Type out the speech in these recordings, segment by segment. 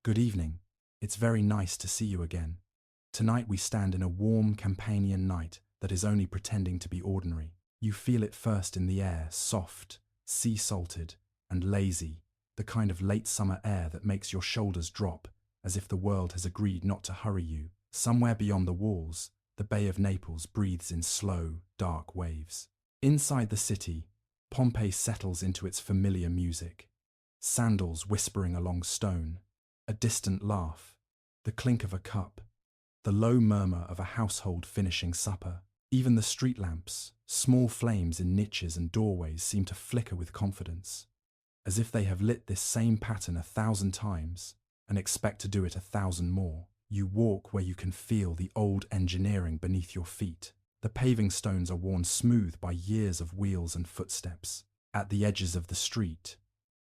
Good evening. It's very nice to see you again. Tonight we stand in a warm Campanian night that is only pretending to be ordinary. You feel it first in the air, soft, sea-salted, and lazy, the kind of late summer air that makes your shoulders drop, as if the world has agreed not to hurry you. Somewhere beyond the walls, the Bay of Naples breathes in slow, dark waves. Inside the city, Pompeii settles into its familiar music. Sandals whispering along stone, a distant laugh, the clink of a cup, the low murmur of a household finishing supper. Even the street lamps, small flames in niches and doorways, seem to flicker with confidence, as if they have lit this same pattern 1,000 times and expect to do it 1,000 more. You walk where you can feel the old engineering beneath your feet. The paving stones are worn smooth by years of wheels and footsteps. At the edges of the street,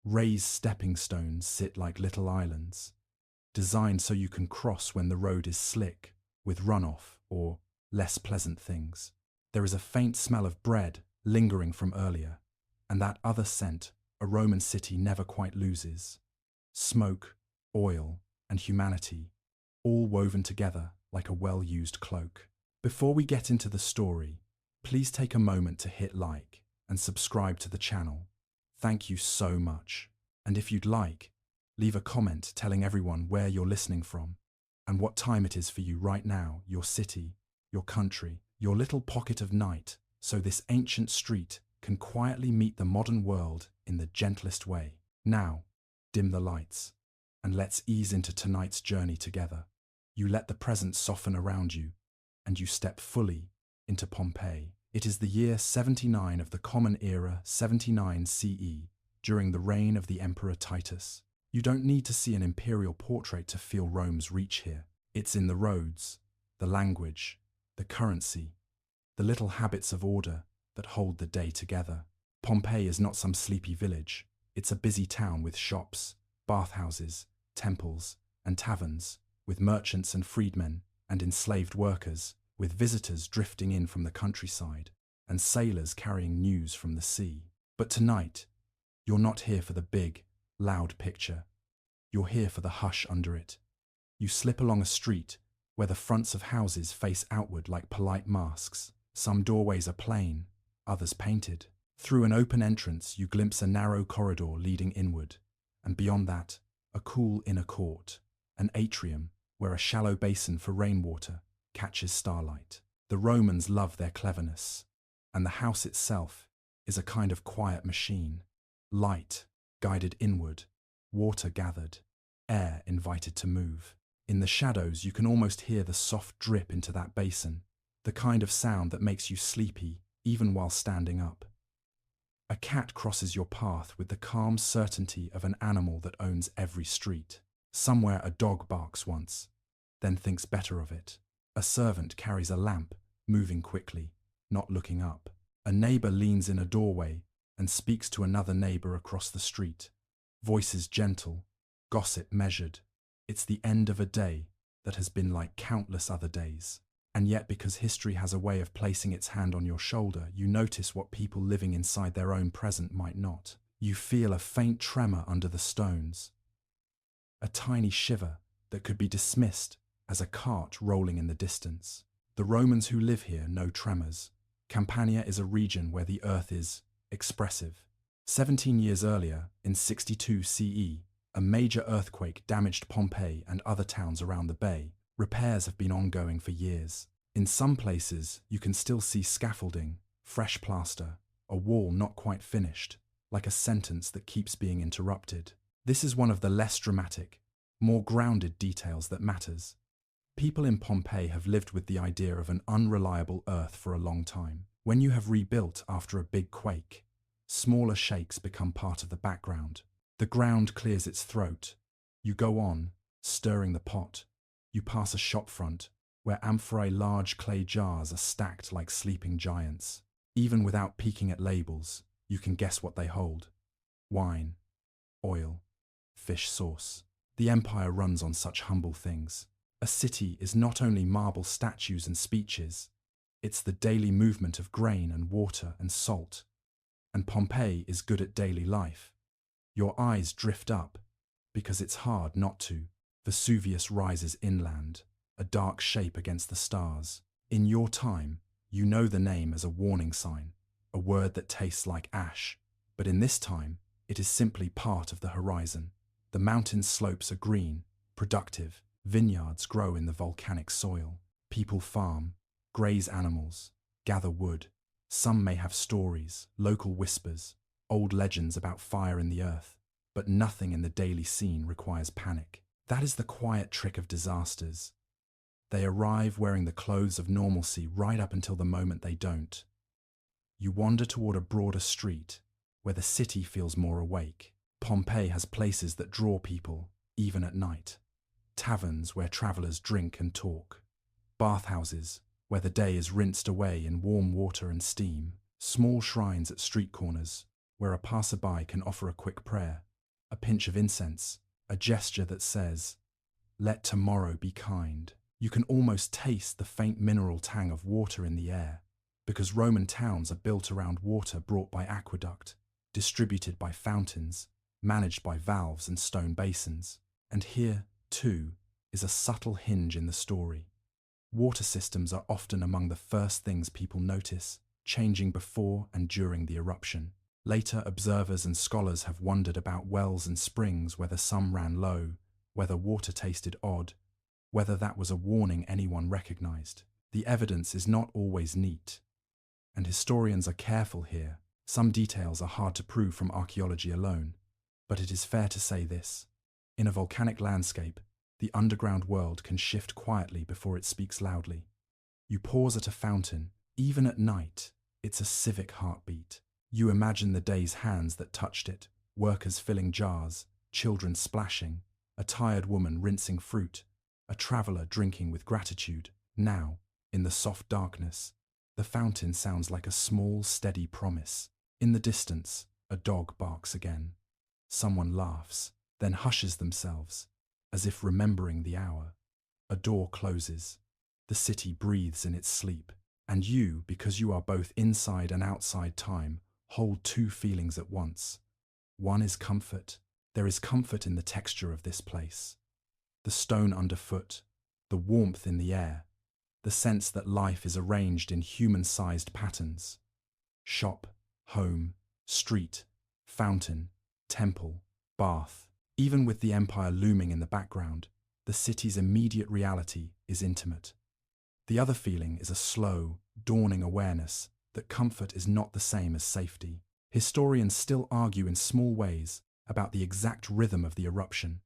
raised stepping stones sit like little islands, designed so you can cross when the road is slick with runoff or less pleasant things. There is a faint smell of bread lingering from earlier, and that other scent a Roman city never quite loses. Smoke, oil, and humanity, all woven together like a well-used cloak. Before we get into the story, please take a moment to hit like and subscribe to the channel. Thank you so much. And if you'd like, leave a comment telling everyone where you're listening from and what time it is for you right now, your city, your country, your little pocket of night, so this ancient street can quietly meet the modern world in the gentlest way. Now, dim the lights, and let's ease into tonight's journey together. You let the present soften around you, and you step fully into Pompeii. It is the year 79 of the Common Era, 79 CE, during the reign of the Emperor Titus. You don't need to see an imperial portrait to feel Rome's reach here. It's in the roads, the language, the currency, the little habits of order that hold the day together. Pompeii is not some sleepy village. It's a busy town with shops, bathhouses, temples, and taverns, with merchants and freedmen and enslaved workers, with visitors drifting in from the countryside and sailors carrying news from the sea. But tonight, you're not here for the big, loud picture. You're here for the hush under it. You slip along a street where the fronts of houses face outward like polite masks. Some doorways are plain, others painted. Through an open entrance, you glimpse a narrow corridor leading inward, and beyond that, a cool inner court, an atrium where a shallow basin for rainwater catches starlight. The Romans love their cleverness, and the house itself is a kind of quiet machine. Light guided inward, water gathered, air invited to move. In the shadows, you can almost hear the soft drip into that basin, the kind of sound that makes you sleepy even while standing up. A cat crosses your path with the calm certainty of an animal that owns every street. Somewhere a dog barks once, then thinks better of it. A servant carries a lamp, moving quickly, not looking up. A neighbor leans in a doorway and speaks to another neighbor across the street. Voices gentle, gossip measured. It's the end of a day that has been like countless other days. And yet, because history has a way of placing its hand on your shoulder, you notice what people living inside their own present might not. You feel a faint tremor under the stones, a tiny shiver that could be dismissed as a cart rolling in the distance. The Romans who live here know tremors. Campania is a region where the earth is expressive. 17 years earlier, in 62 CE, a major earthquake damaged Pompeii and other towns around the bay. Repairs have been ongoing for years. In some places, you can still see scaffolding, fresh plaster, a wall not quite finished, like a sentence that keeps being interrupted. This is one of the less dramatic, more grounded details that matters. People in Pompeii have lived with the idea of an unreliable earth for a long time. When you have rebuilt after a big quake, smaller shakes become part of the background. The ground clears its throat. You go on, stirring the pot. You pass a shop front where amphorae large clay jars are stacked like sleeping giants. Even without peeking at labels, you can guess what they hold. Wine, oil, fish sauce. The empire runs on such humble things. A city is not only marble statues and speeches, it's the daily movement of grain and water and salt. And Pompeii is good at daily life. Your eyes drift up, because it's hard not to. Vesuvius rises inland, a dark shape against the stars. In your time, you know the name as a warning sign, a word that tastes like ash. But in this time, it is simply part of the horizon. The mountain slopes are green, productive, vineyards grow in the volcanic soil. People farm, graze animals, gather wood. Some may have stories, local whispers, old legends about fire in the earth, but nothing in the daily scene requires panic. That is the quiet trick of disasters. They arrive wearing the clothes of normalcy right up until the moment they don't. You wander toward a broader street, where the city feels more awake. Pompeii has places that draw people, even at night. Taverns where travelers drink and talk. Bathhouses, where the day is rinsed away in warm water and steam. Small shrines at street corners, where a passerby can offer a quick prayer, a pinch of incense, a gesture that says, "Let tomorrow be kind." You can almost taste the faint mineral tang of water in the air, because Roman towns are built around water brought by aqueduct, distributed by fountains, managed by valves and stone basins. And here, too, is a subtle hinge in the story. Water systems are often among the first things people notice, changing before and during the eruption. Later, observers and scholars have wondered about wells and springs, whether some ran low, whether water tasted odd, whether that was a warning anyone recognized. The evidence is not always neat, and historians are careful here. Some details are hard to prove from archaeology alone, but it is fair to say this. In a volcanic landscape, the underground world can shift quietly before it speaks loudly. You pause at a fountain, even at night, it's a civic heartbeat. You imagine the day's hands that touched it, workers filling jars, children splashing, a tired woman rinsing fruit, a traveler drinking with gratitude. Now, in the soft darkness, the fountain sounds like a small, steady promise. In the distance, a dog barks again. Someone laughs, then hushes themselves, as if remembering the hour. A door closes. The city breathes in its sleep. And you, because you are both inside and outside time, hold two feelings at once. One is comfort. There is comfort in the texture of this place. The stone underfoot, the warmth in the air, the sense that life is arranged in human-sized patterns. Shop, home, street, fountain, temple, bath. Even with the empire looming in the background, the city's immediate reality is intimate. The other feeling is a slow, dawning awareness that comfort is not the same as safety. Historians still argue in small ways about the exact rhythm of the eruption,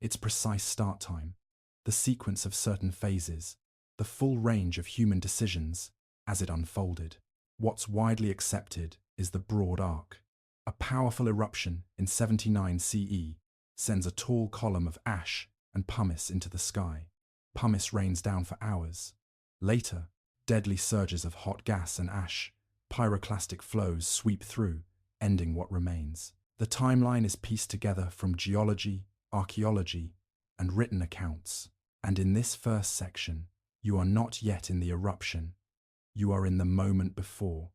its precise start time, the sequence of certain phases, the full range of human decisions as it unfolded. What's widely accepted is the broad arc. A powerful eruption in 79 CE sends a tall column of ash and pumice into the sky. Pumice rains down for hours. Later, deadly surges of hot gas and ash, pyroclastic flows sweep through, ending what remains. The timeline is pieced together from geology, archaeology, and written accounts. And in this first section, you are not yet in the eruption. You are in the moment before,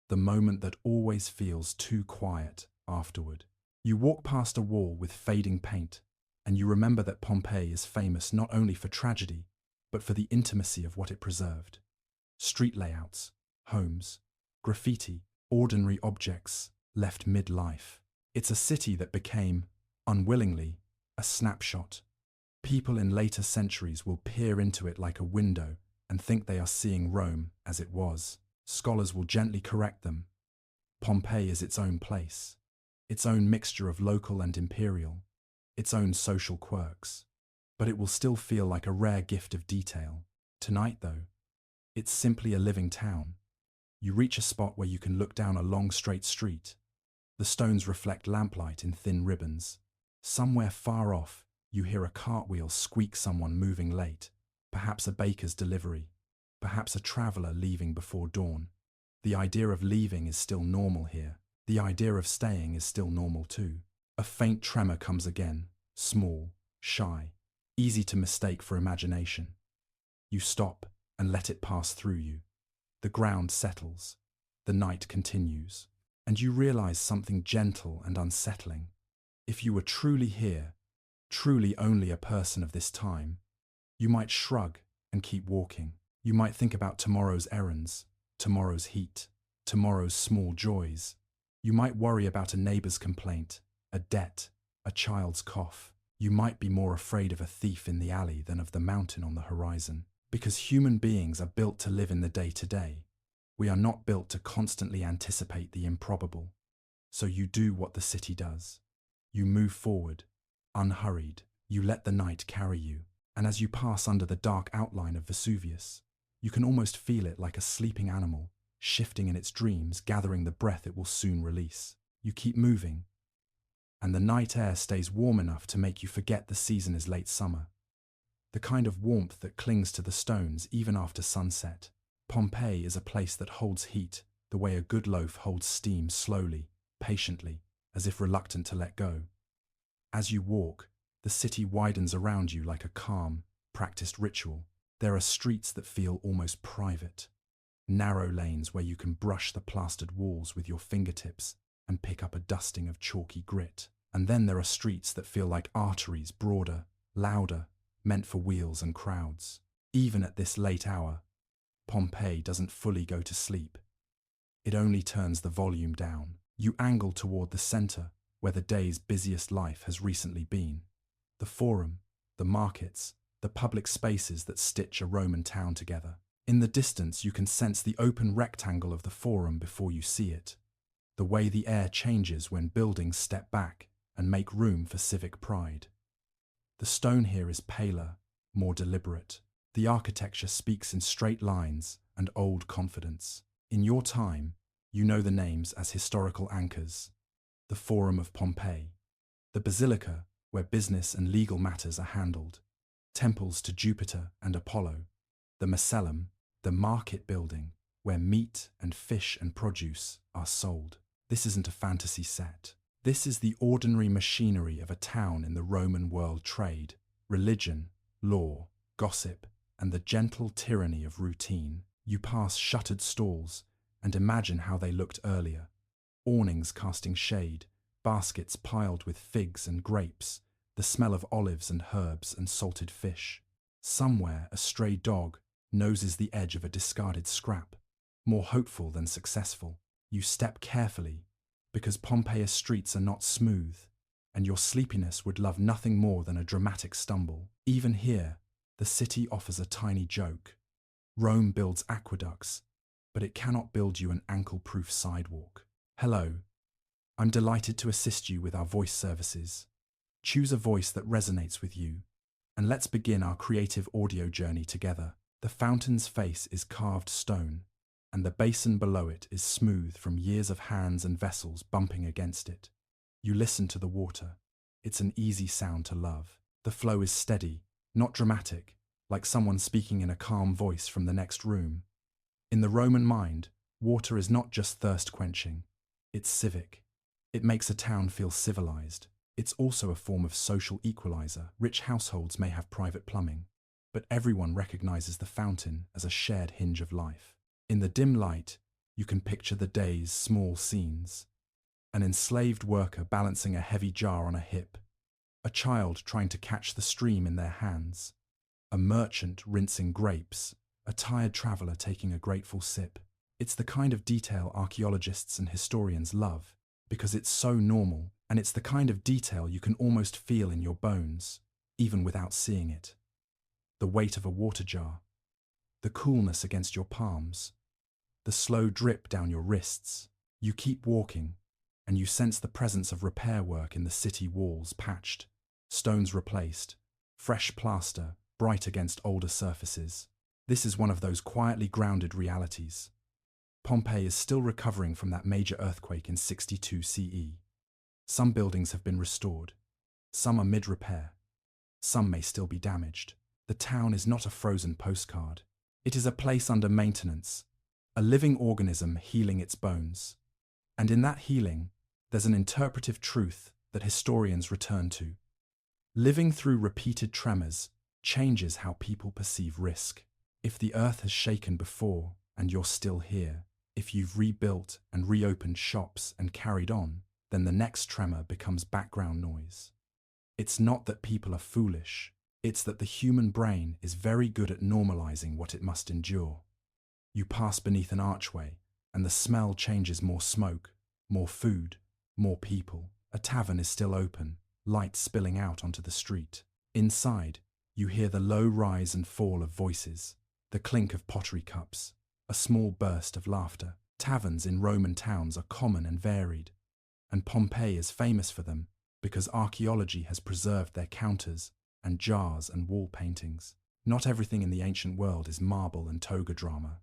the moment that always feels too quiet afterward. You walk past a wall with fading paint, and you remember that Pompeii is famous not only for tragedy, but for the intimacy of what it preserved. Street layouts, homes, graffiti, ordinary objects left mid-life. It's a city that became, unwillingly, a snapshot. People in later centuries will peer into it like a window and think they are seeing Rome as it was. Scholars will gently correct them. Pompeii is its own place, its own mixture of local and imperial, its own social quirks. But it will still feel like a rare gift of detail. Tonight, though, it's simply a living town. You reach a spot where you can look down a long straight street. The stones reflect lamplight in thin ribbons. Somewhere far off, you hear a cartwheel squeak, someone moving late, perhaps a baker's delivery, perhaps a traveler leaving before dawn. The idea of leaving is still normal here. The idea of staying is still normal too. A faint tremor comes again, small, shy, easy to mistake for imagination. You stop and let it pass through you. The ground settles. The night continues. And you realize something gentle and unsettling. If you were truly here, truly only a person of this time. You might shrug and keep walking. You might think about tomorrow's errands, tomorrow's heat, tomorrow's small joys. You might worry about a neighbor's complaint, a debt, a child's cough. You might be more afraid of a thief in the alley than of the mountain on the horizon. Because human beings are built to live in the day-to-day. We are not built to constantly anticipate the improbable. So you do what the city does. You move forward, unhurried. You let the night carry you. And as you pass under the dark outline of Vesuvius, you can almost feel it like a sleeping animal, shifting in its dreams, gathering the breath it will soon release. You keep moving, and the night air stays warm enough to make you forget the season is late summer. The kind of warmth that clings to the stones even after sunset. Pompeii is a place that holds heat, the way a good loaf holds steam, slowly, patiently, as if reluctant to let go. As you walk, the city widens around you like a calm, practiced ritual. There are streets that feel almost private, narrow lanes where you can brush the plastered walls with your fingertips and pick up a dusting of chalky grit. And then there are streets that feel like arteries, broader, louder, meant for wheels and crowds. Even at this late hour, Pompeii doesn't fully go to sleep. It only turns the volume down. You angle toward the center, where the day's busiest life has recently been. The forum, the markets, the public spaces that stitch a Roman town together. In the distance, you can sense the open rectangle of the forum before you see it. The way the air changes when buildings step back and make room for civic pride. The stone here is paler, more deliberate. The architecture speaks in straight lines and old confidence. In your time, you know the names as historical anchors. The Forum of Pompeii, the Basilica, where business and legal matters are handled, temples to Jupiter and Apollo, the Macellum, the market building, where meat and fish and produce are sold. This isn't a fantasy set. This is the ordinary machinery of a town in the Roman world: trade, religion, law, gossip, and the gentle tyranny of routine. You pass shuttered stalls and imagine how they looked earlier. Awnings casting shade, baskets piled with figs and grapes, the smell of olives and herbs and salted fish. Somewhere a stray dog noses the edge of a discarded scrap, more hopeful than successful. You step carefully, because Pompeii's streets are not smooth, and your sleepiness would love nothing more than a dramatic stumble. Even here, the city offers a tiny joke. Rome builds aqueducts, but it cannot build you an ankle-proof sidewalk. Hello, I'm delighted to assist you with our voice services. Choose a voice that resonates with you, and let's begin our creative audio journey together. The fountain's face is carved stone, and the basin below it is smooth from years of hands and vessels bumping against it. You listen to the water. It's an easy sound to love. The flow is steady, not dramatic, like someone speaking in a calm voice from the next room. In the Roman mind, water is not just thirst-quenching. It's civic. It makes a town feel civilized. It's also a form of social equalizer. Rich households may have private plumbing, but everyone recognizes the fountain as a shared hinge of life. In the dim light, you can picture the day's small scenes. An enslaved worker balancing a heavy jar on a hip, a child trying to catch the stream in their hands, a merchant rinsing grapes, a tired traveler taking a grateful sip. It's the kind of detail archaeologists and historians love, because it's so normal, and it's the kind of detail you can almost feel in your bones, even without seeing it. The weight of a water jar, the coolness against your palms, the slow drip down your wrists. You keep walking, and you sense the presence of repair work in the city walls patched, stones replaced, fresh plaster bright against older surfaces. This is one of those quietly grounded realities. Pompeii is still recovering from that major earthquake in 62 CE. Some buildings have been restored. Some are mid-repair. Some may still be damaged. The town is not a frozen postcard. It is a place under maintenance, a living organism healing its bones. And in that healing, there's an interpretive truth that historians return to. Living through repeated tremors changes how people perceive risk. If the earth has shaken before and you're still here, if you've rebuilt and reopened shops and carried on, then the next tremor becomes background noise. It's not that people are foolish, it's that the human brain is very good at normalizing what it must endure. You pass beneath an archway, and the smell changes: more smoke, more food, more people. A tavern is still open, light spilling out onto the street. Inside, you hear the low rise and fall of voices, the clink of pottery cups, a small burst of laughter. Taverns in Roman towns are common and varied, and Pompeii is famous for them because archaeology has preserved their counters and jars and wall paintings. Not everything in the ancient world is marble and toga drama.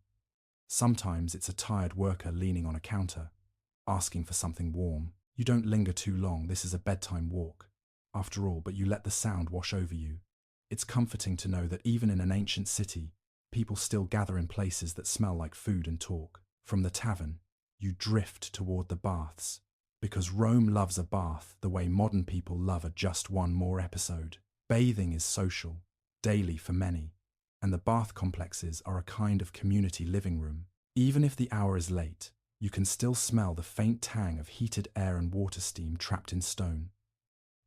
Sometimes it's a tired worker leaning on a counter, asking for something warm. You don't linger too long, this is a bedtime walk, after all, but you let the sound wash over you. It's comforting to know that even in an ancient city, people still gather in places that smell like food and talk. From the tavern, you drift toward the baths, because Rome loves a bath the way modern people love a just one more episode. Bathing is social, daily for many, and the bath complexes are a kind of community living room. Even if the hour is late, you can still smell the faint tang of heated air and water steam trapped in stone.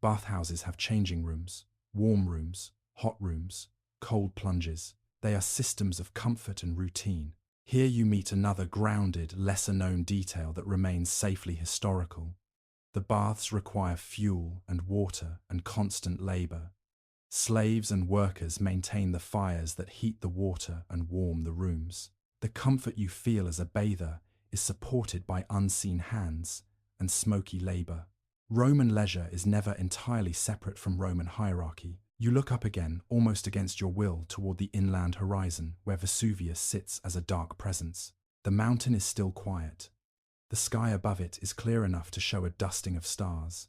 Bathhouses have changing rooms, warm rooms, hot rooms, cold plunges. They are systems of comfort and routine. Here you meet another grounded, lesser-known detail that remains safely historical. The baths require fuel and water and constant labor. Slaves and workers maintain the fires that heat the water and warm the rooms. The comfort you feel as a bather is supported by unseen hands and smoky labor. Roman leisure is never entirely separate from Roman hierarchy. You look up again, almost against your will, toward the inland horizon, where Vesuvius sits as a dark presence. The mountain is still quiet. The sky above it is clear enough to show a dusting of stars.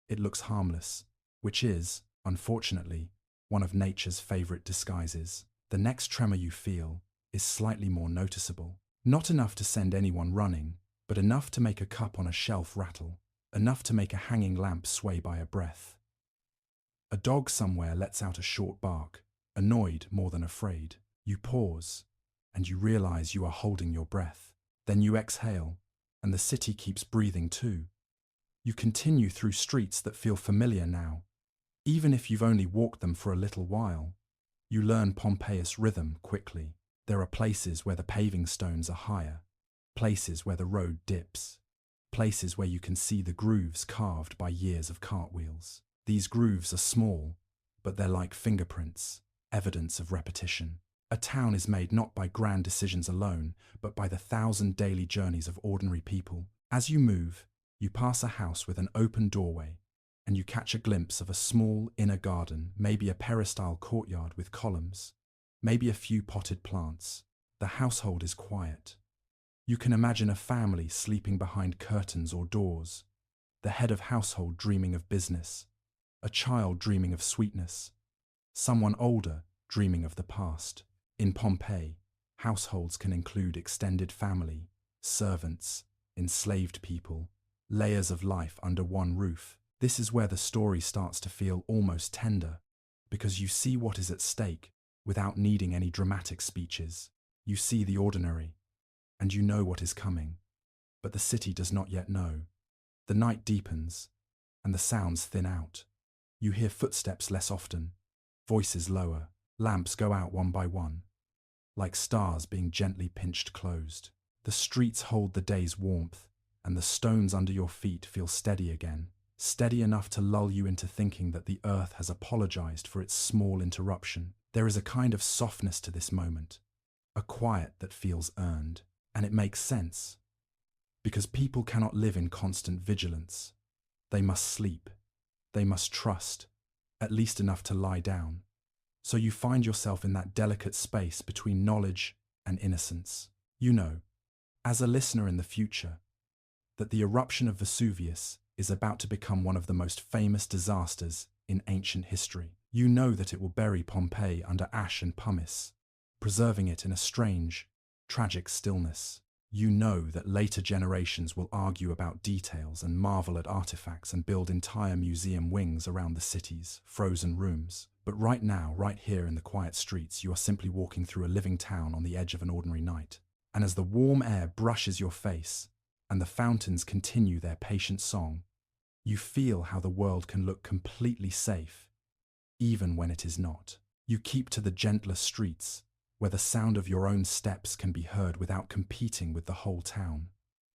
It looks harmless, which is, unfortunately, one of nature's favorite disguises. The next tremor you feel is slightly more noticeable. Not enough to send anyone running, but enough to make a cup on a shelf rattle, enough to make a hanging lamp sway by a breath. A dog somewhere lets out a short bark, annoyed more than afraid. You pause, and you realize you are holding your breath. Then you exhale, and the city keeps breathing too. You continue through streets that feel familiar now. Even if you've only walked them for a little while, you learn Pompeii's rhythm quickly. There are places where the paving stones are higher, places where the road dips, places where you can see the grooves carved by years of cartwheels. These grooves are small, but they're like fingerprints, evidence of repetition. A town is made not by grand decisions alone, but by the 1,000 daily journeys of ordinary people. As you move, you pass a house with an open doorway, and you catch a glimpse of a small inner garden, maybe a peristyle courtyard with columns, maybe a few potted plants. The household is quiet. You can imagine a family sleeping behind curtains or doors, the head of household dreaming of business, a child dreaming of sweetness, someone older dreaming of the past. In Pompeii, households can include extended family, servants, enslaved people, layers of life under one roof. This is where the story starts to feel almost tender, because you see what is at stake without needing any dramatic speeches. You see the ordinary, and you know what is coming, but the city does not yet know. The night deepens, and the sounds thin out. You hear footsteps less often, voices lower, lamps go out one by one, like stars being gently pinched closed. The streets hold the day's warmth, and the stones under your feet feel steady again, steady enough to lull you into thinking that the earth has apologized for its small interruption. There is a kind of softness to this moment, a quiet that feels earned, and it makes sense, because people cannot live in constant vigilance. They must sleep, they must trust, at least enough to lie down. So you find yourself in that delicate space between knowledge and innocence. You know, as a listener in the future, that the eruption of Vesuvius is about to become one of the most famous disasters in ancient history. You know that it will bury Pompeii under ash and pumice, preserving it in a strange, tragic stillness. You know that later generations will argue about details and marvel at artifacts and build entire museum wings around the city's frozen rooms. But right now, right here in the quiet streets, you are simply walking through a living town on the edge of an ordinary night. And as the warm air brushes your face and the fountains continue their patient song, You feel how the world can look completely safe, even when it is not. You keep to the gentler streets, where the sound of your own steps can be heard without competing with the whole town.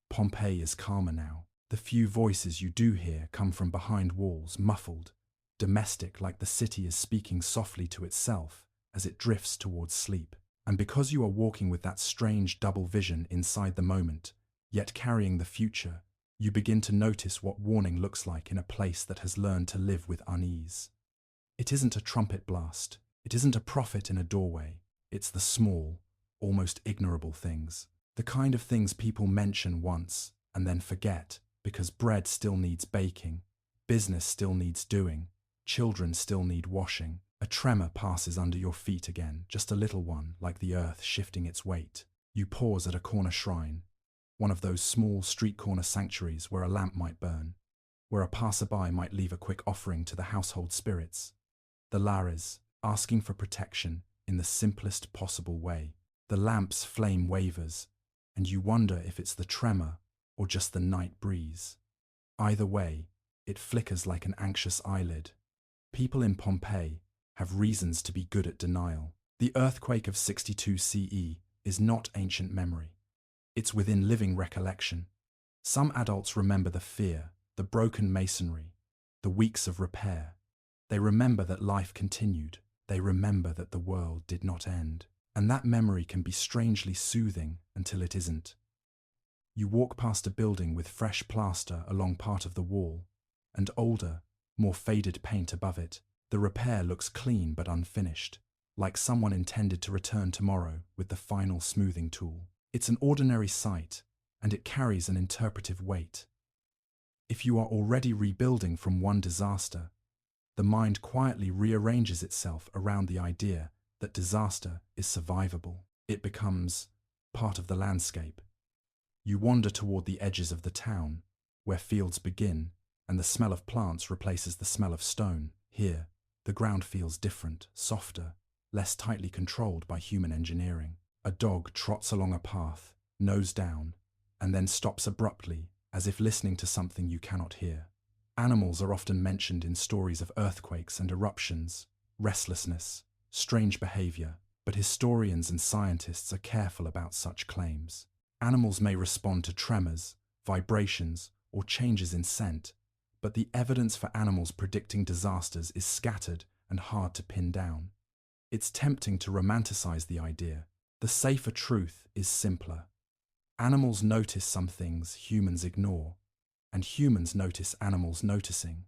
Pompeii is calmer now. The few voices you do hear come from behind walls, muffled, domestic, like the city is speaking softly to itself as it drifts towards sleep. And because you are walking with that strange double vision inside the moment, yet carrying the future, you begin to notice what warning looks like in a place that has learned to live with unease. It isn't a trumpet blast. It isn't a prophet in a doorway. It's the small, almost ignorable things. The kind of things people mention once and then forget because bread still needs baking, business still needs doing, children still need washing. A tremor passes under your feet again, just a little one, like the earth shifting its weight. You pause at a corner shrine, one of those small street corner sanctuaries where a lamp might burn, where a passerby might leave a quick offering to the household spirits. The Lares, asking for protection in the simplest possible way. The lamp's flame wavers, and you wonder if it's the tremor or just the night breeze. Either way, it flickers like an anxious eyelid. People in Pompeii have reasons to be good at denial. The earthquake of 62 CE is not ancient memory. It's within living recollection. Some adults remember the fear, the broken masonry, the weeks of repair. They remember that life continued. They remember that the world did not end. And that memory can be strangely soothing until it isn't. You walk past a building with fresh plaster along part of the wall, and older, more faded paint above it. The repair looks clean but unfinished, like someone intended to return tomorrow with the final smoothing tool. It's an ordinary sight, and it carries an interpretive weight. If you are already rebuilding from one disaster, the mind quietly rearranges itself around the idea that disaster is survivable. It becomes part of the landscape. You wander toward the edges of the town, where fields begin, and the smell of plants replaces the smell of stone. Here, the ground feels different, softer, less tightly controlled by human engineering. A dog trots along a path, nose down, and then stops abruptly, as if listening to something you cannot hear. Animals are often mentioned in stories of earthquakes and eruptions, restlessness, strange behavior, but historians and scientists are careful about such claims. Animals may respond to tremors, vibrations, or changes in scent, but the evidence for animals predicting disasters is scattered and hard to pin down. It's tempting to romanticize the idea. The safer truth is simpler. Animals notice some things humans ignore, and humans notice animals noticing.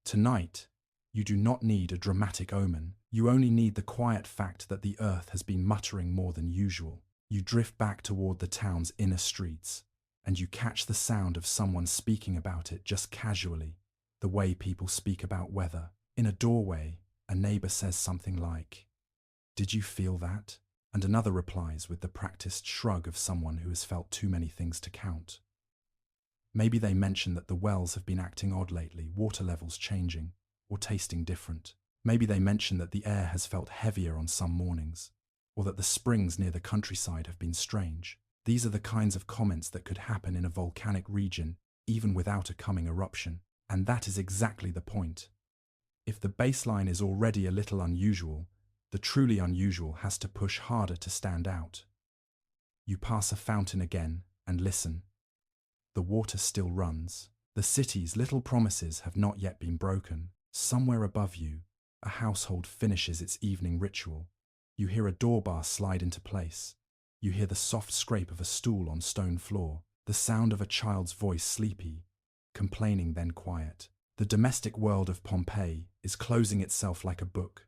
Tonight, you do not need a dramatic omen. You only need the quiet fact that the earth has been muttering more than usual. You drift back toward the town's inner streets, and you catch the sound of someone speaking about it just casually, the way people speak about weather. In a doorway, a neighbor says something like, "Did you feel that?" And another replies with the practiced shrug of someone who has felt too many things to count. Maybe they mention that the wells have been acting odd lately, water levels changing, or tasting different. Maybe they mention that the air has felt heavier on some mornings, or that the springs near the countryside have been strange. These are the kinds of comments that could happen in a volcanic region, even without a coming eruption. And that is exactly the point. If the baseline is already a little unusual, the truly unusual has to push harder to stand out. You pass a fountain again and listen. The water still runs. The city's little promises have not yet been broken. Somewhere above you, a household finishes its evening ritual. You hear a doorbar slide into place. You hear the soft scrape of a stool on stone floor, the sound of a child's voice sleepy, complaining then quiet. The domestic world of Pompeii is closing itself like a book,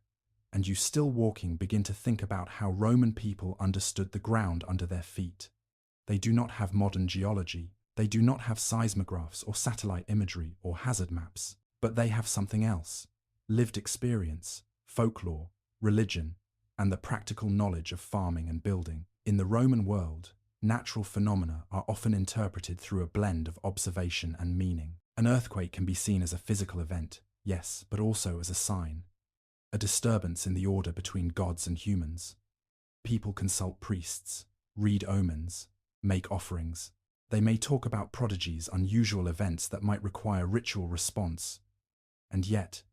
and you still walking begin to think about how Roman people understood the ground under their feet. They do not have modern geology, they do not have seismographs or satellite imagery or hazard maps, but they have something else: lived experience, folklore, religion, and the practical knowledge of farming and building. In the Roman world, natural phenomena are often interpreted through a blend of observation and meaning. An earthquake can be seen as a physical event, yes, but also as a sign, a disturbance in the order between gods and humans. People consult priests, read omens, make offerings. They may talk about prodigies, unusual events that might require ritual response. And yet,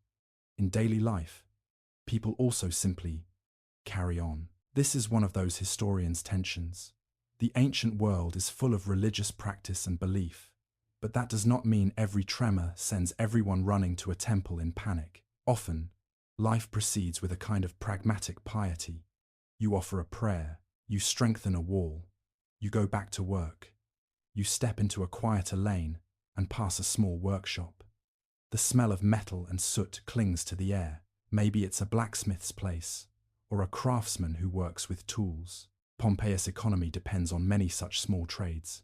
in daily life, people also simply carry on. This is one of those historians' tensions. The ancient world is full of religious practice and belief, but that does not mean every tremor sends everyone running to a temple in panic. Often, life proceeds with a kind of pragmatic piety. You offer a prayer, you strengthen a wall, you go back to work, you step into a quieter lane and pass a small workshop. The smell of metal and soot clings to the air. Maybe it's a blacksmith's place, or a craftsman who works with tools. Pompeii's economy depends on many such small trades.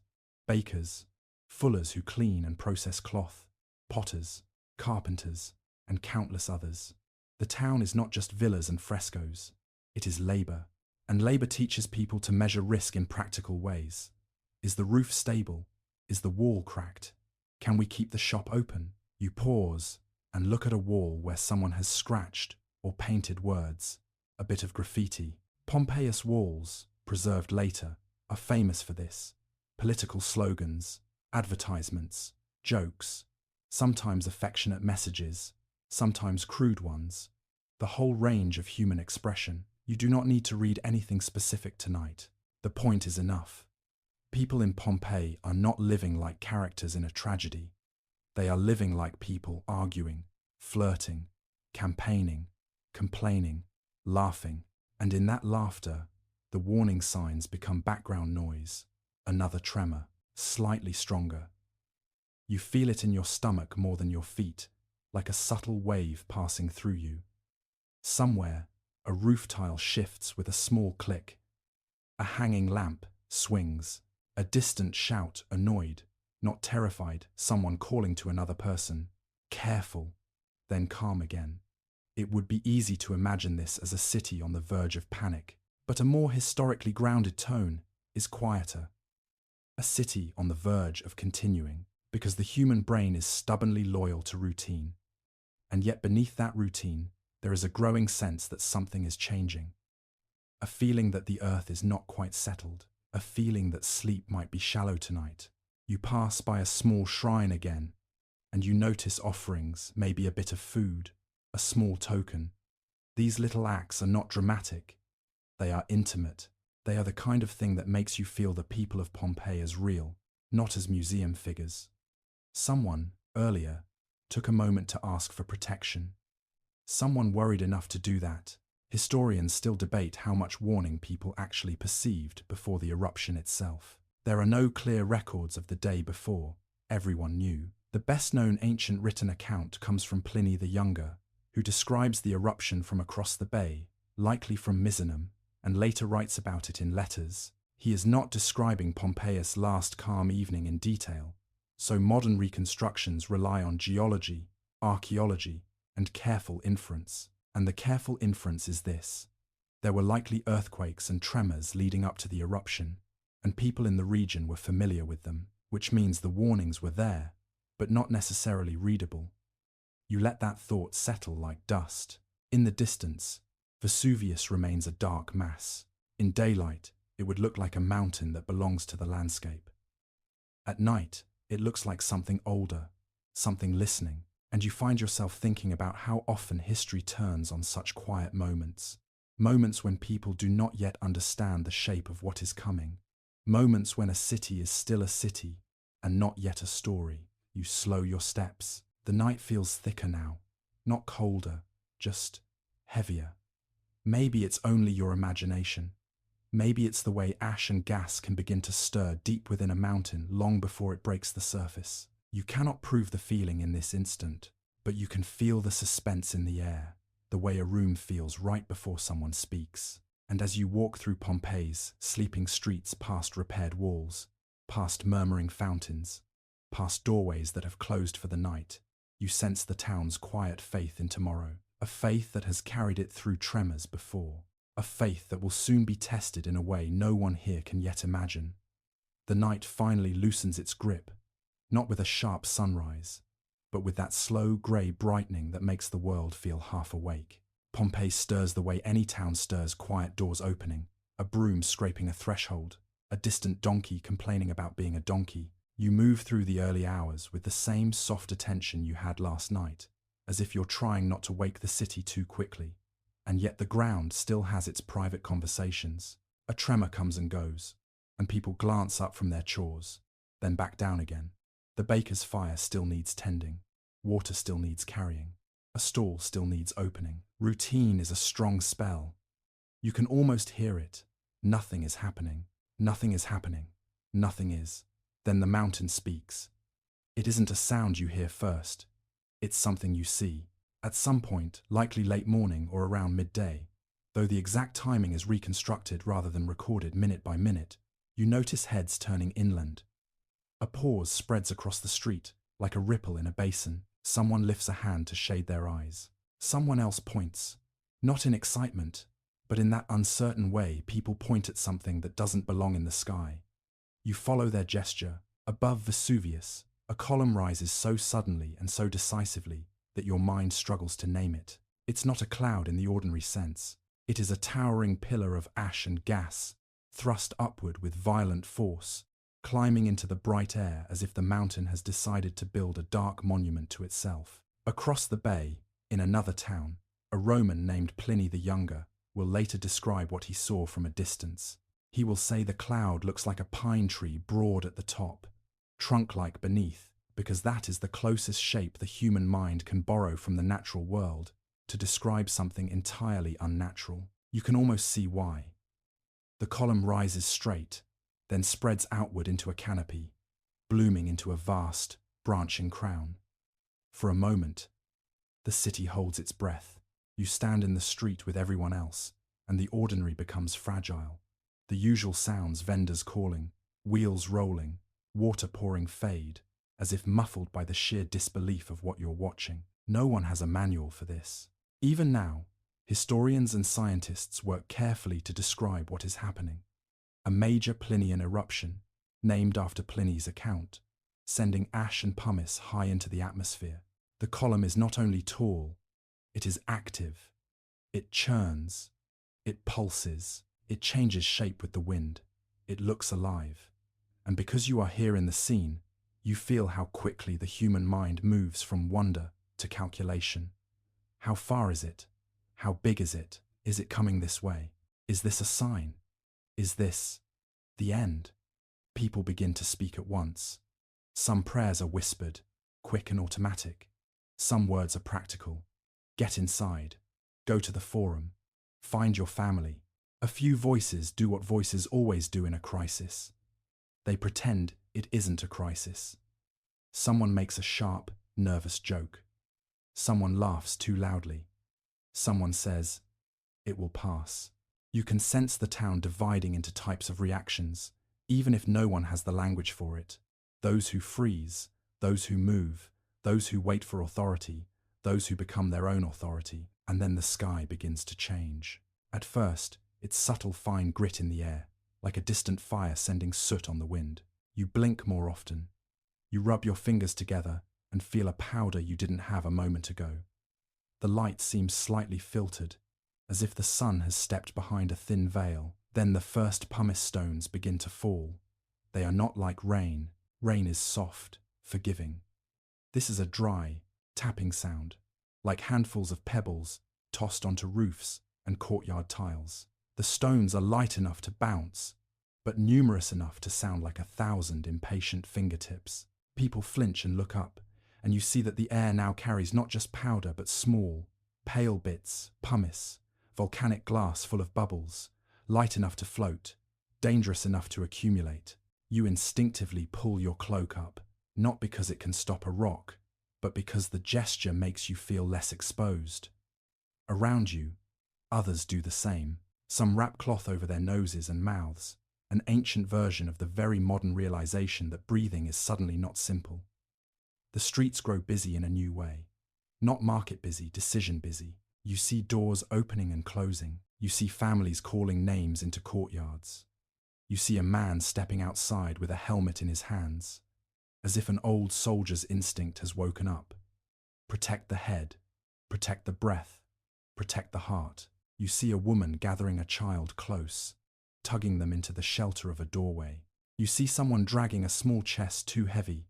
Bakers, fullers who clean and process cloth, potters, carpenters, and countless others. The town is not just villas and frescoes, it is labor. And labor teaches people to measure risk in practical ways. Is the roof stable? Is the wall cracked? Can we keep the shop open? You pause and look at a wall where someone has scratched or painted words, a bit of graffiti. Pompeii's walls, preserved later, are famous for this. Political slogans, advertisements, jokes, sometimes affectionate messages, sometimes crude ones. The whole range of human expression. You do not need to read anything specific tonight. The point is enough. People in Pompeii are not living like characters in a tragedy. They are living like people, arguing, flirting, campaigning, complaining, laughing, and in that laughter, the warning signs become background noise. Another tremor, slightly stronger. You feel it in your stomach more than your feet, like a subtle wave passing through you. Somewhere, a roof tile shifts with a small click. A hanging lamp swings. A distant shout, annoyed, not terrified, someone calling to another person. Careful, then calm again. It would be easy to imagine this as a city on the verge of panic, but a more historically grounded tone is quieter. A city on the verge of continuing, because the human brain is stubbornly loyal to routine. And yet beneath that routine, there is a growing sense that something is changing. A feeling that the earth is not quite settled. A feeling that sleep might be shallow tonight. You pass by a small shrine again, and you notice offerings, maybe a bit of food, a small token. These little acts are not dramatic. They are intimate. They are the kind of thing that makes you feel the people of Pompeii as real, not as museum figures. Someone, earlier, took a moment to ask for protection. Someone worried enough to do that. Historians still debate how much warning people actually perceived before the eruption itself. There are no clear records of the day before. Everyone knew. The best-known ancient written account comes from Pliny the Younger, who describes the eruption from across the bay, likely from Misenum, and later writes about it in letters. He is not describing Pompeii's last calm evening in detail, so modern reconstructions rely on geology, archaeology, and careful inference. And the careful inference is this. There were likely earthquakes and tremors leading up to the eruption, and people in the region were familiar with them, which means the warnings were there, but not necessarily readable. You let that thought settle like dust. In the distance, Vesuvius remains a dark mass. In daylight, it would look like a mountain that belongs to the landscape. At night, it looks like something older, something listening. And you find yourself thinking about how often history turns on such quiet moments. Moments when people do not yet understand the shape of what is coming. Moments when a city is still a city and not yet a story. You slow your steps. The night feels thicker now, not colder, just heavier. Maybe it's only your imagination. Maybe it's the way ash and gas can begin to stir deep within a mountain long before it breaks the surface. You cannot prove the feeling in this instant, but you can feel the suspense in the air, the way a room feels right before someone speaks. And as you walk through Pompeii's sleeping streets past repaired walls, past murmuring fountains, past doorways that have closed for the night, you sense the town's quiet faith in tomorrow, a faith that has carried it through tremors before, a faith that will soon be tested in a way no one here can yet imagine. The night finally loosens its grip, not with a sharp sunrise, but with that slow grey brightening that makes the world feel half awake. Pompeii stirs the way any town stirs, quiet doors opening, a broom scraping a threshold, a distant donkey complaining about being a donkey. You move through the early hours with the same soft attention you had last night, as if you're trying not to wake the city too quickly. And yet the ground still has its private conversations. A tremor comes and goes, and people glance up from their chores, then back down again. The baker's fire still needs tending. Water still needs carrying. A stall still needs opening. Routine is a strong spell. You can almost hear it. Nothing is happening. Nothing is happening. Nothing is. Then the mountain speaks. It isn't a sound you hear first. It's something you see. At some point, likely late morning or around midday, though the exact timing is reconstructed rather than recorded minute by minute, you notice heads turning inland. A pause spreads across the street, like a ripple in a basin. Someone lifts a hand to shade their eyes. Someone else points. Not in excitement, but in that uncertain way people point at something that doesn't belong in the sky. You follow their gesture. Above Vesuvius, a column rises so suddenly and so decisively that your mind struggles to name it. It's not a cloud in the ordinary sense. It is a towering pillar of ash and gas, thrust upward with violent force, climbing into the bright air as if the mountain has decided to build a dark monument to itself. Across the bay, in another town, a Roman named Pliny the Younger will later describe what he saw from a distance. He will say the cloud looks like a pine tree broad at the top, trunk-like beneath, because that is the closest shape the human mind can borrow from the natural world to describe something entirely unnatural. You can almost see why. The column rises straight, then spreads outward into a canopy, blooming into a vast, branching crown. For a moment, the city holds its breath. You stand in the street with everyone else, and the ordinary becomes fragile. The usual sounds, vendors calling, wheels rolling, water pouring, fade, as if muffled by the sheer disbelief of what you're watching. No one has a manual for this. Even now, historians and scientists work carefully to describe what is happening. A major Plinian eruption, named after Pliny's account, sending ash and pumice high into the atmosphere. The column is not only tall, it is active. It churns. It pulses. It changes shape with the wind. It looks alive. And because you are here in the scene, you feel how quickly the human mind moves from wonder to calculation. How far is it? How big is it? Is it coming this way? Is this a sign? Is this the end? People begin to speak at once. Some prayers are whispered, quick and automatic. Some words are practical. Get inside. Go to the forum. Find your family. A few voices do what voices always do in a crisis. They pretend it isn't a crisis. Someone makes a sharp, nervous joke. Someone laughs too loudly. Someone says, "It will pass." You can sense the town dividing into types of reactions, even if no one has the language for it. Those who freeze, those who move, those who wait for authority, those who become their own authority, and then the sky begins to change. At first, it's subtle fine grit in the air, like a distant fire sending soot on the wind. You blink more often. You rub your fingers together and feel a powder you didn't have a moment ago. The light seems slightly filtered, as if the sun has stepped behind a thin veil. Then the first pumice stones begin to fall. They are not like rain. Rain is soft, forgiving. This is a dry, tapping sound, like handfuls of pebbles tossed onto roofs and courtyard tiles. The stones are light enough to bounce, but numerous enough to sound like 1,000 impatient fingertips. People flinch and look up, and you see that the air now carries not just powder but small, pale bits, pumice, volcanic glass full of bubbles, light enough to float, dangerous enough to accumulate. You instinctively pull your cloak up, not because it can stop a rock, but because the gesture makes you feel less exposed. Around you, others do the same. Some wrap cloth over their noses and mouths, an ancient version of the very modern realization that breathing is suddenly not simple. The streets grow busy in a new way. Not market busy, decision busy. You see doors opening and closing. You see families calling names into courtyards. You see a man stepping outside with a helmet in his hands, as if an old soldier's instinct has woken up. Protect the head, protect the breath, protect the heart. You see a woman gathering a child close. tugging them into the shelter of a doorway. You see someone dragging a small chest too heavy,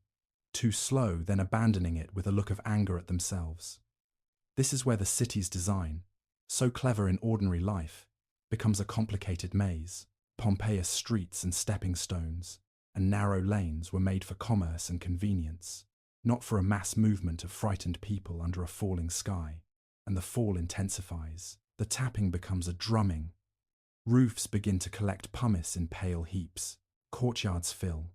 too slow, then abandoning it with a look of anger at themselves. This is where the city's design, so clever in ordinary life, becomes a complicated maze. Pompeii's streets and stepping stones and narrow lanes were made for commerce and convenience, not for a mass movement of frightened people under a falling sky. And the fall intensifies. The tapping becomes a drumming. Roofs begin to collect pumice in pale heaps. Courtyards fill.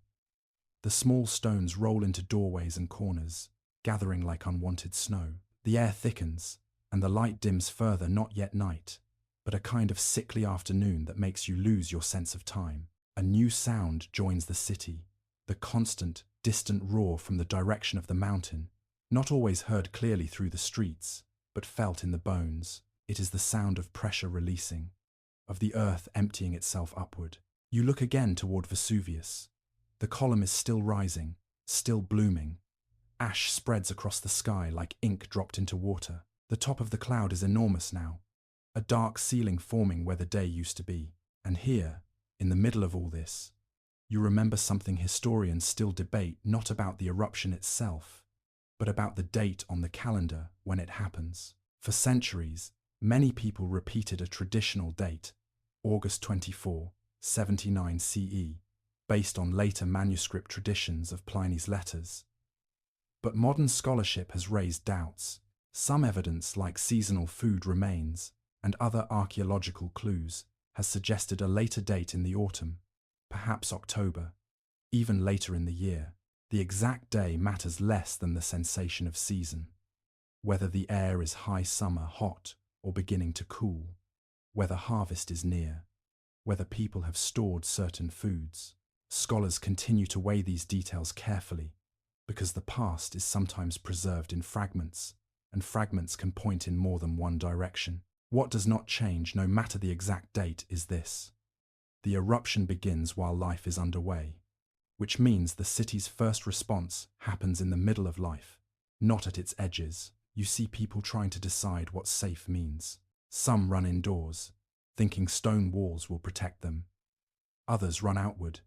The small stones roll into doorways and corners, gathering like unwanted snow. The air thickens, and the light dims further, not yet night, but a kind of sickly afternoon that makes you lose your sense of time. A new sound joins the city, the constant, distant roar from the direction of the mountain, not always heard clearly through the streets, but felt in the bones. It is the sound of pressure releasing, of the earth emptying itself upward. You look again toward Vesuvius. The column is still rising, still blooming. Ash spreads across the sky like ink dropped into water. The top of the cloud is enormous now, a dark ceiling forming where the day used to be. And here, in the middle of all this, you remember something historians still debate, not about the eruption itself, but about the date on the calendar when it happens. For centuries, many people repeated a traditional date, August 24, 79 CE, based on later manuscript traditions of Pliny's letters. But modern scholarship has raised doubts. Some evidence, like seasonal food remains and other archaeological clues, has suggested a later date in the autumn, perhaps October, even later in the year. The exact day matters less than the sensation of season. Whether the air is high summer, hot, or beginning to cool, whether harvest is near, whether people have stored certain foods. Scholars continue to weigh these details carefully, because the past is sometimes preserved in fragments, and fragments can point in more than one direction. What does not change, no matter the exact date, is this: the eruption begins while life is underway, which means the city's first response happens in the middle of life, not at its edges. You see people trying to decide what safe means. Some run indoors, thinking stone walls will protect them. Others run outward,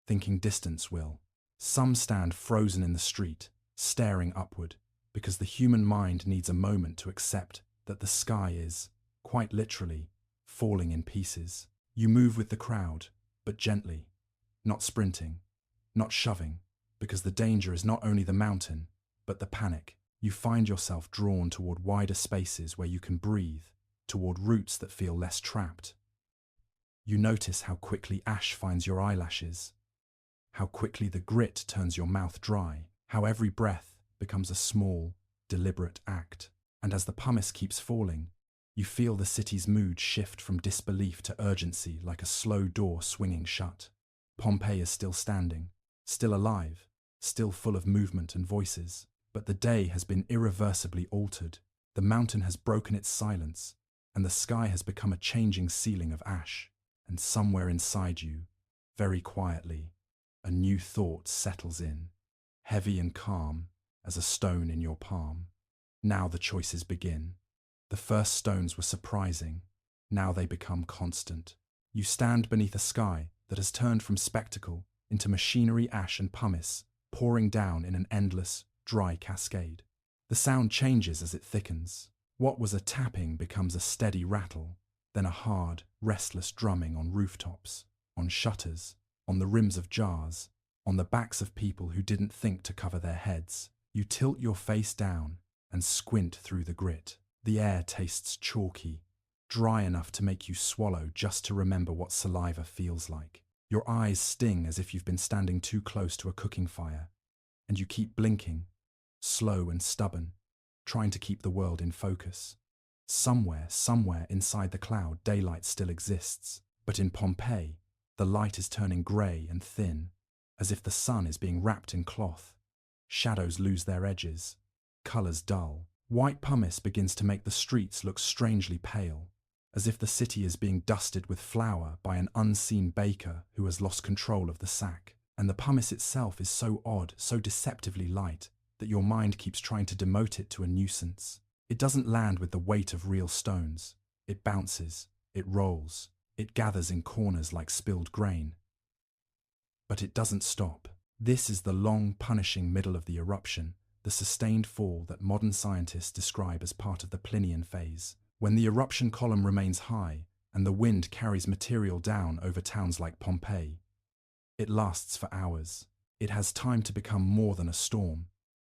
thinking distance will. Some stand frozen in the street, staring upward, because the human mind needs a moment to accept that the sky is, quite literally, falling in pieces. You move with the crowd, but gently, not sprinting, not shoving, because the danger is not only the mountain, but the panic. You find yourself drawn toward wider spaces where you can breathe, toward routes that feel less trapped. You notice how quickly ash finds your eyelashes, how quickly the grit turns your mouth dry, how every breath becomes a small, deliberate act. And as the pumice keeps falling, you feel the city's mood shift from disbelief to urgency, like a slow door swinging shut. Pompeii is still standing, still alive, still full of movement and voices. But the day has been irreversibly altered. The mountain has broken its silence, and the sky has become a changing ceiling of ash. And somewhere inside you, very quietly, a new thought settles in, heavy and calm as a stone in your palm. Now the choices begin. The first stones were surprising. Now they become constant. You stand beneath a sky that has turned from spectacle into machinery, ash and pumice, pouring down in an endless, dry cascade. The sound changes as it thickens. What was a tapping becomes a steady rattle, then a hard, restless drumming on rooftops, on shutters, on the rims of jars, on the backs of people who didn't think to cover their heads. You tilt your face down and squint through the grit. The air tastes chalky, dry enough to make you swallow just to remember what saliva feels like. Your eyes sting as if you've been standing too close to a cooking fire, and you keep blinking, slow and stubborn, trying to keep the world in focus. Somewhere inside the cloud, daylight still exists. But in Pompeii, the light is turning grey and thin, as if the sun is being wrapped in cloth. Shadows lose their edges, colours dull. White pumice begins to make the streets look strangely pale, as if the city is being dusted with flour by an unseen baker who has lost control of the sack. And the pumice itself is so odd, so deceptively light, that your mind keeps trying to demote it to a nuisance. It doesn't land with the weight of real stones. It bounces, it rolls, It gathers in corners like spilled grain. But it doesn't stop. This is the long, punishing middle of the eruption, the sustained fall that modern scientists describe as part of the Plinian phase. When the eruption column remains high and the wind carries material down over towns like Pompeii, it lasts for hours. It has time to become more than a storm.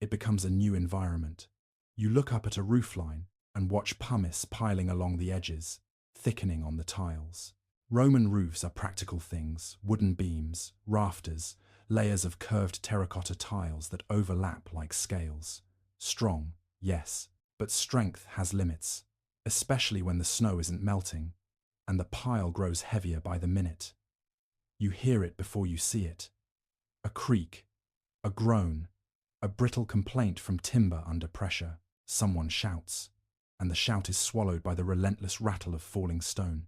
It becomes a new environment. You look up at a roofline and watch pumice piling along the edges, thickening on the tiles. Roman roofs are practical things: wooden beams, rafters, layers of curved terracotta tiles that overlap like scales. Strong, yes, but strength has limits, especially when the snow isn't melting, and the pile grows heavier by the minute. You hear it before you see it. A creak, a groan, a brittle complaint from timber under pressure. Someone shouts, and the shout is swallowed by the relentless rattle of falling stone.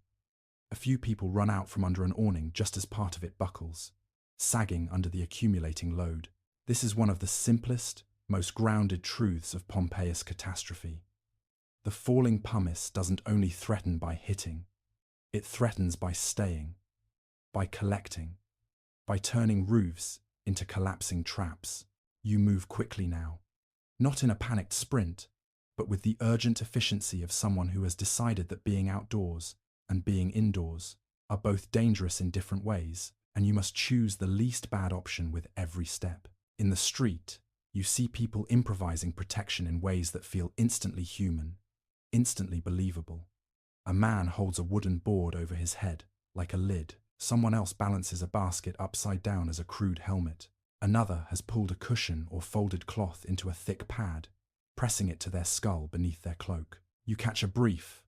A few people run out from under an awning just as part of it buckles, sagging under the accumulating load. This is one of the simplest, most grounded truths of Pompeii's catastrophe. The falling pumice doesn't only threaten by hitting, it threatens by staying, by collecting, by turning roofs into collapsing traps. You move quickly now, not in a panicked sprint, but with the urgent efficiency of someone who has decided that being outdoors and being indoors are both dangerous in different ways, and you must choose the least bad option with every step. In the street, you see people improvising protection in ways that feel instantly human, instantly believable. A man holds a wooden board over his head, like a lid. Someone else balances a basket upside down as a crude helmet. Another has pulled a cushion or folded cloth into a thick pad, pressing it to their skull beneath their cloak. You catch a brief,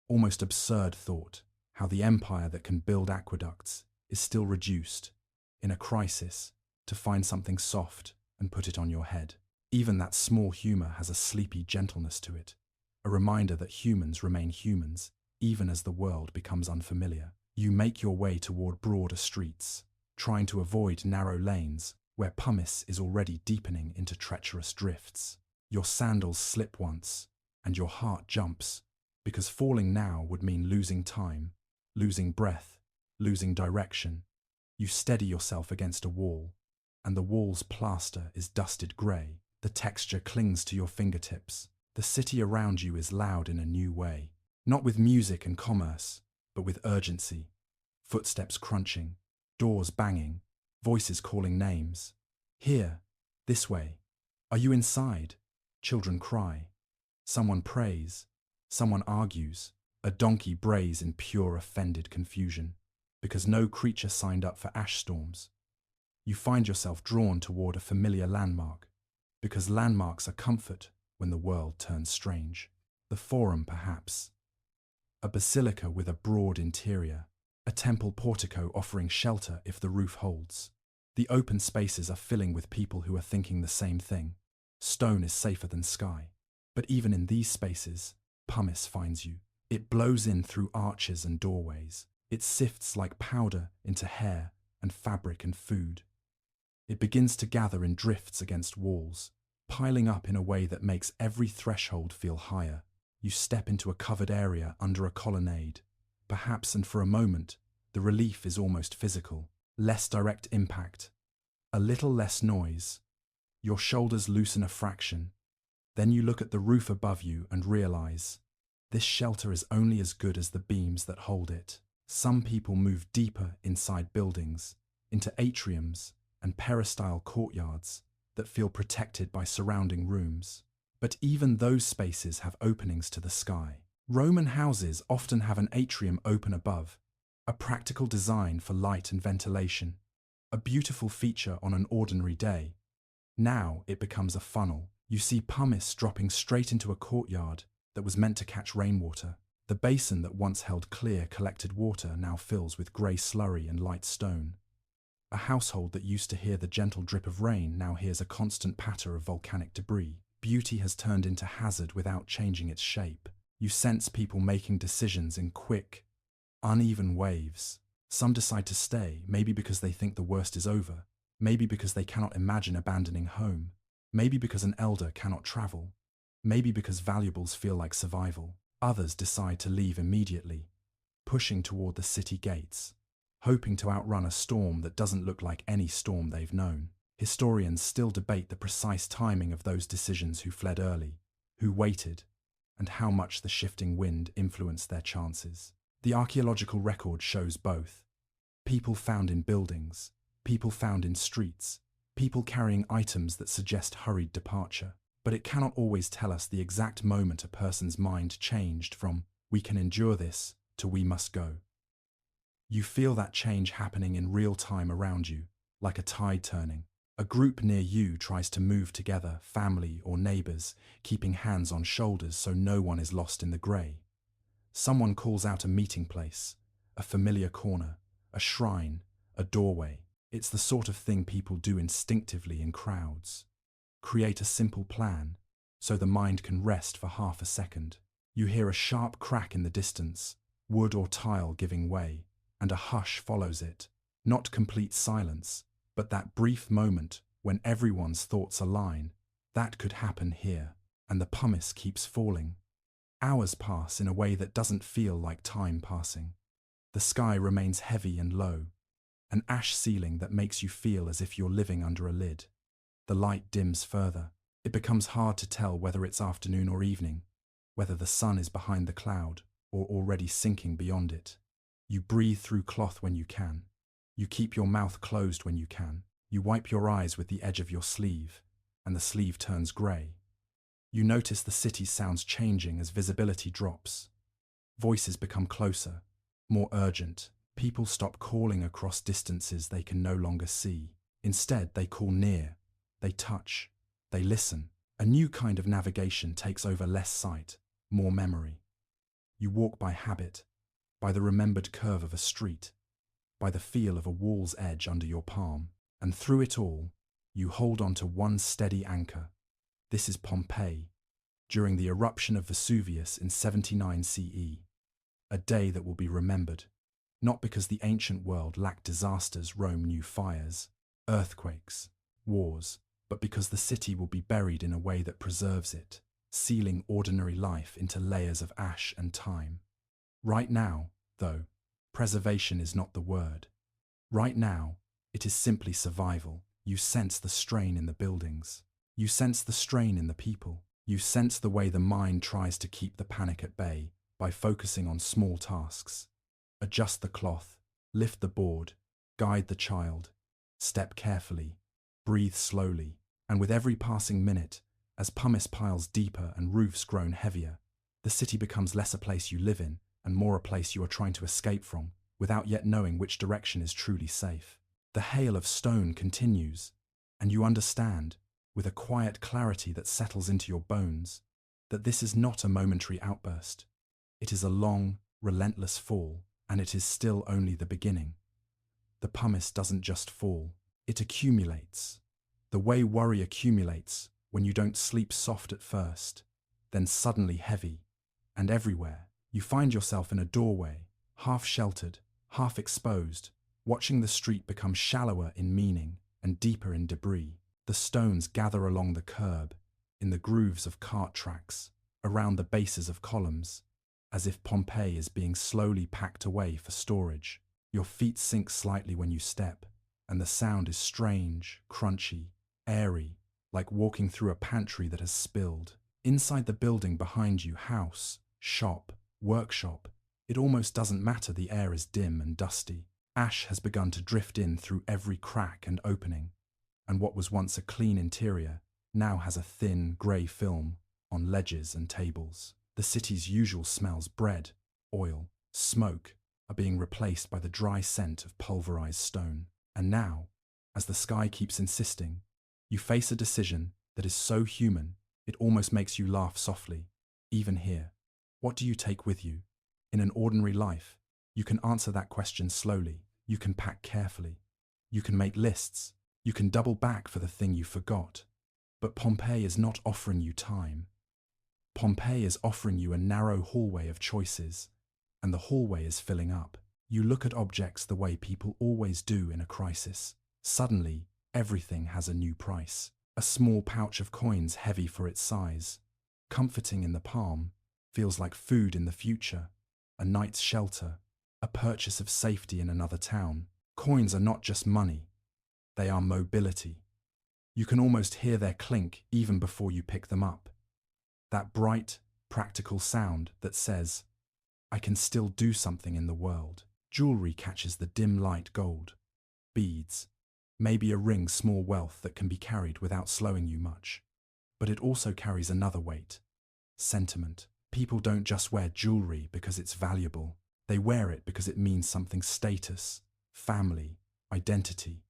almost absurd thought: how the empire that can build aqueducts is still reduced, in a crisis, to find something soft and put it on your head. Even that small humor has a sleepy gentleness to it, a reminder that humans remain humans, even as the world becomes unfamiliar. You make your way toward broader streets, trying to avoid narrow lanes where pumice is already deepening into treacherous drifts. Your sandals slip once, and your heart jumps, because falling now would mean losing time, losing breath, losing direction. You steady yourself against a wall, and the wall's plaster is dusted grey. The texture clings to your fingertips. The city around you is loud in a new way, not with music and commerce, but with urgency. Footsteps crunching, doors banging, voices calling names. Here, this way. Are you inside? Children cry. Someone prays. Someone argues. A donkey brays in pure offended confusion, because no creature signed up for ash storms. You find yourself drawn toward a familiar landmark, because landmarks are comfort when the world turns strange. The Forum, perhaps. A basilica with a broad interior. A temple portico offering shelter if the roof holds. The open spaces are filling with people who are thinking the same thing. Stone is safer than sky. But even in these spaces, pumice finds you. It blows in through arches and doorways. It sifts like powder into hair and fabric and food. It begins to gather in drifts against walls, piling up in a way that makes every threshold feel higher. You step into a covered area under a colonnade. Perhaps, and for a moment, the relief is almost physical. Less direct impact, a little less noise. Your shoulders loosen a fraction. Then you look at the roof above you and realize this shelter is only as good as the beams that hold it. Some people move deeper inside buildings, into atriums and peristyle courtyards that feel protected by surrounding rooms. But even those spaces have openings to the sky. Roman houses often have an atrium open above, a practical design for light and ventilation, a beautiful feature on an ordinary day. Now it becomes a funnel. You see pumice dropping straight into a courtyard that was meant to catch rainwater. The basin that once held clear, collected water now fills with grey slurry and light stone. A household that used to hear the gentle drip of rain now hears a constant patter of volcanic debris. Beauty has turned into hazard without changing its shape. You sense people making decisions in quick, uneven waves. Some decide to stay, maybe because they think the worst is over, maybe because they cannot imagine abandoning home, maybe because an elder cannot travel, maybe because valuables feel like survival. Others decide to leave immediately, pushing toward the city gates, hoping to outrun a storm that doesn't look like any storm they've known. Historians still debate the precise timing of those decisions: who fled early, who waited, and how much the shifting wind influenced their chances. The archaeological record shows both. People found in buildings, people found in streets, people carrying items that suggest hurried departure. But it cannot always tell us the exact moment a person's mind changed from "we can endure this" to "we must go." You feel that change happening in real time around you, like a tide turning. A group near you tries to move together, family or neighbors, keeping hands on shoulders so no one is lost in the grey. Someone calls out a meeting place, a familiar corner, a shrine, a doorway. It's the sort of thing people do instinctively in crowds. Create a simple plan, so the mind can rest for half a second. You hear a sharp crack in the distance, wood or tile giving way, and a hush follows it. Not complete silence, but that brief moment when everyone's thoughts align. That could happen here, and the pumice keeps falling. Hours pass in a way that doesn't feel like time passing. The sky remains heavy and low, an ash ceiling that makes you feel as if you're living under a lid. The light dims further. It becomes hard to tell whether it's afternoon or evening, whether the sun is behind the cloud or already sinking beyond it. You breathe through cloth when you can. You keep your mouth closed when you can. You wipe your eyes with the edge of your sleeve, and the sleeve turns grey. You notice the city's sounds changing as visibility drops. Voices become closer, more urgent. People stop calling across distances they can no longer see. Instead, they call near. They touch, they listen. A new kind of navigation takes over: less sight, more memory. You walk by habit, by the remembered curve of a street, by the feel of a wall's edge under your palm. And through it all, you hold on to one steady anchor. This is Pompeii, during the eruption of Vesuvius in 79 CE. A day that will be remembered, not because the ancient world lacked disasters Rome knew: fires, earthquakes, wars, but because the city will be buried in a way that preserves it, sealing ordinary life into layers of ash and time. Right now, though, preservation is not the word. Right now, it is simply survival. You sense the strain in the buildings. You sense the strain in the people. You sense the way the mind tries to keep the panic at bay by focusing on small tasks. Adjust the cloth, lift the board, guide the child, step carefully, breathe slowly. And with every passing minute, as pumice piles deeper and roofs grow heavier, the city becomes less a place you live in and more a place you are trying to escape from, without yet knowing which direction is truly safe. The hail of stone continues, and you understand, with a quiet clarity that settles into your bones, that this is not a momentary outburst. It is a long, relentless fall, and it is still only the beginning. The pumice doesn't just fall, it accumulates. The way worry accumulates when you don't sleep soft at first, then suddenly heavy, and everywhere. You find yourself in a doorway, half sheltered, half exposed, watching the street become shallower in meaning and deeper in debris. The stones gather along the curb, in the grooves of cart tracks, around the bases of columns, as if Pompeii is being slowly packed away for storage. Your feet sink slightly when you step, and the sound is strange, crunchy, airy, like walking through a pantry that has spilled. Inside the building behind you, house, shop, workshop, it almost doesn't matter. The air is dim and dusty. Ash has begun to drift in through every crack and opening, and what was once a clean interior now has a thin, grey film on ledges and tables. The city's usual smells, bread, oil, smoke, are being replaced by the dry scent of pulverized stone. And now, as the sky keeps insisting, you face a decision that is so human, it almost makes you laugh softly. Even here, what do you take with you? In an ordinary life, you can answer that question slowly. You can pack carefully. You can make lists. You can double back for the thing you forgot. But Pompeii is not offering you time. Pompeii is offering you a narrow hallway of choices, and the hallway is filling up. You look at objects the way people always do in a crisis. Suddenly, everything has a new price. A small pouch of coins heavy for its size, comforting in the palm, feels like food in the future, a night's shelter, a purchase of safety in another town. Coins are not just money, they are mobility. You can almost hear their clink even before you pick them up. That bright, practical sound that says, I can still do something in the world. Jewelry catches the dim light gold. Beads, maybe a ring, small wealth that can be carried without slowing you much. But it also carries another weight. Sentiment. People don't just wear jewelry because it's valuable. They wear it because it means something: status, family, identity.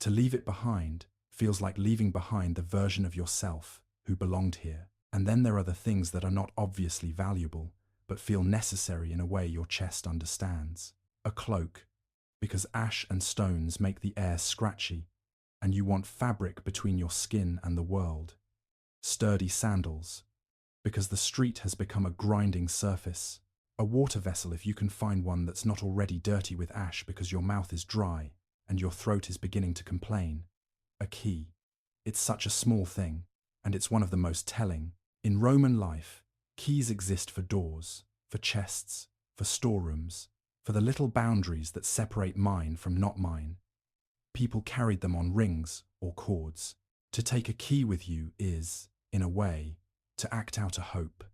To leave it behind feels like leaving behind the version of yourself who belonged here. And then there are the things that are not obviously valuable, but feel necessary in a way your chest understands. A cloak, because ash and stones make the air scratchy, and you want fabric between your skin and the world. Sturdy sandals, because the street has become a grinding surface. A water vessel if you can find one that's not already dirty with ash because your mouth is dry and your throat is beginning to complain. A key. It's such a small thing, and it's one of the most telling. In Roman life, keys exist for doors, for chests, for storerooms, for the little boundaries that separate mine from not mine. People carried them on rings or cords. To take a key with you is, in a way, to act out a hope.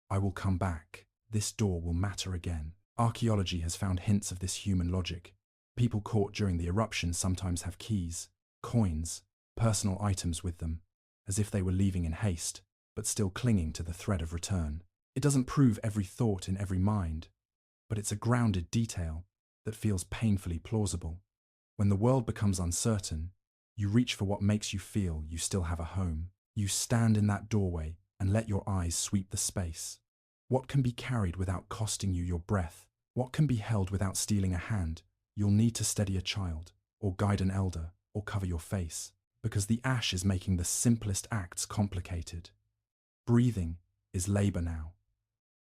I will come back. This door will matter again. Archaeology has found hints of this human logic. People caught during the eruption sometimes have keys, coins, personal items with them, as if they were leaving in haste, but still clinging to the thread of return. It doesn't prove every thought in every mind, but it's a grounded detail that feels painfully plausible. When the world becomes uncertain, you reach for what makes you feel you still have a home. You stand in that doorway and let your eyes sweep the space. What can be carried without costing you your breath? What can be held without stealing a hand? You'll need to steady a child, or guide an elder, or cover your face, because the ash is making the simplest acts complicated. Breathing is labor now,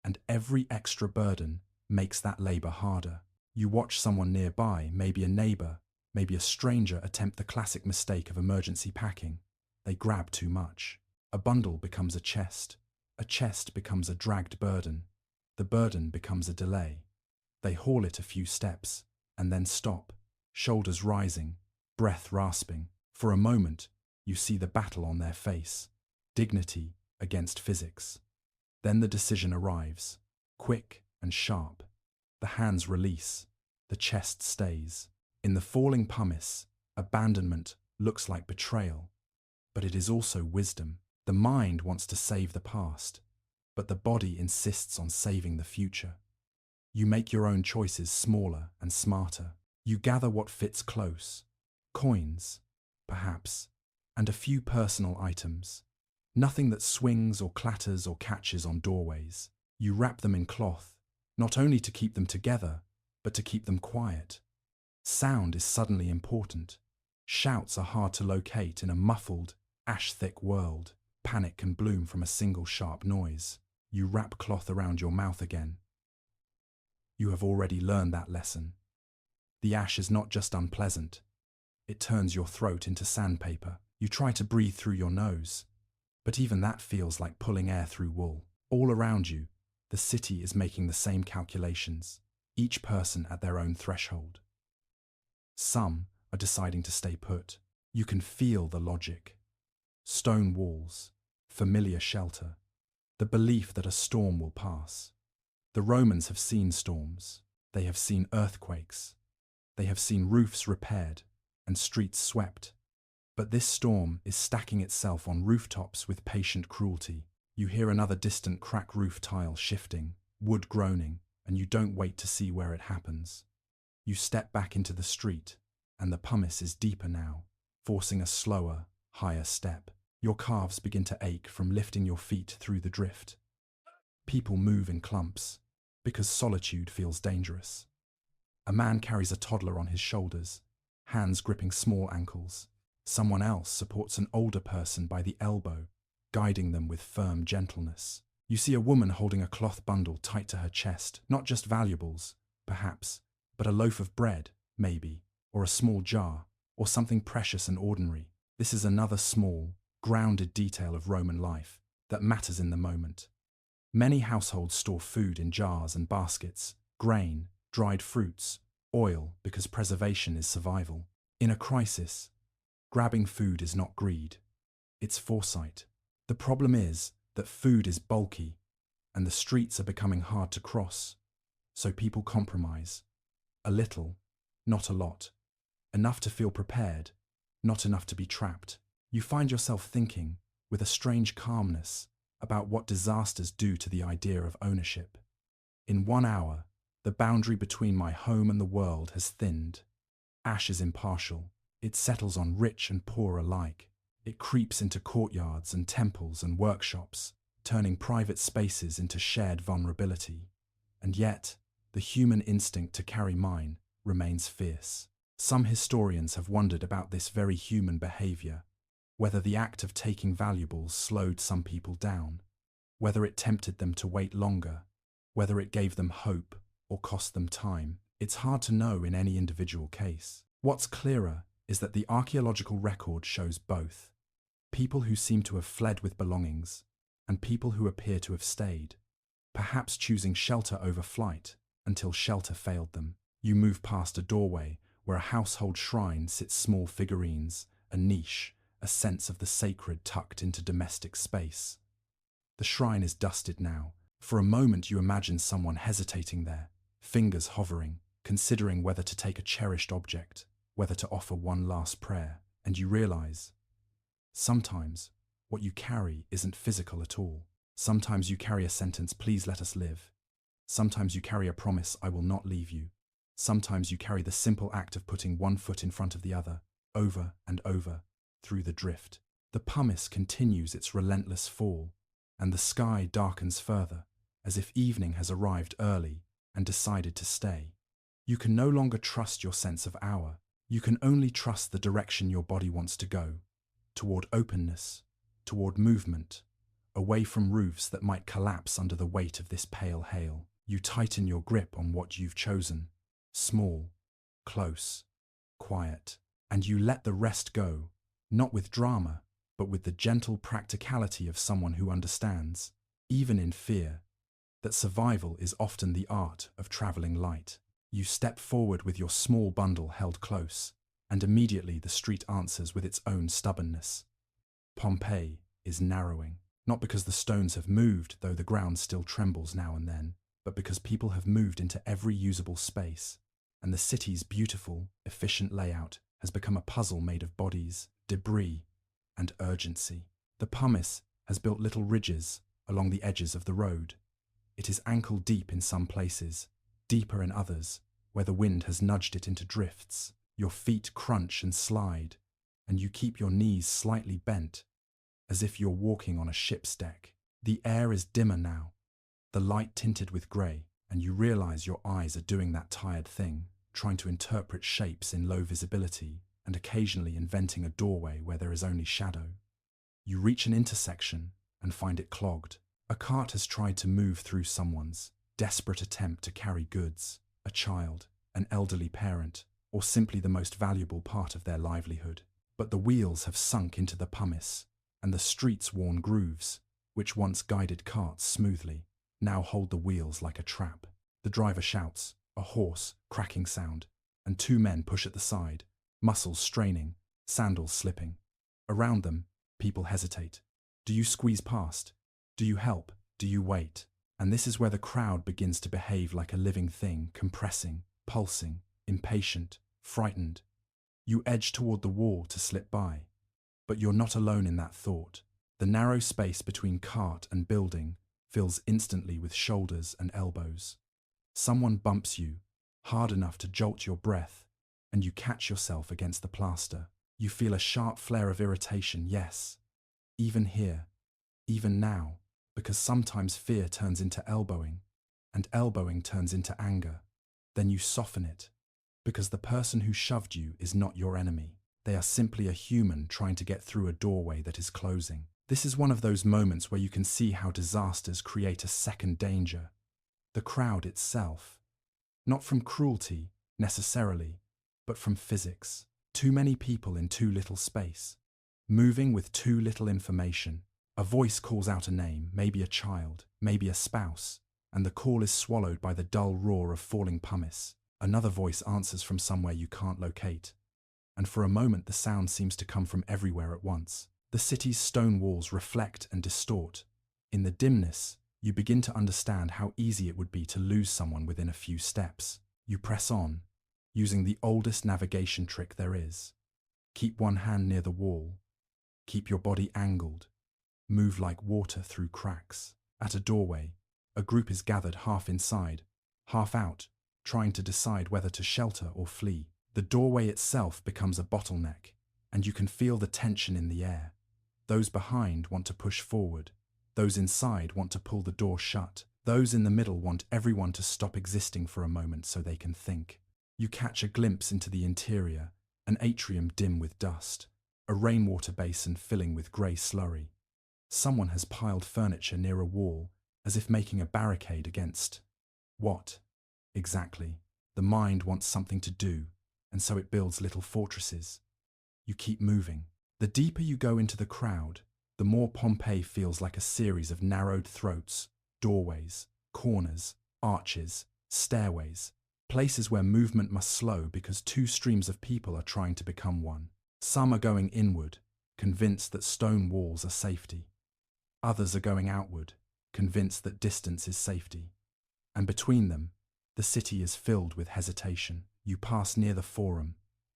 and every extra burden makes that labor harder. You watch someone nearby, maybe a neighbor, maybe a stranger, attempt the classic mistake of emergency packing. They grab too much. A bundle becomes a chest becomes a dragged burden. The burden becomes a delay. They haul it a few steps, and then stop, shoulders rising, breath rasping. For a moment, you see the battle on their face, dignity against physics. Then the decision arrives, quick and sharp. The hands release, the chest stays. In the falling pumice, abandonment looks like betrayal, but it is also wisdom. The mind wants to save the past, but the body insists on saving the future. You make your own choices smaller and smarter. You gather what fits close. Coins, perhaps, and a few personal items. Nothing that swings or clatters or catches on doorways. You wrap them in cloth, not only to keep them together, but to keep them quiet. Sound is suddenly important. Shouts are hard to locate in a muffled, ash-thick world. Panic can bloom from a single sharp noise. You wrap cloth around your mouth again. You have already learned that lesson. The ash is not just unpleasant. It turns your throat into sandpaper. You try to breathe through your nose, but even that feels like pulling air through wool. All around you, the city is making the same calculations, each person at their own threshold. Some are deciding to stay put. You can feel the logic. Stone walls, familiar shelter, the belief that a storm will pass. The Romans have seen storms. They have seen earthquakes. They have seen roofs repaired and streets swept. But this storm is stacking itself on rooftops with patient cruelty. You hear another distant crack roof tile shifting, wood groaning, and you don't wait to see where it happens. You step back into the street, and the pumice is deeper now, forcing a slower, higher step. Your calves begin to ache from lifting your feet through the drift. People move in clumps, because solitude feels dangerous. A man carries a toddler on his shoulders, hands gripping small ankles. Someone else supports an older person by the elbow, guiding them with firm gentleness. You see a woman holding a cloth bundle tight to her chest, not just valuables, perhaps, but a loaf of bread, maybe, or a small jar, or something precious and ordinary. This is another small, grounded detail of Roman life that matters in the moment. Many households store food in jars and baskets, grain, dried fruits, oil because preservation is survival. In a crisis, grabbing food is not greed, it's foresight. The problem is that food is bulky and the streets are becoming hard to cross, so people compromise. A little, not a lot. Enough to feel prepared, not enough to be trapped. You find yourself thinking, with a strange calmness, about what disasters do to the idea of ownership. In 1 hour, the boundary between my home and the world has thinned. Ash is impartial. It settles on rich and poor alike. It creeps into courtyards and temples and workshops, turning private spaces into shared vulnerability. And yet, the human instinct to carry mine remains fierce. Some historians have wondered about this very human behavior, whether the act of taking valuables slowed some people down, whether it tempted them to wait longer, whether it gave them hope or cost them time. It's hard to know in any individual case. What's clearer is that the archaeological record shows both. People who seem to have fled with belongings, and people who appear to have stayed, perhaps choosing shelter over flight until shelter failed them. You move past a doorway where a household shrine sits small figurines, a niche, a sense of the sacred tucked into domestic space. The shrine is dusted now. For a moment you imagine someone hesitating there, fingers hovering, considering whether to take a cherished object, whether to offer one last prayer, and you realize, sometimes what you carry isn't physical at all. Sometimes you carry a sentence, please let us live. Sometimes you carry a promise, I will not leave you. Sometimes you carry the simple act of putting one foot in front of the other, over and over, through the drift. The pumice continues its relentless fall, and the sky darkens further, as if evening has arrived early and decided to stay. You can no longer trust your sense of hour. You can only trust the direction your body wants to go, toward openness, toward movement, away from roofs that might collapse under the weight of this pale hail. You tighten your grip on what you've chosen, small, close, quiet, and you let the rest go, not with drama, but with the gentle practicality of someone who understands, even in fear, that survival is often the art of traveling light. You step forward with your small bundle held close, and immediately the street answers with its own stubbornness. Pompeii is narrowing, not because the stones have moved, though the ground still trembles now and then, but because people have moved into every usable space, and the city's beautiful, efficient layout has become a puzzle made of bodies, debris, and urgency. The pumice has built little ridges along the edges of the road. It is ankle deep in some places, deeper in others, where the wind has nudged it into drifts. Your feet crunch and slide, and you keep your knees slightly bent, as if you're walking on a ship's deck. The air is dimmer now, the light tinted with grey, and you realize your eyes are doing that tired thing, trying to interpret shapes in low visibility and occasionally inventing a doorway where there is only shadow. You reach an intersection and find it clogged. A cart has tried to move through someone's desperate attempt to carry goods, a child, an elderly parent, or simply the most valuable part of their livelihood. But the wheels have sunk into the pumice, and the street's worn grooves, which once guided carts smoothly, now hold the wheels like a trap. The driver shouts, a hoarse, cracking sound, and two men push at the side, muscles straining, sandals slipping. Around them, people hesitate. Do you squeeze past? Do you help? Do you wait? And this is where the crowd begins to behave like a living thing, compressing, pulsing, impatient, frightened. You edge toward the wall to slip by. But you're not alone in that thought. The narrow space between cart and building fills instantly with shoulders and elbows. Someone bumps you, hard enough to jolt your breath, and you catch yourself against the plaster. You feel a sharp flare of irritation, yes. Even here, even now, because sometimes fear turns into elbowing, and elbowing turns into anger. Then you soften it, because the person who shoved you is not your enemy. They are simply a human trying to get through a doorway that is closing. This is one of those moments where you can see how disasters create a second danger. The crowd itself. Not from cruelty, necessarily, but from physics. Too many people in too little space. Moving with too little information. A voice calls out a name, maybe a child, maybe a spouse, and the call is swallowed by the dull roar of falling pumice. Another voice answers from somewhere you can't locate, and for a moment the sound seems to come from everywhere at once. The city's stone walls reflect and distort. In the dimness, you begin to understand how easy it would be to lose someone within a few steps. You press on, using the oldest navigation trick there is. Keep one hand near the wall. Keep your body angled. Move like water through cracks. At a doorway, a group is gathered half inside, half out, trying to decide whether to shelter or flee. The doorway itself becomes a bottleneck, and you can feel the tension in the air. Those behind want to push forward. Those inside want to pull the door shut. Those in the middle want everyone to stop existing for a moment so they can think. You catch a glimpse into the interior, an atrium dim with dust, a rainwater basin filling with grey slurry. Someone has piled furniture near a wall, as if making a barricade against what? Exactly. The mind wants something to do, and so it builds little fortresses. You keep moving. The deeper you go into the crowd, the more Pompeii feels like a series of narrowed throats, doorways, corners, arches, stairways, places where movement must slow because two streams of people are trying to become one. Some are going inward, convinced that stone walls are safety. Others are going outward, convinced that distance is safety. And between them, the city is filled with hesitation. You pass near the forum,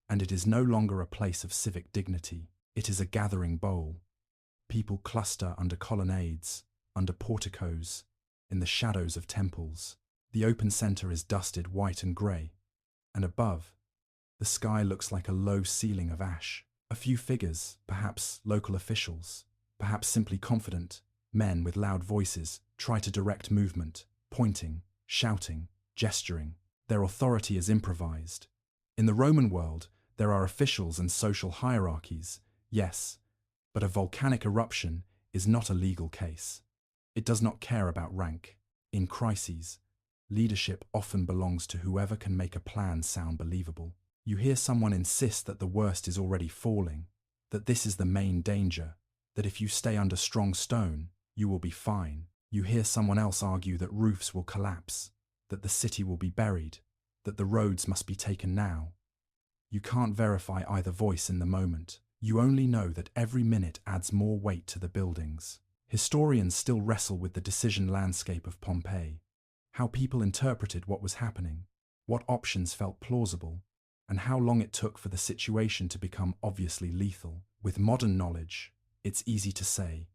and it is no longer a place of civic dignity. It is a gathering bowl. People cluster under colonnades, under porticos, in the shadows of temples. The open center is dusted white and grey, and above, the sky looks like a low ceiling of ash. A few figures, perhaps local officials, perhaps simply confident, men with loud voices, try to direct movement, pointing, shouting, gesturing. Their authority is improvised. In the Roman world, there are officials and social hierarchies, yes, but a volcanic eruption is not a legal case. It does not care about rank. In crises, leadership often belongs to whoever can make a plan sound believable. You hear someone insist that the worst is already falling, that this is the main danger, that if you stay under strong stone, you will be fine. You hear someone else argue that roofs will collapse, that the city will be buried, that the roads must be taken now. You can't verify either voice in the moment. You only know that every minute adds more weight to the buildings. Historians still wrestle with the decision landscape of Pompeii, how people interpreted what was happening, what options felt plausible, and how long it took for the situation to become obviously lethal. With modern knowledge, it's easy to say,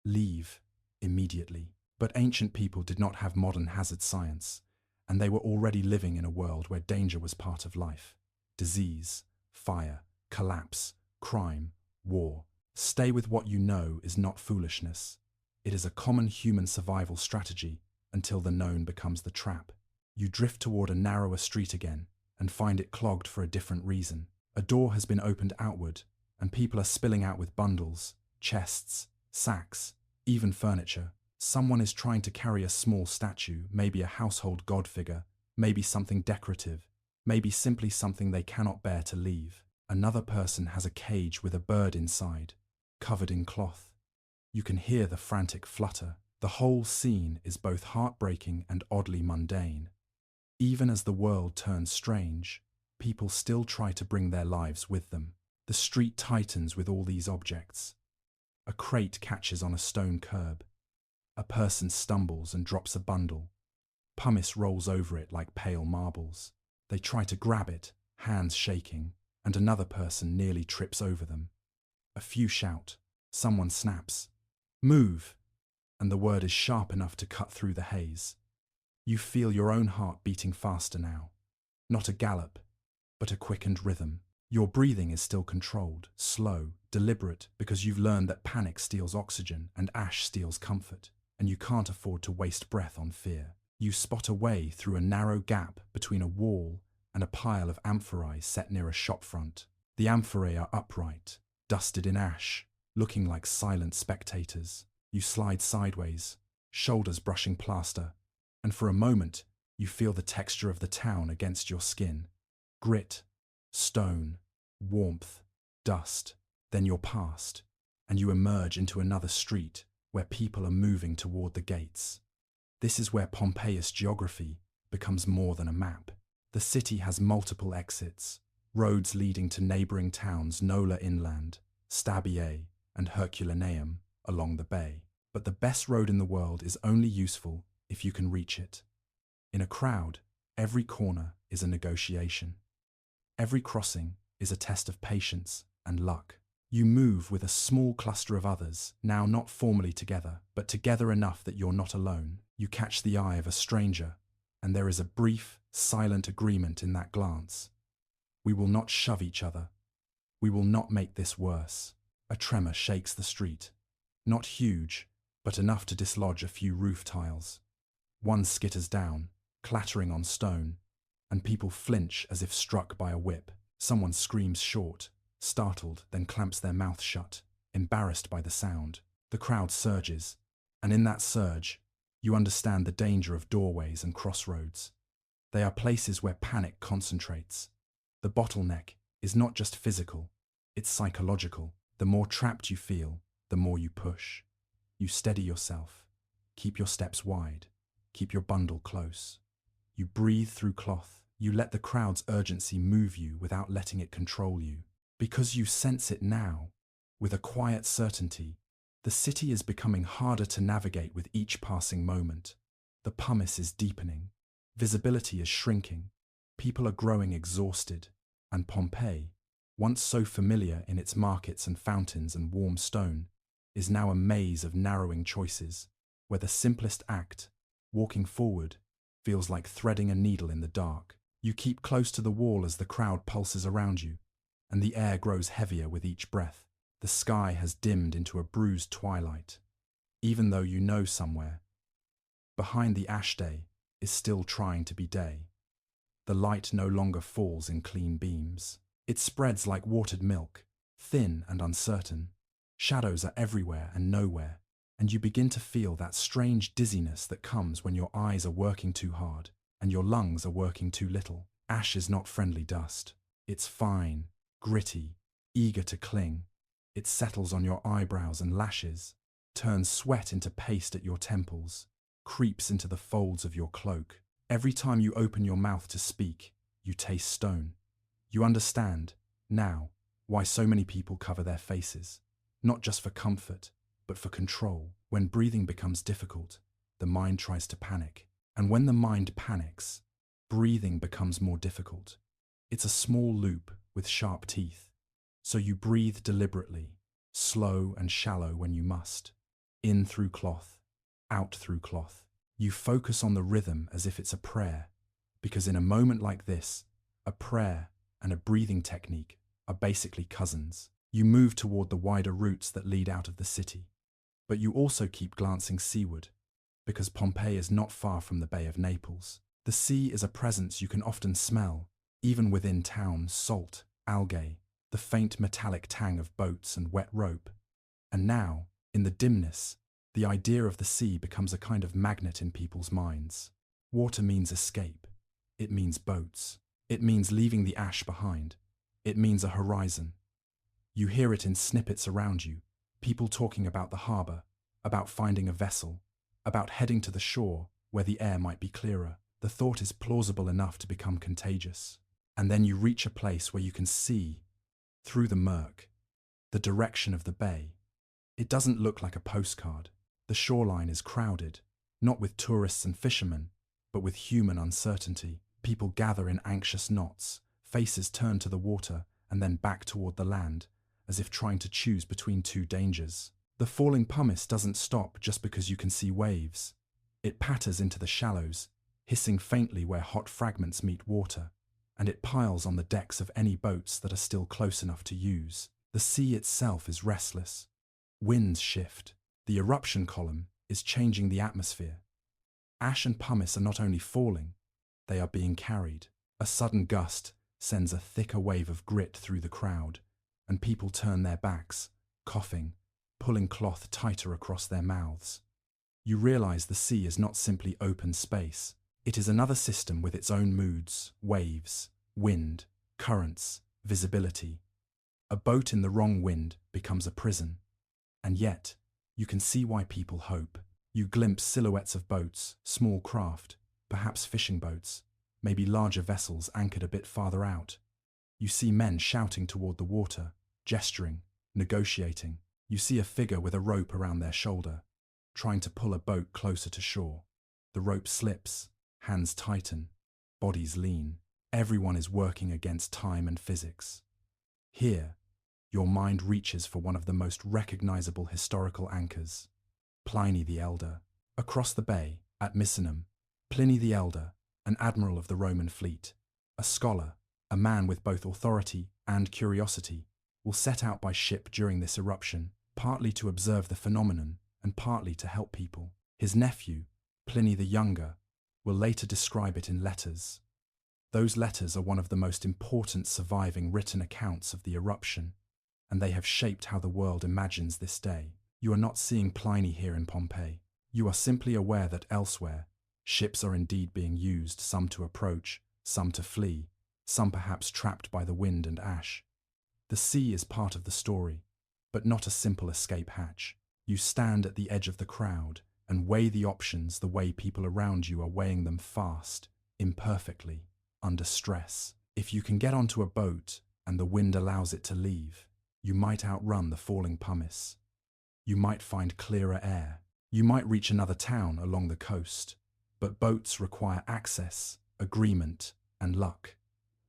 leave immediately. But ancient people did not have modern hazard science, and they were already living in a world where danger was part of life. Disease, fire, collapse, crime, war. Stay with what you know is not foolishness. It is a common human survival strategy until the known becomes the trap. You drift toward a narrower street again and find it clogged for a different reason. A door has been opened outward, and people are spilling out with bundles, chests, sacks, even furniture. Someone is trying to carry a small statue, maybe a household god figure, maybe something decorative, maybe simply something they cannot bear to leave. Another person has a cage with a bird inside, covered in cloth. You can hear the frantic flutter. The whole scene is both heartbreaking and oddly mundane. Even as the world turns strange, people still try to bring their lives with them. The street tightens with all these objects. A crate catches on a stone curb. A person stumbles and drops a bundle. Pumice rolls over it like pale marbles. They try to grab it, hands shaking, and another person nearly trips over them. A few shout. Someone snaps, "Move!" and the word is sharp enough to cut through the haze. You feel your own heart beating faster now. Not a gallop, but a quickened rhythm. Your breathing is still controlled, slow, deliberate, because you've learned that panic steals oxygen and ash steals comfort, and you can't afford to waste breath on fear. You spot a way through a narrow gap between a wall and a pile of amphorae set near a shopfront. The amphorae are upright, dusted in ash, looking like silent spectators. You slide sideways, shoulders brushing plaster, and for a moment you feel the texture of the town against your skin. Grit, stone, warmth, dust. Then you're past, and you emerge into another street where people are moving toward the gates. This is where Pompeii's geography becomes more than a map. The city has multiple exits, roads leading to neighboring towns Nola inland, Stabiae, and Herculaneum along the bay. But the best road in the world is only useful if you can reach it. In a crowd, every corner is a negotiation. Every crossing is a test of patience and luck. You move with a small cluster of others, now not formally together, but together enough that you're not alone. You catch the eye of a stranger, and there is a brief, silent agreement in that glance. We will not shove each other. We will not make this worse. A tremor shakes the street. Not huge, but enough to dislodge a few roof tiles. One skitters down, clattering on stone, and people flinch as if struck by a whip. Someone screams short, startled, then clamps their mouth shut, embarrassed by the sound. The crowd surges, and in that surge, you understand the danger of doorways and crossroads. They are places where panic concentrates. The bottleneck is not just physical, it's psychological. The more trapped you feel, the more you push. You steady yourself, keep your steps wide, keep your bundle close. You breathe through cloth. You let the crowd's urgency move you without letting it control you. Because you sense it now, with a quiet certainty, the city is becoming harder to navigate with each passing moment. The pumice is deepening. Visibility is shrinking. People are growing exhausted. And Pompeii, once so familiar in its markets and fountains and warm stone, is now a maze of narrowing choices, where the simplest act, walking forward, feels like threading a needle in the dark. You keep close to the wall as the crowd pulses around you, and the air grows heavier with each breath. The sky has dimmed into a bruised twilight, even though you know somewhere, behind the ash day, is still trying to be day. The light no longer falls in clean beams. It spreads like watered milk, thin and uncertain. Shadows are everywhere and nowhere, and you begin to feel that strange dizziness that comes when your eyes are working too hard and your lungs are working too little. Ash is not friendly dust. It's fine, gritty, eager to cling. It settles on your eyebrows and lashes, turns sweat into paste at your temples, creeps into the folds of your cloak. Every time you open your mouth to speak, you taste stone. You understand, now, why so many people cover their faces, not just for comfort, but for control. When breathing becomes difficult, the mind tries to panic. And when the mind panics, breathing becomes more difficult. It's a small loop with sharp teeth. So you breathe deliberately, slow and shallow when you must. In through cloth, out through cloth. You focus on the rhythm as if it's a prayer, because in a moment like this, a prayer and a breathing technique are basically cousins. You move toward the wider routes that lead out of the city, but you also keep glancing seaward, because Pompeii is not far from the Bay of Naples. The sea is a presence you can often smell, even within town: salt, algae, the faint metallic tang of boats and wet rope. And now, in the dimness, the idea of the sea becomes a kind of magnet in people's minds. Water means escape. It means boats. It means leaving the ash behind. It means a horizon. You hear it in snippets around you, people talking about the harbour, about finding a vessel, about heading to the shore where the air might be clearer. The thought is plausible enough to become contagious. And then you reach a place where you can see, through the murk, the direction of the bay. It doesn't look like a postcard. The shoreline is crowded, not with tourists and fishermen, but with human uncertainty. People gather in anxious knots, faces turned to the water and then back toward the land, as if trying to choose between two dangers. The falling pumice doesn't stop just because you can see waves. It patters into the shallows, hissing faintly where hot fragments meet water, and it piles on the decks of any boats that are still close enough to use. The sea itself is restless. Winds shift. The eruption column is changing the atmosphere. Ash and pumice are not only falling, they are being carried. A sudden gust sends a thicker wave of grit through the crowd, and people turn their backs, coughing, pulling cloth tighter across their mouths. You realize the sea is not simply open space. It is another system with its own moods, waves, wind, currents, visibility. A boat in the wrong wind becomes a prison. And yet, you can see why people hope. You glimpse silhouettes of boats, small craft, perhaps fishing boats, maybe larger vessels anchored a bit farther out. You see men shouting toward the water, gesturing, negotiating. You see a figure with a rope around their shoulder, trying to pull a boat closer to shore. The rope slips, hands tighten, bodies lean. Everyone is working against time and physics. Here, your mind reaches for one of the most recognizable historical anchors, Pliny the Elder. Across the bay, at Misenum, Pliny the Elder, an admiral of the Roman fleet, a scholar, a man with both authority and curiosity, will set out by ship during this eruption, partly to observe the phenomenon and partly to help people. His nephew, Pliny the Younger, will later describe it in letters. Those letters are one of the most important surviving written accounts of the eruption, and they have shaped how the world imagines this day. You are not seeing Pliny here in Pompeii. You are simply aware that elsewhere, ships are indeed being used, some to approach, some to flee, some perhaps trapped by the wind and ash. The sea is part of the story, but not a simple escape hatch. You stand at the edge of the crowd and weigh the options the way people around you are weighing them fast, imperfectly, under stress. If you can get onto a boat and the wind allows it to leave, you might outrun the falling pumice. You might find clearer air. You might reach another town along the coast. But boats require access, agreement, and luck.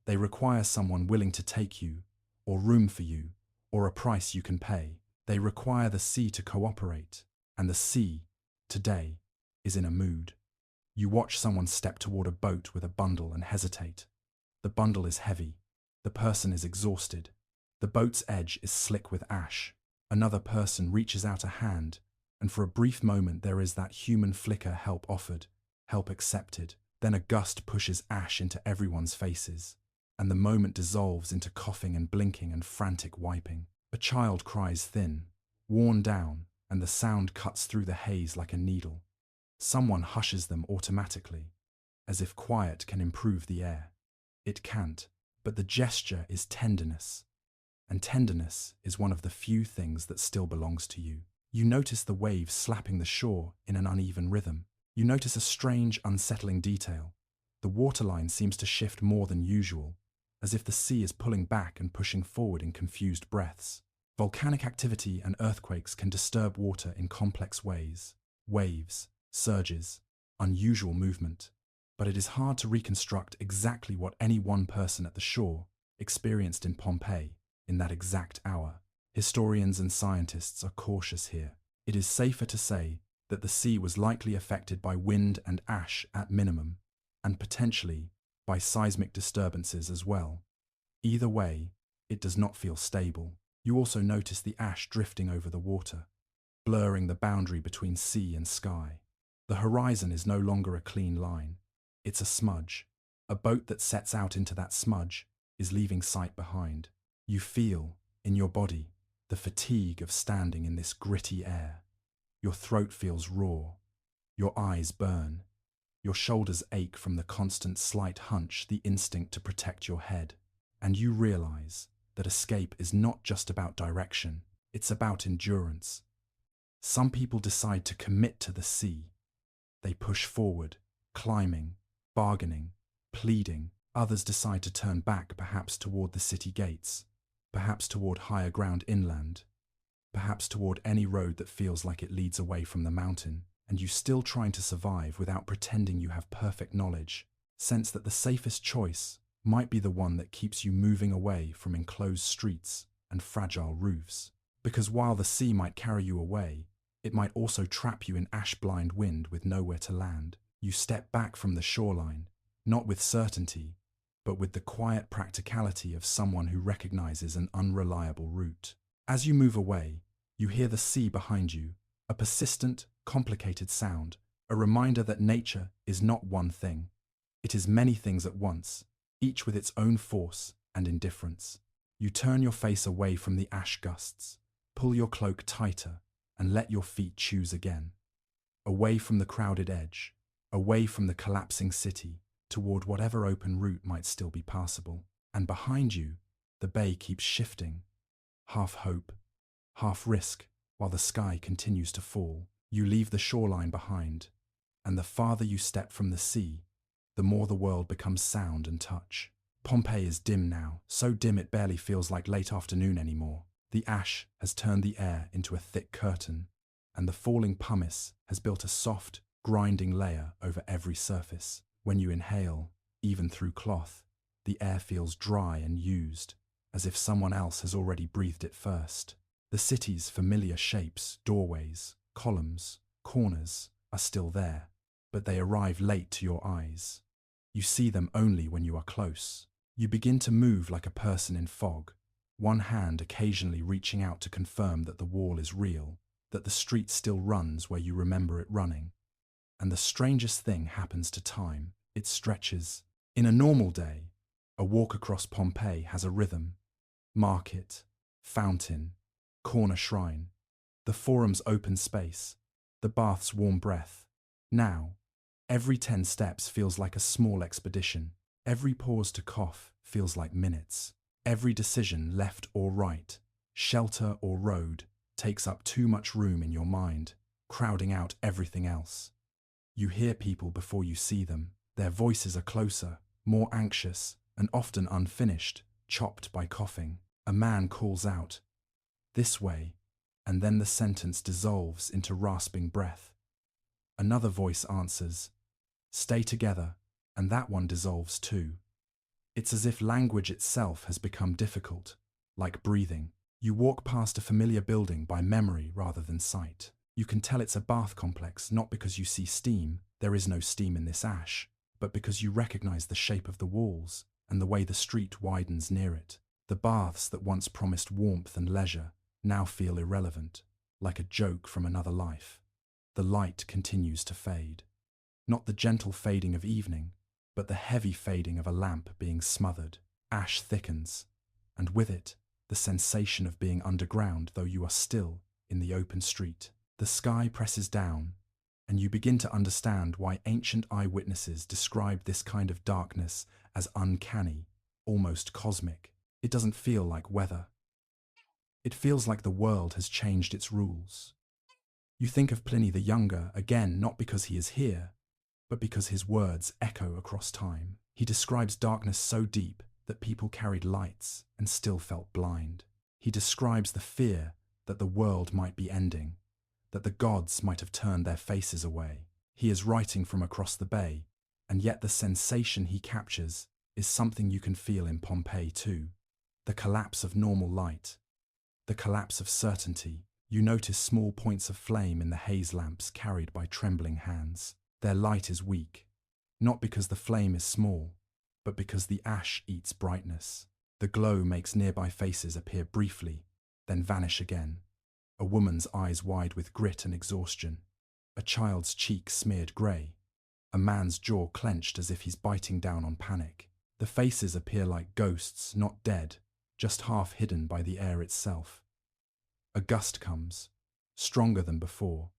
They require someone willing to take you, or room for you, or a price you can pay. They require the sea to cooperate, and the sea, today, is in a mood. You watch someone step toward a boat with a bundle and hesitate. The bundle is heavy. The person is exhausted. The boat's edge is slick with ash. Another person reaches out a hand, and for a brief moment there is that human flicker, help offered, help accepted. Then a gust pushes ash into everyone's faces, and the moment dissolves into coughing and blinking and frantic wiping. A child cries thin, worn down, and the sound cuts through the haze like a needle. Someone hushes them automatically, as if quiet can improve the air. It can't, but the gesture is tenderness, and tenderness is one of the few things that still belongs to you. You notice the waves slapping the shore in an uneven rhythm. You notice a strange, unsettling detail. The waterline seems to shift more than usual, as if the sea is pulling back and pushing forward in confused breaths. Volcanic activity and earthquakes can disturb water in complex ways. Waves, surges, unusual movement. But it is hard to reconstruct exactly what any one person at the shore experienced in Pompeii in that exact hour. Historians and scientists are cautious here. It is safer to say that the sea was likely affected by wind and ash at minimum, and potentially by seismic disturbances as well. Either way, it does not feel stable. You also notice the ash drifting over the water, blurring the boundary between sea and sky. The horizon is no longer a clean line. It's a smudge. A boat that sets out into that smudge is leaving sight behind. You feel, in your body, the fatigue of standing in this gritty air. Your throat feels raw. Your eyes burn. Your shoulders ache from the constant slight hunch, the instinct to protect your head. And you realize that escape is not just about direction, it's about endurance. Some people decide to commit to the sea. They push forward, climbing, bargaining, pleading. Others decide to turn back, perhaps toward the city gates, perhaps toward higher ground inland, perhaps toward any road that feels like it leads away from the mountain. And you, still trying to survive without pretending you have perfect knowledge, sense that the safest choice might be the one that keeps you moving away from enclosed streets and fragile roofs. Because while the sea might carry you away, it might also trap you in ash-blind wind with nowhere to land. You step back from the shoreline, not with certainty, but with the quiet practicality of someone who recognizes an unreliable route. As you move away, you hear the sea behind you, a persistent, complicated sound, a reminder that nature is not one thing. It is many things at once, each with its own force and indifference. You turn your face away from the ash gusts, pull your cloak tighter, and let your feet choose again. Away from the crowded edge, away from the collapsing city, toward whatever open route might still be passable. And behind you, the bay keeps shifting, half hope, half risk, while the sky continues to fall. You leave the shoreline behind, and the farther you step from the sea, the more the world becomes sound and touch. Pompeii is dim now, so dim it barely feels like late afternoon anymore. The ash has turned the air into a thick curtain, and the falling pumice has built a soft, grinding layer over every surface. When you inhale, even through cloth, the air feels dry and used, as if someone else has already breathed it first. The city's familiar shapes, doorways, columns, corners, are still there, but they arrive late to your eyes. You see them only when you are close. You begin to move like a person in fog, one hand occasionally reaching out to confirm that the wall is real, that the street still runs where you remember it running. And the strangest thing happens to time. It stretches. In a normal day, a walk across Pompeii has a rhythm. Market, fountain, corner shrine, the forum's open space, the bath's warm breath. Now, every 10 steps feels like a small expedition. Every pause to cough feels like minutes. Every decision, left or right, shelter or road, takes up too much room in your mind, crowding out everything else. You hear people before you see them. Their voices are closer, more anxious, and often unfinished, chopped by coughing. A man calls out, "This way," and then the sentence dissolves into rasping breath. Another voice answers, "Stay together," and that one dissolves too. It's as if language itself has become difficult, like breathing. You walk past a familiar building by memory rather than sight. You can tell it's a bath complex not because you see steam, there is no steam in this ash, but because you recognize the shape of the walls and the way the street widens near it. The baths that once promised warmth and leisure now feel irrelevant, like a joke from another life. The light continues to fade. Not the gentle fading of evening, but the heavy fading of a lamp being smothered. Ash thickens, and with it, the sensation of being underground though you are still in the open street. The sky presses down, and you begin to understand why ancient eyewitnesses described this kind of darkness as uncanny, almost cosmic. It doesn't feel like weather. It feels like the world has changed its rules. You think of Pliny the Younger, again not because he is here, but because his words echo across time. He describes darkness so deep that people carried lights and still felt blind. He describes the fear that the world might be ending, that the gods might have turned their faces away. He is writing from across the bay, and yet the sensation he captures is something you can feel in Pompeii too. The collapse of normal light, the collapse of certainty. You notice small points of flame in the haze lamps carried by trembling hands. Their light is weak, not because the flame is small, but because the ash eats brightness. The glow makes nearby faces appear briefly, then vanish again. A woman's eyes wide with grit and exhaustion, a child's cheek smeared grey, a man's jaw clenched as if he's biting down on panic. The faces appear like ghosts, not dead, just half hidden by the air itself. A gust comes, stronger than before,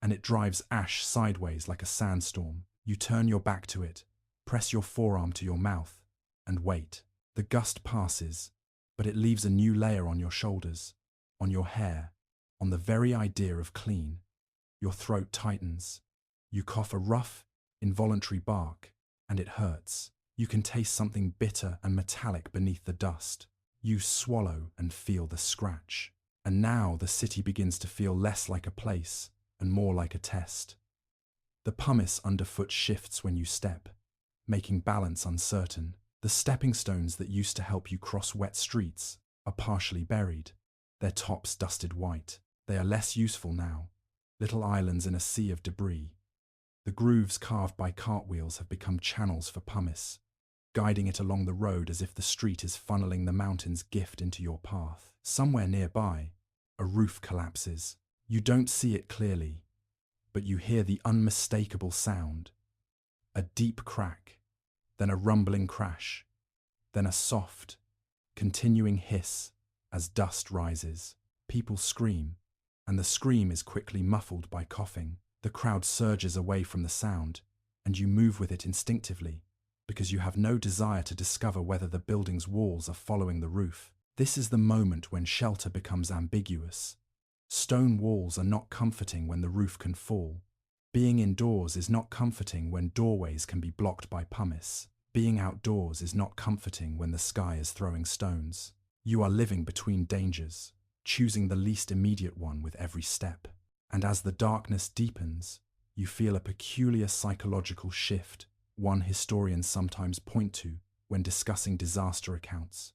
and it drives ash sideways like a sandstorm. You turn your back to it, press your forearm to your mouth, and wait. The gust passes, but it leaves a new layer on your shoulders, on your hair, on the very idea of clean. Your throat tightens. You cough a rough, involuntary bark, and it hurts. You can taste something bitter and metallic beneath the dust. You swallow and feel the scratch. And now the city begins to feel less like a place and more like a test. The pumice underfoot shifts when you step, making balance uncertain. The stepping stones that used to help you cross wet streets are partially buried, their tops dusted white. They are less useful now, little islands in a sea of debris. The grooves carved by cartwheels have become channels for pumice, guiding it along the road as if the street is funneling the mountain's gift into your path. Somewhere nearby, a roof collapses. You don't see it clearly, but you hear the unmistakable sound. A deep crack, then a rumbling crash, then a soft, continuing hiss as dust rises. People scream, and the scream is quickly muffled by coughing. The crowd surges away from the sound, and you move with it instinctively, because you have no desire to discover whether the building's walls are following the roof. This is the moment when shelter becomes ambiguous. Stone walls are not comforting when the roof can fall. Being indoors is not comforting when doorways can be blocked by pumice. Being outdoors is not comforting when the sky is throwing stones. You are living between dangers, choosing the least immediate one with every step. And as the darkness deepens, you feel a peculiar psychological shift, one historians sometimes point to when discussing disaster accounts.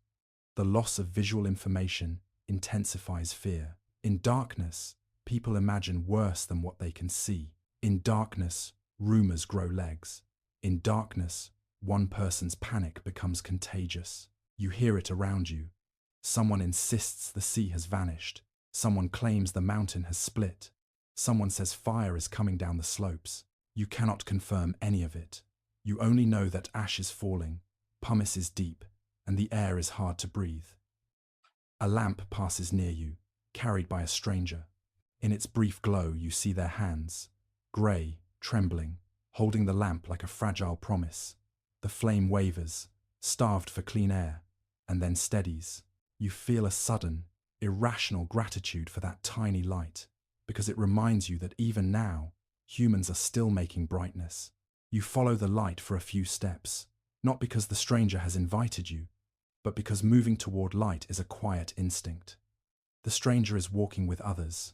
The loss of visual information intensifies fear. In darkness, people imagine worse than what they can see. In darkness, rumors grow legs. In darkness, one person's panic becomes contagious. You hear it around you. Someone insists the sea has vanished. Someone claims the mountain has split. Someone says fire is coming down the slopes. You cannot confirm any of it. You only know that ash is falling, pumice is deep, and the air is hard to breathe. A lamp passes near you, carried by a stranger. In its brief glow, you see their hands, grey, trembling, holding the lamp like a fragile promise. The flame wavers, starved for clean air, and then steadies. You feel a sudden, irrational gratitude for that tiny light, because it reminds you that even now, humans are still making brightness. You follow the light for a few steps, not because the stranger has invited you, but because moving toward light is a quiet instinct. The stranger is walking with others,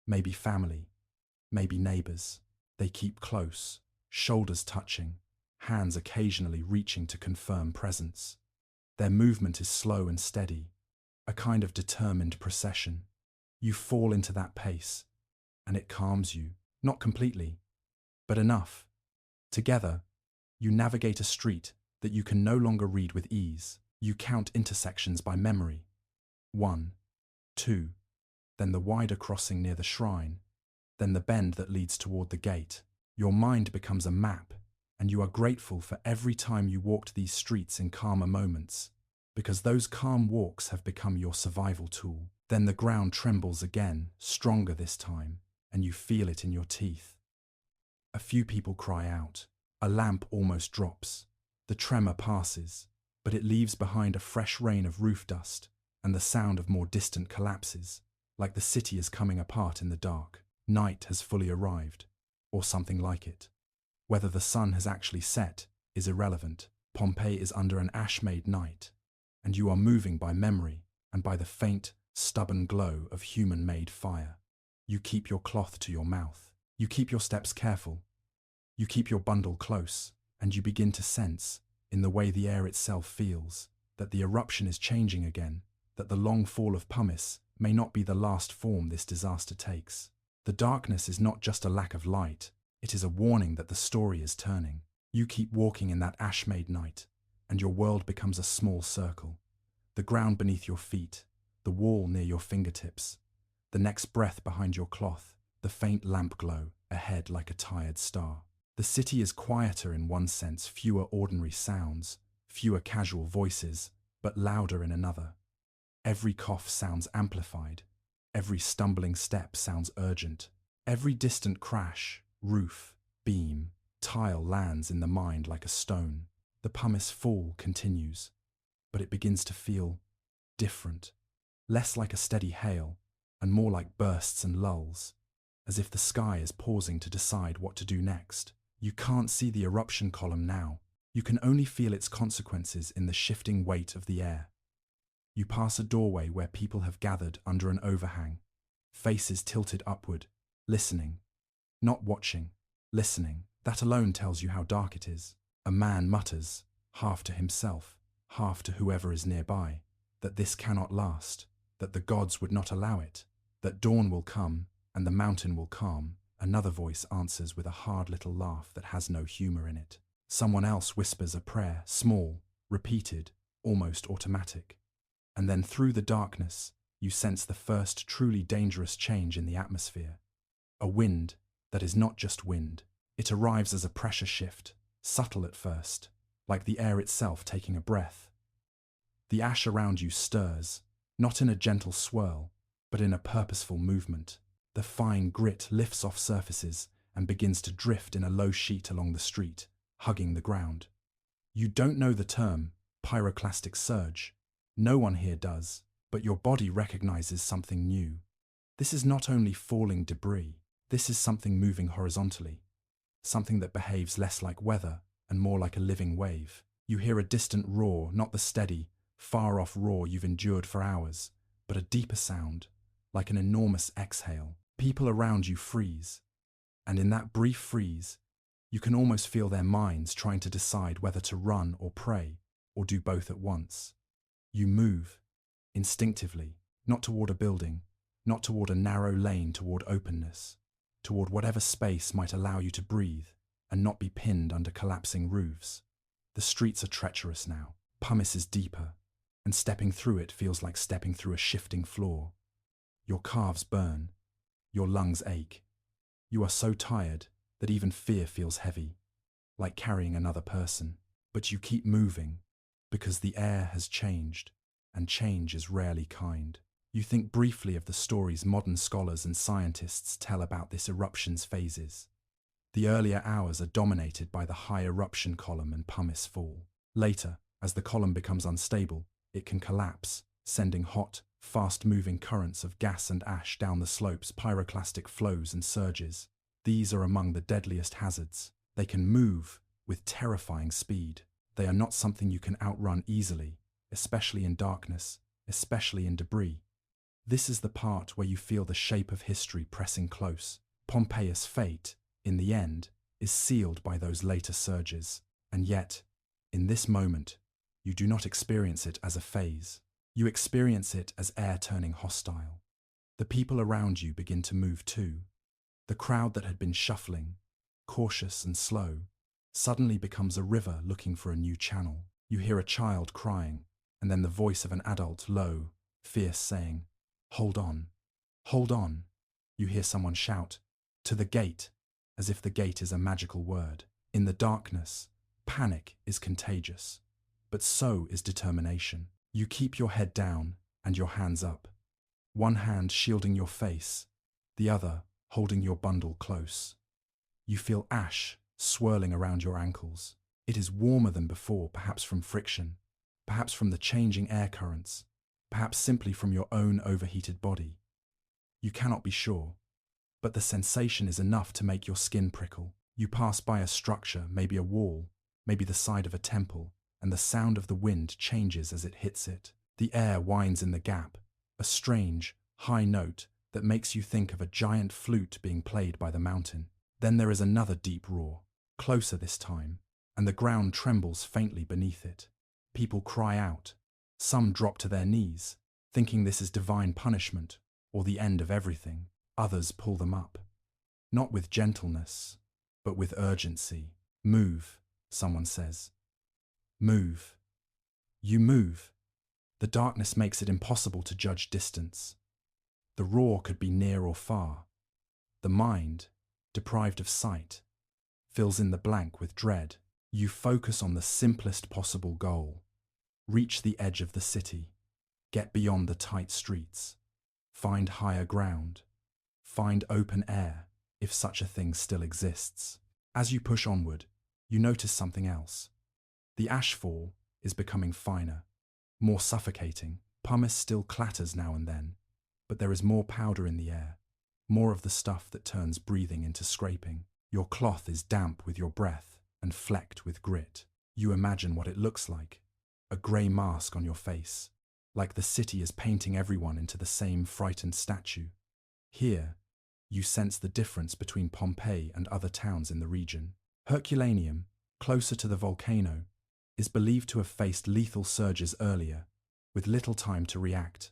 maybe family, maybe neighbors. They keep close, shoulders touching, hands occasionally reaching to confirm presence. Their movement is slow and steady, a kind of determined procession. You fall into that pace, and it calms you, not completely, but enough. Together, you navigate a street that you can no longer read with ease. You count intersections by memory. 1, 2, then the wider crossing near the shrine, then the bend that leads toward the gate. Your mind becomes a map, and you are grateful for every time you walked these streets in calmer moments, because those calm walks have become your survival tool. Then the ground trembles again, stronger this time, and you feel it in your teeth. A few people cry out. A lamp almost drops. The tremor passes, but it leaves behind a fresh rain of roof dust and the sound of more distant collapses, like the city is coming apart in the dark. Night has fully arrived, or something like it. Whether the sun has actually set is irrelevant. Pompeii is under an ash-made night, and you are moving by memory and by the faint, stubborn glow of human-made fire. You keep your cloth to your mouth. You keep your steps careful. You keep your bundle close, and you begin to sense, in the way the air itself feels, that the eruption is changing again, that the long fall of pumice may not be the last form this disaster takes. The darkness is not just a lack of light, it is a warning that the story is turning. You keep walking in that ash-made night, and your world becomes a small circle. The ground beneath your feet, the wall near your fingertips, the next breath behind your cloth, the faint lamp glow ahead like a tired star. The city is quieter in one sense, fewer ordinary sounds, fewer casual voices, but louder in another. Every cough sounds amplified. Every stumbling step sounds urgent. Every distant crash, roof, beam, tile lands in the mind like a stone. The pumice fall continues, but it begins to feel different, less like a steady hail, and more like bursts and lulls, as if the sky is pausing to decide what to do next. You can't see the eruption column now. You can only feel its consequences in the shifting weight of the air. You pass a doorway where people have gathered under an overhang, faces tilted upward, listening. Not watching, listening. That alone tells you how dark it is. A man mutters, half to himself, half to whoever is nearby, that this cannot last, that the gods would not allow it, that dawn will come and the mountain will calm. Another voice answers with a hard little laugh that has no humor in it. Someone else whispers a prayer, small, repeated, almost automatic. And then through the darkness, you sense the first truly dangerous change in the atmosphere. A wind that is not just wind. It arrives as a pressure shift, subtle at first, like the air itself taking a breath. The ash around you stirs, not in a gentle swirl, but in a purposeful movement. The fine grit lifts off surfaces and begins to drift in a low sheet along the street, hugging the ground. You don't know the term, pyroclastic surge. No one here does, but your body recognizes something new. This is not only falling debris, this is something moving horizontally, something that behaves less like weather and more like a living wave. You hear a distant roar, not the steady, far-off roar you've endured for hours, but a deeper sound, like an enormous exhale. People around you freeze, and in that brief freeze, you can almost feel their minds trying to decide whether to run or pray, or do both at once. You move, instinctively, not toward a building, not toward a narrow lane, toward openness, toward whatever space might allow you to breathe and not be pinned under collapsing roofs. The streets are treacherous now. Pumice is deeper, and stepping through it feels like stepping through a shifting floor. Your calves burn, your lungs ache. You are so tired that even fear feels heavy, like carrying another person. But you keep moving, because the air has changed, and change is rarely kind. You think briefly of the stories modern scholars and scientists tell about this eruption's phases. The earlier hours are dominated by the high eruption column and pumice fall. Later, as the column becomes unstable, it can collapse, sending hot, fast-moving currents of gas and ash down the slopes, pyroclastic flows and surges. These are among the deadliest hazards. They can move with terrifying speed. They are not something you can outrun easily, especially in darkness, especially in debris. This is the part where you feel the shape of history pressing close. Pompeii's fate, in the end, is sealed by those later surges. And yet, in this moment, you do not experience it as a phase. You experience it as air turning hostile. The people around you begin to move too. The crowd that had been shuffling, cautious and slow, suddenly becomes a river looking for a new channel. You hear a child crying, and then the voice of an adult, low, fierce, saying, "Hold on, hold on." You hear someone shout, "To the gate," as if the gate is a magical word. In the darkness, panic is contagious, but so is determination. You keep your head down and your hands up, one hand shielding your face, the other holding your bundle close. You feel ash swirling around your ankles. It is warmer than before, perhaps from friction, perhaps from the changing air currents, perhaps simply from your own overheated body. You cannot be sure, but the sensation is enough to make your skin prickle. You pass by a structure, maybe a wall, maybe the side of a temple, and the sound of the wind changes as it hits it. The air whines in the gap, a strange, high note that makes you think of a giant flute being played by the mountain. Then there is another deep roar, closer this time, and the ground trembles faintly beneath it. People cry out. Some drop to their knees, thinking this is divine punishment or the end of everything. Others pull them up, not with gentleness, but with urgency. "Move," someone says. "Move." You move. The darkness makes it impossible to judge distance. The roar could be near or far. The mind, deprived of sight, fills in the blank with dread. You focus on the simplest possible goal. Reach the edge of the city. Get beyond the tight streets. Find higher ground. Find open air, if such a thing still exists. As you push onward, you notice something else. The ashfall is becoming finer, more suffocating. Pumice still clatters now and then, but there is more powder in the air, more of the stuff that turns breathing into scraping. Your cloth is damp with your breath and flecked with grit. You imagine what it looks like, a grey mask on your face, like the city is painting everyone into the same frightened statue. Here, you sense the difference between Pompeii and other towns in the region. Herculaneum, closer to the volcano, is believed to have faced lethal surges earlier, with little time to react.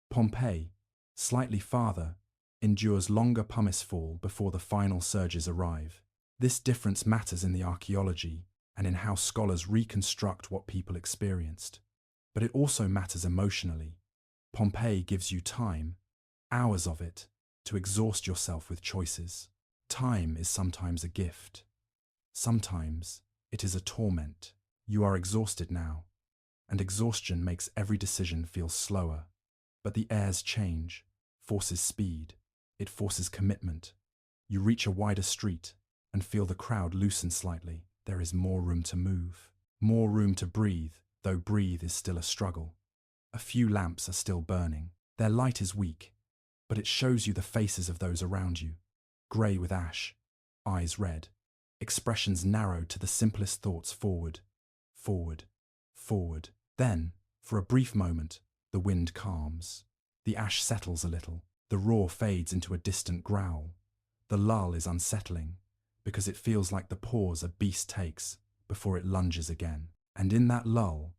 Pompeii, slightly farther, endures longer pumice fall before the final surges arrive. This difference matters in the archaeology and in how scholars reconstruct what people experienced. But it also matters emotionally. Pompeii gives you time, hours of it, to exhaust yourself with choices. Time is sometimes a gift. Sometimes it is a torment. You are exhausted now, and exhaustion makes every decision feel slower. But the airs change, forces speed, it forces commitment. You reach a wider street and feel the crowd loosen slightly. There is more room to move, more room to breathe, though breathe is still a struggle. A few lamps are still burning. Their light is weak, but it shows you the faces of those around you. Grey with ash, eyes red, expressions narrowed to the simplest thoughts: forward, forward, forward. Then, for a brief moment, the wind calms. The ash settles a little. The roar fades into a distant growl. The lull is unsettling, because it feels like the pause a beast takes before it lunges again. And in that lull,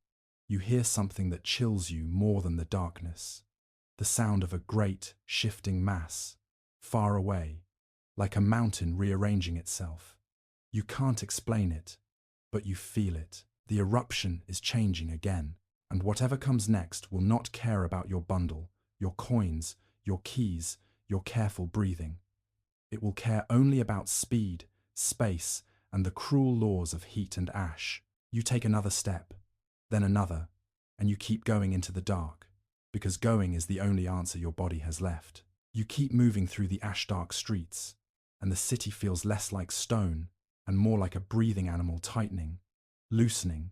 you hear something that chills you more than the darkness. The sound of a great, shifting mass, far away, like a mountain rearranging itself. You can't explain it, but you feel it. The eruption is changing again, and whatever comes next will not care about your bundle, your coins, your keys, your careful breathing. It will care only about speed, space, and the cruel laws of heat and ash. You take another step, then another, and you keep going into the dark, because going is the only answer your body has left. You keep moving through the ash-dark streets, and the city feels less like stone and more like a breathing animal, tightening, loosening,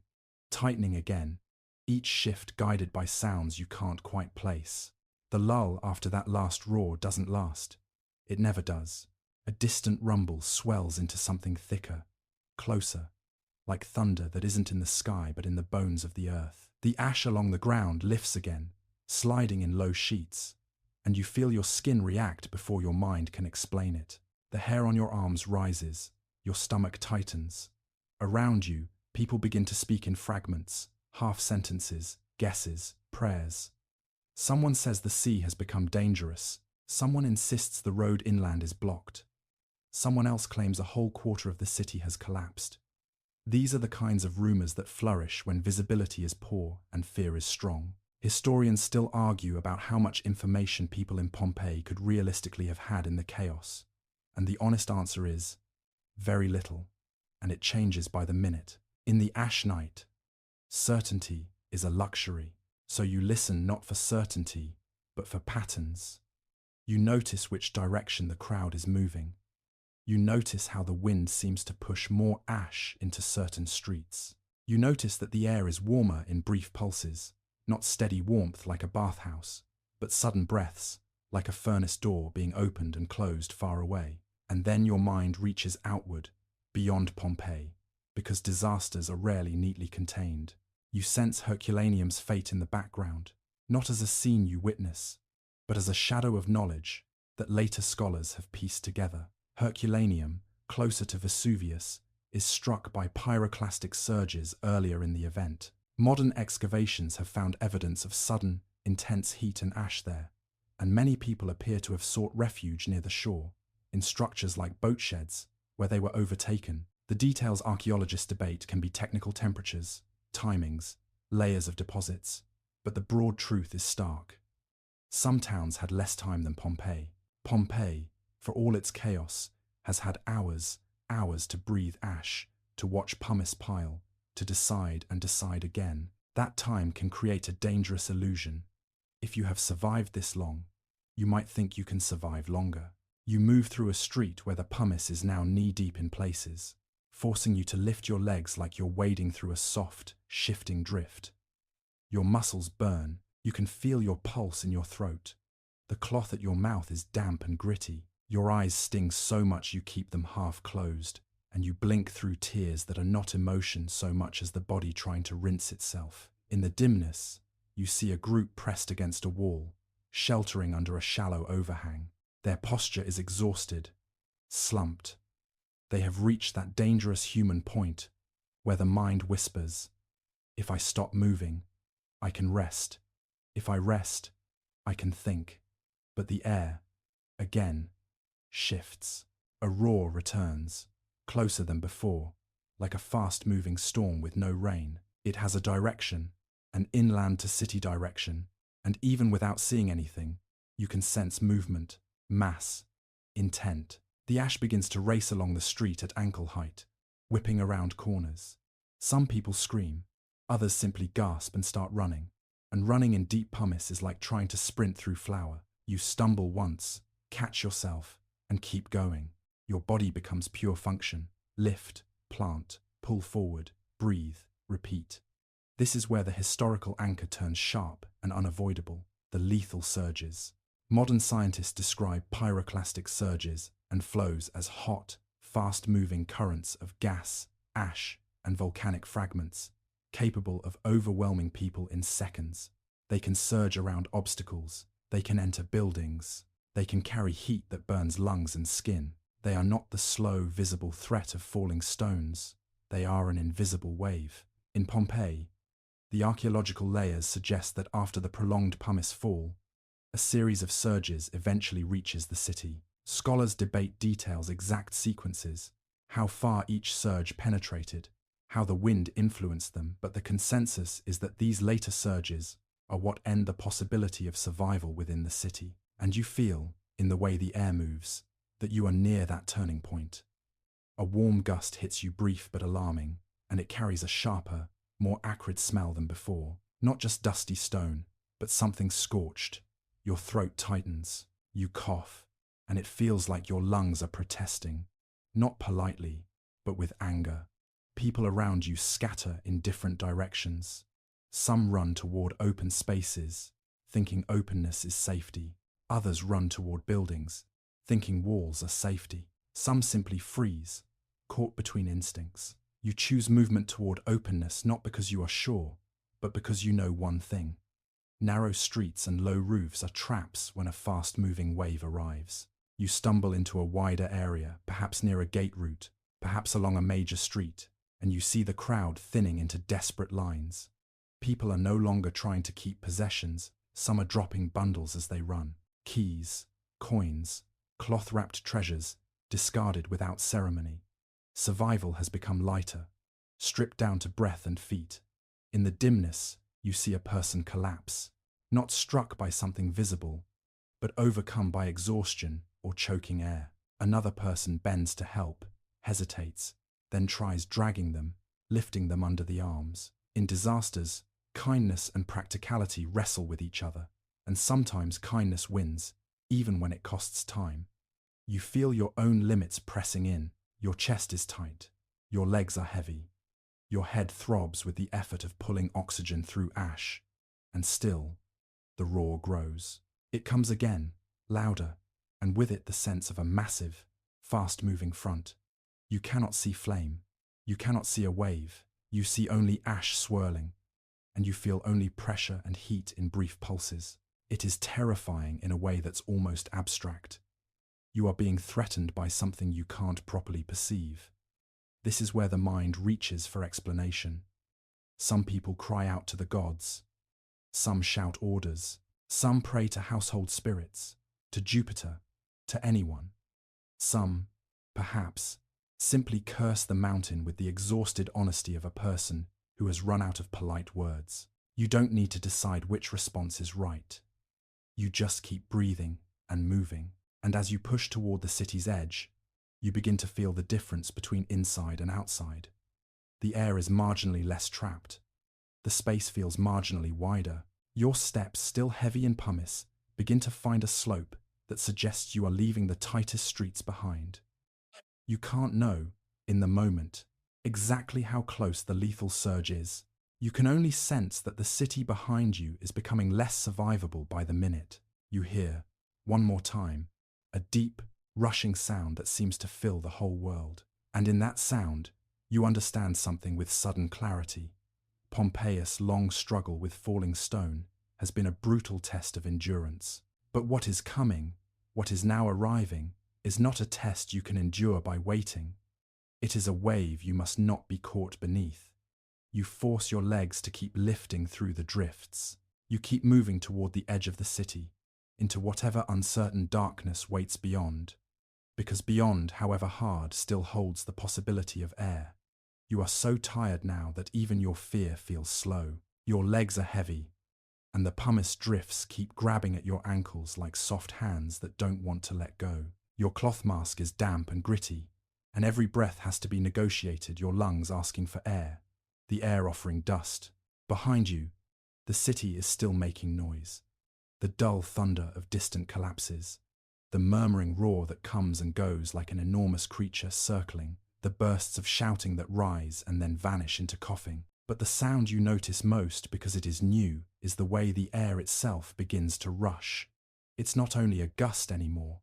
tightening again, each shift guided by sounds you can't quite place. The lull after that last roar doesn't last. It never does. A distant rumble swells into something thicker, closer, like thunder that isn't in the sky but in the bones of the earth. The ash along the ground lifts again, sliding in low sheets, and you feel your skin react before your mind can explain it. The hair on your arms rises, your stomach tightens. Around you, people begin to speak in fragments, half sentences, guesses, prayers. Someone says the sea has become dangerous. Someone insists the road inland is blocked. Someone else claims a whole quarter of the city has collapsed. These are the kinds of rumors that flourish when visibility is poor and fear is strong. Historians still argue about how much information people in Pompeii could realistically have had in the chaos, and the honest answer is very little, and it changes by the minute. In the ash night, certainty is a luxury, so you listen not for certainty, but for patterns. You notice which direction the crowd is moving. You notice how the wind seems to push more ash into certain streets. You notice that the air is warmer in brief pulses, not steady warmth like a bathhouse, but sudden breaths, like a furnace door being opened and closed far away. And then your mind reaches outward, beyond Pompeii, because disasters are rarely neatly contained. You sense Herculaneum's fate in the background, not as a scene you witness, but as a shadow of knowledge that later scholars have pieced together. Herculaneum, closer to Vesuvius, is struck by pyroclastic surges earlier in the event. Modern excavations have found evidence of sudden, intense heat and ash there, and many people appear to have sought refuge near the shore, in structures like boat sheds, where they were overtaken. The details archaeologists debate can be technical temperatures, timings, layers of deposits, but the broad truth is stark. Some towns had less time than Pompeii. Pompeii, for all its chaos, has had hours to breathe ash, to watch pumice pile, to decide and decide again. That time can create a dangerous illusion. If you have survived this long, you might think you can survive longer. You move through a street where the pumice is now knee-deep in places, forcing you to lift your legs like you're wading through a soft, shifting drift. Your muscles burn. You can feel your pulse in your throat. The cloth at your mouth is damp and gritty. Your eyes sting so much you keep them half closed, and you blink through tears that are not emotion so much as the body trying to rinse itself. In the dimness, you see a group pressed against a wall, sheltering under a shallow overhang. Their posture is exhausted, slumped. They have reached that dangerous human point where the mind whispers, "If I stop moving, I can rest. If I rest, I can think." But the air, again, shifts. A roar returns, closer than before, like a fast-moving storm with no rain. It has a direction, an inland to city direction, and even without seeing anything, you can sense movement, mass, intent. The ash begins to race along the street at ankle height, whipping around corners. Some people scream, others simply gasp and start running. And running in deep pumice is like trying to sprint through flour. You stumble once, catch yourself, and keep going. Your body becomes pure function. Lift, plant, pull forward, breathe, repeat. This is where the historical anchor turns sharp and unavoidable. The lethal surges. Modern scientists describe pyroclastic surges and flows as hot, fast-moving currents of gas, ash, and volcanic fragments, capable of overwhelming people in seconds. They can surge around obstacles, they can enter buildings, they can carry heat that burns lungs and skin. They are not the slow, visible threat of falling stones. They are an invisible wave. In Pompeii, the archaeological layers suggest that after the prolonged pumice fall, a series of surges eventually reaches the city. Scholars debate details, exact sequences, how far each surge penetrated, how the wind influenced them, but the consensus is that these later surges are what end the possibility of survival within the city. And you feel, in the way the air moves, that you are near that turning point. A warm gust hits you, brief but alarming, and it carries a sharper, more acrid smell than before. Not just dusty stone, but something scorched. Your throat tightens, you cough, and it feels like your lungs are protesting, not politely, but with anger. People around you scatter in different directions. Some run toward open spaces, thinking openness is safety. Others run toward buildings, thinking walls are safety. Some simply freeze, caught between instincts. You choose movement toward openness not because you are sure, but because you know one thing. Narrow streets and low roofs are traps when a fast-moving wave arrives. You stumble into a wider area, perhaps near a gate route, perhaps along a major street, and you see the crowd thinning into desperate lines. People are no longer trying to keep possessions. Some are dropping bundles as they run. Keys, coins, cloth-wrapped treasures, discarded without ceremony. Survival has become lighter, stripped down to breath and feet. In the dimness, you see a person collapse, not struck by something visible, but overcome by exhaustion or choking air. Another person bends to help, hesitates, then tries dragging them, lifting them under the arms. In disasters, kindness and practicality wrestle with each other, and sometimes kindness wins, even when it costs time. You feel your own limits pressing in. Your chest is tight, your legs are heavy, your head throbs with the effort of pulling oxygen through ash, and still, the roar grows. It comes again, louder, and with it the sense of a massive, fast-moving front. You cannot see flame, you cannot see a wave, you see only ash swirling, and you feel only pressure and heat in brief pulses. It is terrifying in a way that's almost abstract. You are being threatened by something you can't properly perceive. This is where the mind reaches for explanation. Some people cry out to the gods. Some shout orders. Some pray to household spirits, to Jupiter, to anyone. Some, perhaps, simply curse the mountain with the exhausted honesty of a person who has run out of polite words. You don't need to decide which response is right. You just keep breathing and moving. And as you push toward the city's edge, you begin to feel the difference between inside and outside. The air is marginally less trapped. The space feels marginally wider. Your steps, still heavy in pumice, begin to find a slope that suggests you are leaving the tightest streets behind. You can't know, in the moment, exactly how close the lethal surge is. You can only sense that the city behind you is becoming less survivable by the minute. You hear, one more time, a deep, rushing sound that seems to fill the whole world. And in that sound, you understand something with sudden clarity. Pompeii's long struggle with falling stone has been a brutal test of endurance. But what is coming, what is now arriving, is not a test you can endure by waiting. It is a wave you must not be caught beneath. You force your legs to keep lifting through the drifts. You keep moving toward the edge of the city, into whatever uncertain darkness waits beyond, because beyond, however hard, still holds the possibility of air. You are so tired now that even your fear feels slow. Your legs are heavy, and the pumice drifts keep grabbing at your ankles like soft hands that don't want to let go. Your cloth mask is damp and gritty, and every breath has to be negotiated, your lungs asking for air, the air offering dust. Behind you, the city is still making noise. The dull thunder of distant collapses, the murmuring roar that comes and goes like an enormous creature circling, the bursts of shouting that rise and then vanish into coughing. But the sound you notice most, because it is new, is the way the air itself begins to rush. It's not only a gust anymore,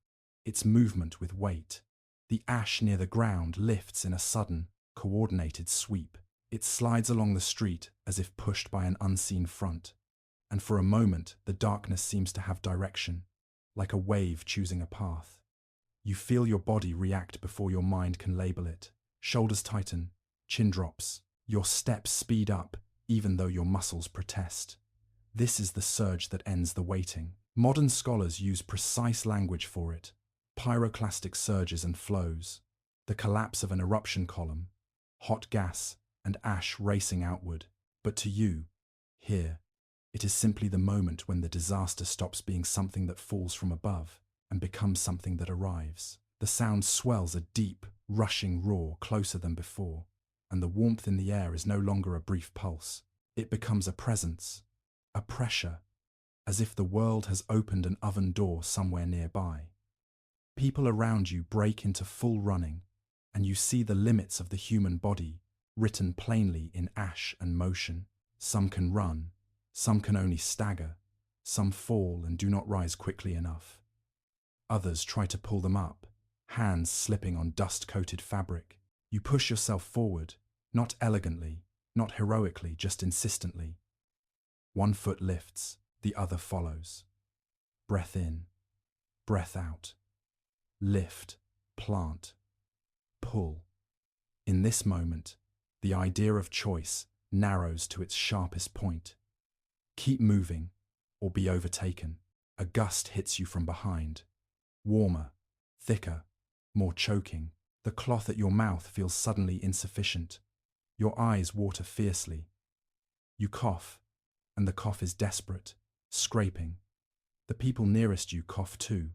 it's movement with weight. The ash near the ground lifts in a sudden, coordinated sweep. It slides along the street as if pushed by an unseen front, and for a moment the darkness seems to have direction, like a wave choosing a path. You feel your body react before your mind can label it. Shoulders tighten, chin drops, your steps speed up even though your muscles protest. This is the surge that ends the waiting. Modern scholars use precise language for it: pyroclastic surges and flows, the collapse of an eruption column, hot gas and ash racing outward. But to you, here, it is simply the moment when the disaster stops being something that falls from above and becomes something that arrives. The sound swells a deep, rushing roar closer than before, and the warmth in the air is no longer a brief pulse. It becomes a presence, a pressure, as if the world has opened an oven door somewhere nearby. People around you break into full running, and you see the limits of the human body written plainly in ash and motion. Some can run, some can only stagger, some fall and do not rise quickly enough. Others try to pull them up, hands slipping on dust-coated fabric. You push yourself forward, not elegantly, not heroically, just insistently. One foot lifts, the other follows. Breath in, breath out. Lift, plant, pull. In this moment, the idea of choice narrows to its sharpest point. Keep moving, or be overtaken. A gust hits you from behind. Warmer, thicker, more choking. The cloth at your mouth feels suddenly insufficient. Your eyes water fiercely. You cough, and the cough is desperate, scraping. The people nearest you cough too.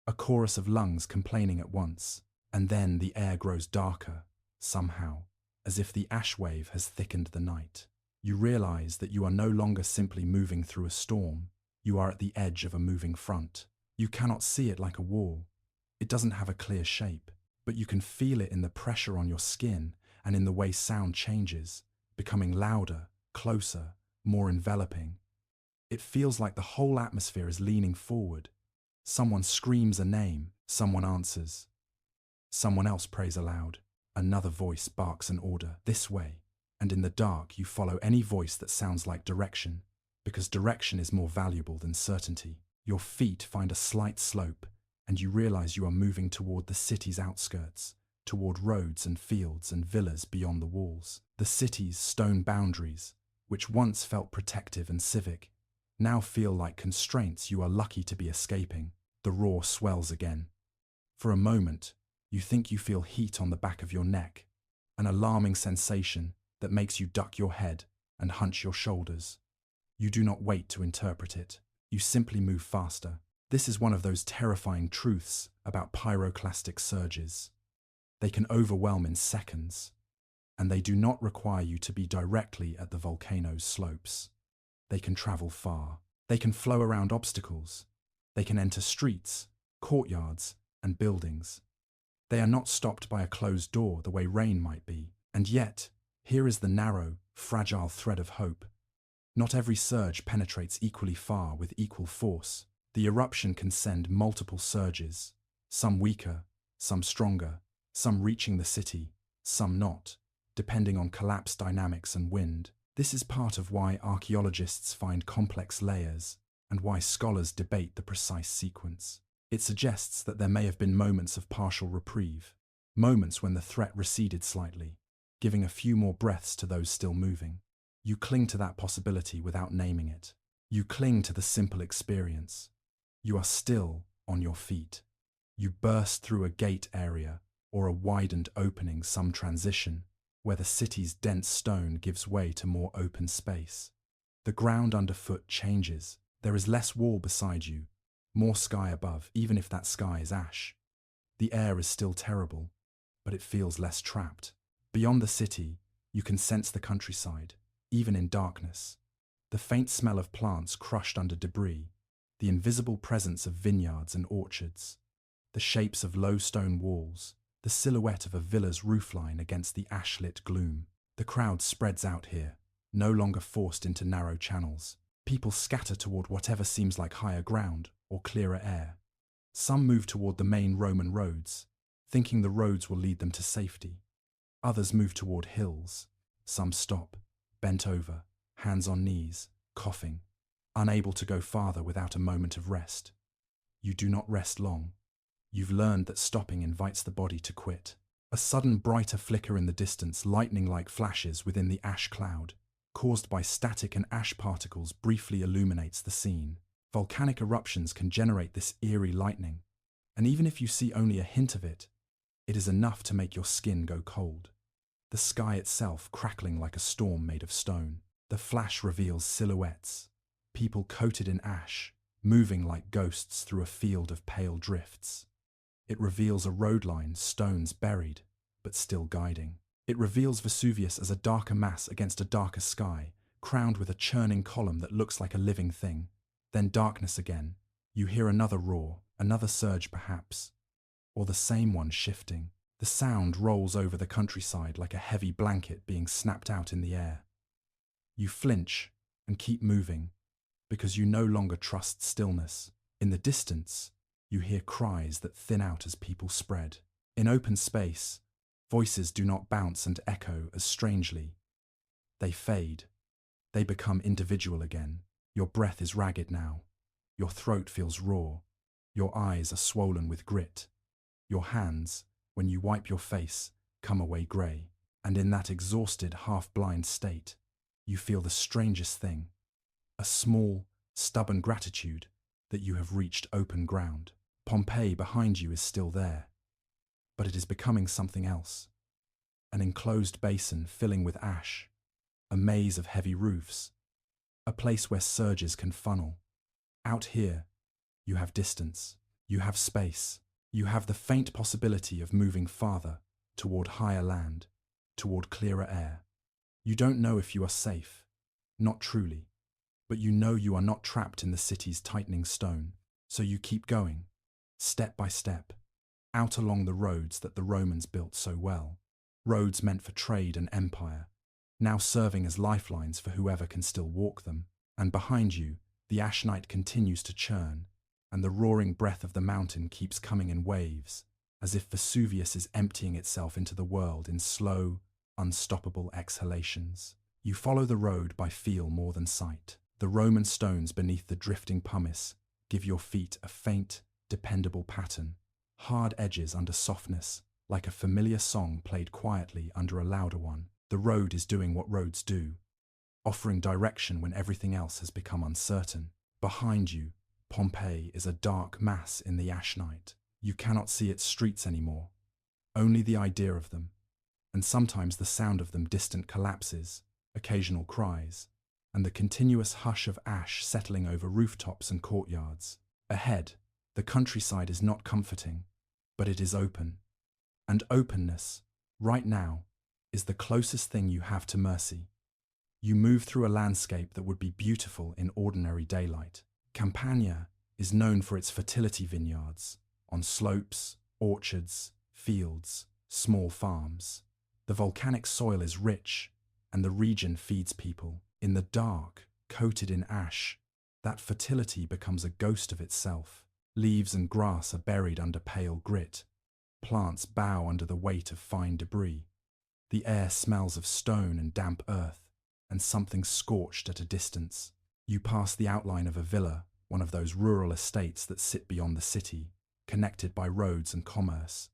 A chorus of lungs complaining at once, and then the air grows darker, somehow, as if the ash wave has thickened the night. You realize that you are no longer simply moving through a storm. You are at the edge of a moving front. You cannot see it like a wall. It doesn't have a clear shape, but you can feel it in the pressure on your skin and in the way sound changes, becoming louder, closer, more enveloping. It feels like the whole atmosphere is leaning forward. Someone screams a name, someone answers. Someone else prays aloud. Another voice barks an order, this way. And in the dark you follow any voice that sounds like direction, because direction is more valuable than certainty. Your feet find a slight slope, and you realize you are moving toward the city's outskirts, toward roads and fields and villas beyond the walls. The city's stone boundaries, which once felt protective and civic, now feel like constraints you are lucky to be escaping. The roar swells again. For a moment, you think you feel heat on the back of your neck, an alarming sensation that makes you duck your head and hunch your shoulders. You do not wait to interpret it. You simply move faster. This is one of those terrifying truths about pyroclastic surges. They can overwhelm in seconds, and they do not require you to be directly at the volcano's slopes. They can travel far. They can flow around obstacles. They can enter streets, courtyards, and buildings. They are not stopped by a closed door the way rain might be. And yet, here is the narrow, fragile thread of hope. Not every surge penetrates equally far with equal force. The eruption can send multiple surges, some weaker, some stronger, some reaching the city, some not, depending on collapse dynamics and wind. This is part of why archaeologists find complex layers and why scholars debate the precise sequence. It suggests that there may have been moments of partial reprieve, moments when the threat receded slightly, giving a few more breaths to those still moving. You cling to that possibility without naming it. You cling to the simple experience. You are still on your feet. You burst through a gate area or a widened opening, some transition, where the city's dense stone gives way to more open space. The ground underfoot changes. There is less wall beside you, more sky above, even if that sky is ash. The air is still terrible, but it feels less trapped. Beyond the city, you can sense the countryside, even in darkness. The faint smell of plants crushed under debris, the invisible presence of vineyards and orchards, the shapes of low stone walls, the silhouette of a villa's roofline against the ash-lit gloom. The crowd spreads out here, no longer forced into narrow channels. People scatter toward whatever seems like higher ground or clearer air. Some move toward the main Roman roads, thinking the roads will lead them to safety. Others move toward hills. Some stop, bent over, hands on knees, coughing, unable to go farther without a moment of rest. You do not rest long. You've learned that stopping invites the body to quit. A sudden brighter flicker in the distance, lightning-like flashes within the ash cloud, caused by static and ash particles, briefly illuminates the scene. Volcanic eruptions can generate this eerie lightning, and even if you see only a hint of it, it is enough to make your skin go cold. The sky itself crackling like a storm made of stone. The flash reveals silhouettes, people coated in ash, moving like ghosts through a field of pale drifts. It reveals a road line, stones buried, but still guiding. It reveals Vesuvius as a darker mass against a darker sky, crowned with a churning column that looks like a living thing. Then darkness again. You hear another roar, another surge perhaps, or the same one shifting. The sound rolls over the countryside like a heavy blanket being snapped out in the air. You flinch and keep moving, because you no longer trust stillness. In the distance, you hear cries that thin out as people spread. In open space, voices do not bounce and echo as strangely. They fade. They become individual again. Your breath is ragged now. Your throat feels raw. Your eyes are swollen with grit. Your hands, when you wipe your face, come away grey. And in that exhausted, half-blind state, you feel the strangest thing. A small, stubborn gratitude that you have reached open ground. Pompeii behind you is still there, but it is becoming something else. An enclosed basin filling with ash, a maze of heavy roofs, a place where surges can funnel. Out here, you have distance, you have space, you have the faint possibility of moving farther, toward higher land, toward clearer air. You don't know if you are safe, not truly, but you know you are not trapped in the city's tightening stone, so you keep going, step by step, out along the roads that the Romans built so well. Roads meant for trade and empire, now serving as lifelines for whoever can still walk them. And behind you, the ash night continues to churn, and the roaring breath of the mountain keeps coming in waves, as if Vesuvius is emptying itself into the world in slow, unstoppable exhalations. You follow the road by feel more than sight. The Roman stones beneath the drifting pumice give your feet a faint, dependable pattern, hard edges under softness, like a familiar song played quietly under a louder one. The road is doing what roads do, offering direction when everything else has become uncertain. Behind you, Pompeii is a dark mass in the ash night. You cannot see its streets anymore, only the idea of them, and sometimes the sound of them, distant collapses, occasional cries, and the continuous hush of ash settling over rooftops and courtyards. Ahead, the countryside is not comforting, but it is open. And openness, right now, is the closest thing you have to mercy. You move through a landscape that would be beautiful in ordinary daylight. Campania is known for its fertility vineyards, on slopes, orchards, fields, small farms. The volcanic soil is rich, and the region feeds people. In the dark, coated in ash, that fertility becomes a ghost of itself. Leaves and grass are buried under pale grit. Plants bow under the weight of fine debris. The air smells of stone and damp earth, and something scorched at a distance. You pass the outline of a villa, one of those rural estates that sit beyond the city, connected by roads and commerce,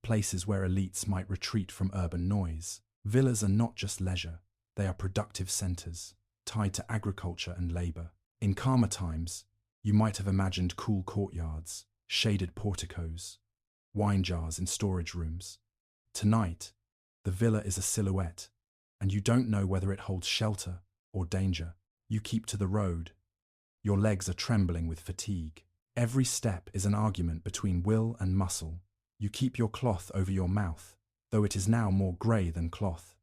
places where elites might retreat from urban noise. Villas are not just leisure, they are productive centres, tied to agriculture and labour. In calmer times, you might have imagined cool courtyards, shaded porticos, wine jars in storage rooms. Tonight, the villa is a silhouette, and you don't know whether it holds shelter or danger. You keep to the road. Your legs are trembling with fatigue. Every step is an argument between will and muscle. You keep your cloth over your mouth, though it is now more grey than cloth.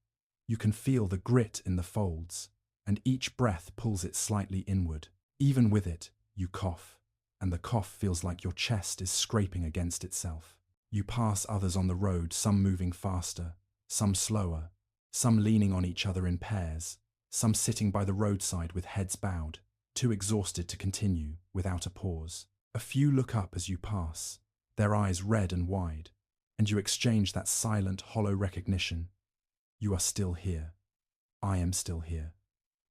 You can feel the grit in the folds, and each breath pulls it slightly inward. Even with it, you cough, and the cough feels like your chest is scraping against itself. You pass others on the road, some moving faster, some slower, some leaning on each other in pairs, some sitting by the roadside with heads bowed. too exhausted to continue without a pause. A few look up as you pass, their eyes red and wide, and you exchange that silent, hollow recognition. You are still here. I am still here.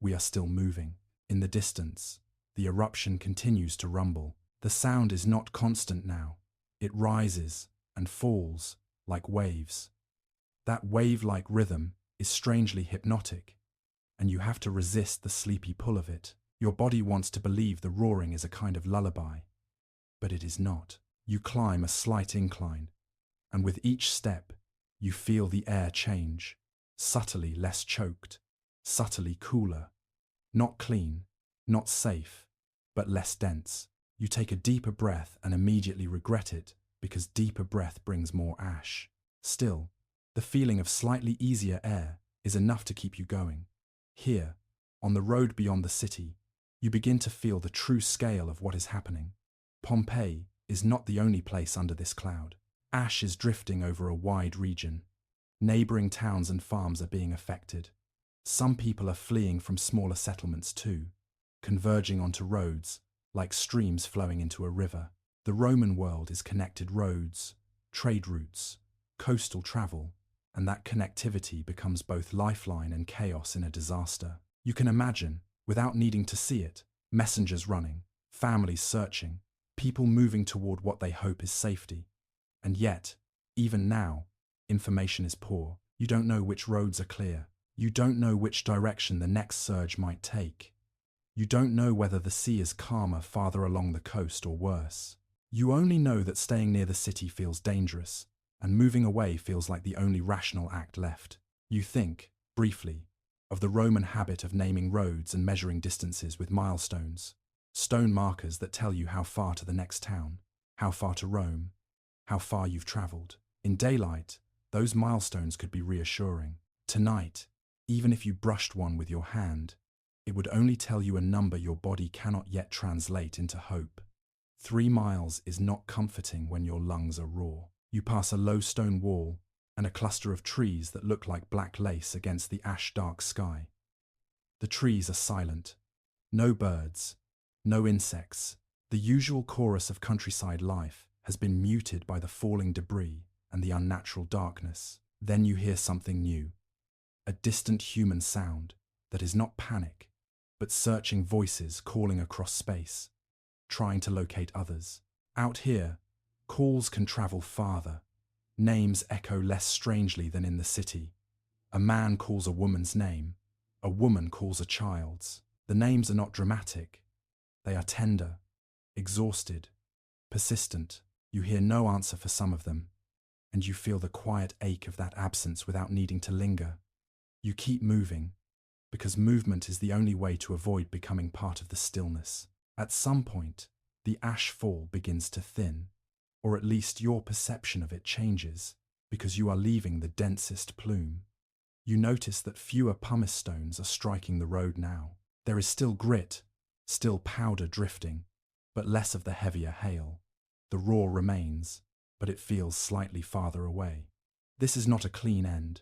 We are still moving. In the distance, the eruption continues to rumble. The sound is not constant now. It rises and falls like waves. That wave-like rhythm is strangely hypnotic, and you have to resist the sleepy pull of it. Your body wants to believe the roaring is a kind of lullaby, but it is not. You climb a slight incline, and with each step, you feel the air change, subtly less choked, subtly cooler, not clean, not safe, but less dense. You take a deeper breath and immediately regret it, because deeper breath brings more ash. Still, the feeling of slightly easier air is enough to keep you going. Here, on the road beyond the city, you begin to feel the true scale of what is happening. Pompeii is not the only place under this cloud. Ash is drifting over a wide region. Neighboring towns and farms are being affected. Some people are fleeing from smaller settlements too, converging onto roads, like streams flowing into a river. The Roman world is connected roads, trade routes, coastal travel, and that connectivity becomes both lifeline and chaos in a disaster. You can imagine, without needing to see it, messengers running, families searching, people moving toward what they hope is safety. And yet, even now, information is poor. You don't know which roads are clear. You don't know which direction the next surge might take. You don't know whether the sea is calmer farther along the coast or worse. You only know that staying near the city feels dangerous, and moving away feels like the only rational act left. You think, briefly, of the Roman habit of naming roads and measuring distances with milestones, stone markers that tell you how far to the next town, how far to Rome, how far you've traveled. In daylight, those milestones could be reassuring. Tonight, even if you brushed one with your hand, it would only tell you a number your body cannot yet translate into hope. 3 miles is not comforting when your lungs are raw. You pass a low stone wall and a cluster of trees that look like black lace against the ash-dark sky. The trees are silent. No birds, no insects. The usual chorus of countryside life has been muted by the falling debris and the unnatural darkness. Then you hear something new. A distant human sound that is not panic, but searching voices calling across space, trying to locate others. Out here, calls can travel farther. Names echo less strangely than in the city. A man calls a woman's name. A woman calls a child's. The names are not dramatic. They are tender, exhausted, persistent. You hear no answer for some of them, and you feel the quiet ache of that absence without needing to linger. You keep moving, because movement is the only way to avoid becoming part of the stillness. At some point, the ash fall begins to thin, or at least your perception of it changes, because you are leaving the densest plume. You notice that fewer pumice stones are striking the road now. There is still grit, still powder drifting, but less of the heavier hail. The roar remains, but it feels slightly farther away. This is not a clean end.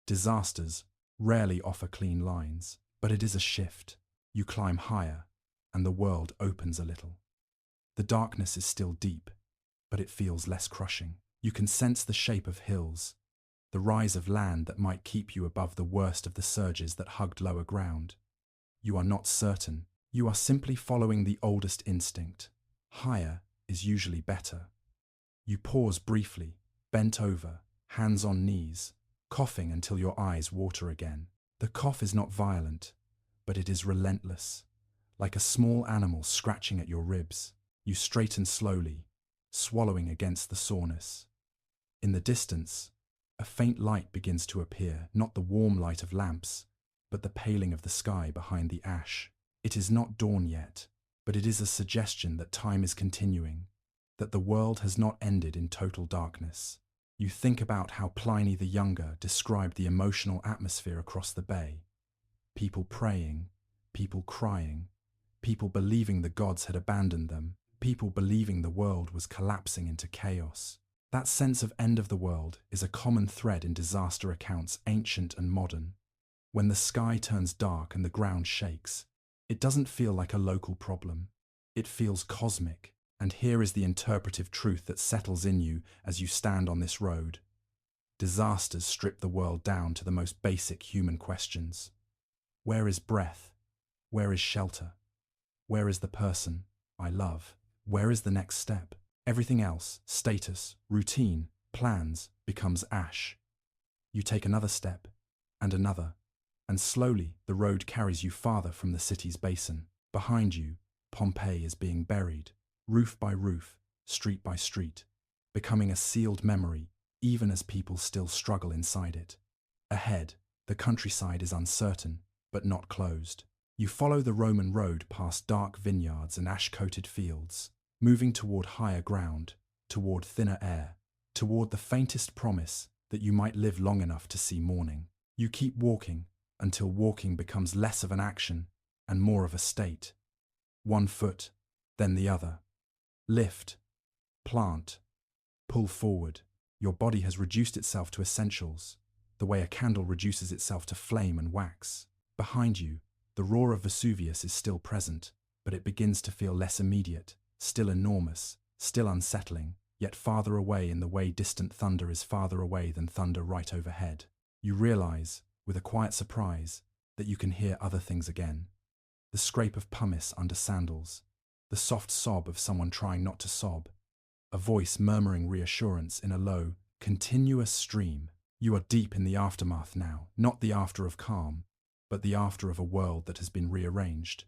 Disasters rarely offer clean lines, but it is a shift. You climb higher, and the world opens a little. The darkness is still deep, but it feels less crushing. You can sense the shape of hills, the rise of land that might keep you above the worst of the surges that hugged lower ground. You are not certain. You are simply following the oldest instinct. Higher is usually better. You pause briefly, bent over, hands on knees, coughing until your eyes water again. The cough is not violent, but it is relentless, like a small animal scratching at your ribs. You straighten slowly, swallowing against the soreness. In the distance, a faint light begins to appear, not the warm light of lamps, but the paling of the sky behind the ash. It is not dawn yet, but it is a suggestion that time is continuing, that the world has not ended in total darkness. You think about how Pliny the Younger described the emotional atmosphere across the bay. People praying, people crying, people believing the gods had abandoned them, people believing the world was collapsing into chaos. That sense of end of the world is a common thread in disaster accounts, ancient and modern. When the sky turns dark and the ground shakes, It doesn't feel like a local problem. It feels cosmic. And here is the interpretive truth that settles in you as you stand on this road. Disasters strip the world down to the most basic human questions. Where is breath? Where is shelter? Where is the person I love? Where is the next step? Everything else, status, routine, plans, becomes ash. You take another step, and another, and slowly the road carries you farther from the city's basin. Behind you, Pompeii is being buried, roof by roof, street by street, becoming a sealed memory even as people still struggle inside it. Ahead, the countryside is uncertain, but not closed. You follow the Roman road past dark vineyards and ash-coated fields, moving toward higher ground, toward thinner air, toward the faintest promise that you might live long enough to see morning. You keep walking until walking becomes less of an action and more of a state. One foot, then the other. Lift, plant, pull forward. Your body has reduced itself to essentials, the way a candle reduces itself to flame and wax. Behind you, the roar of Vesuvius is still present, but it begins to feel less immediate, still enormous, still unsettling, yet farther away in the way distant thunder is farther away than thunder right overhead. You realize, with a quiet surprise, that you can hear other things again. The scrape of pumice under sandals, the soft sob of someone trying not to sob, a voice murmuring reassurance in a low, continuous stream. You are deep in the aftermath now, not the after of calm, but the after of a world that has been rearranged.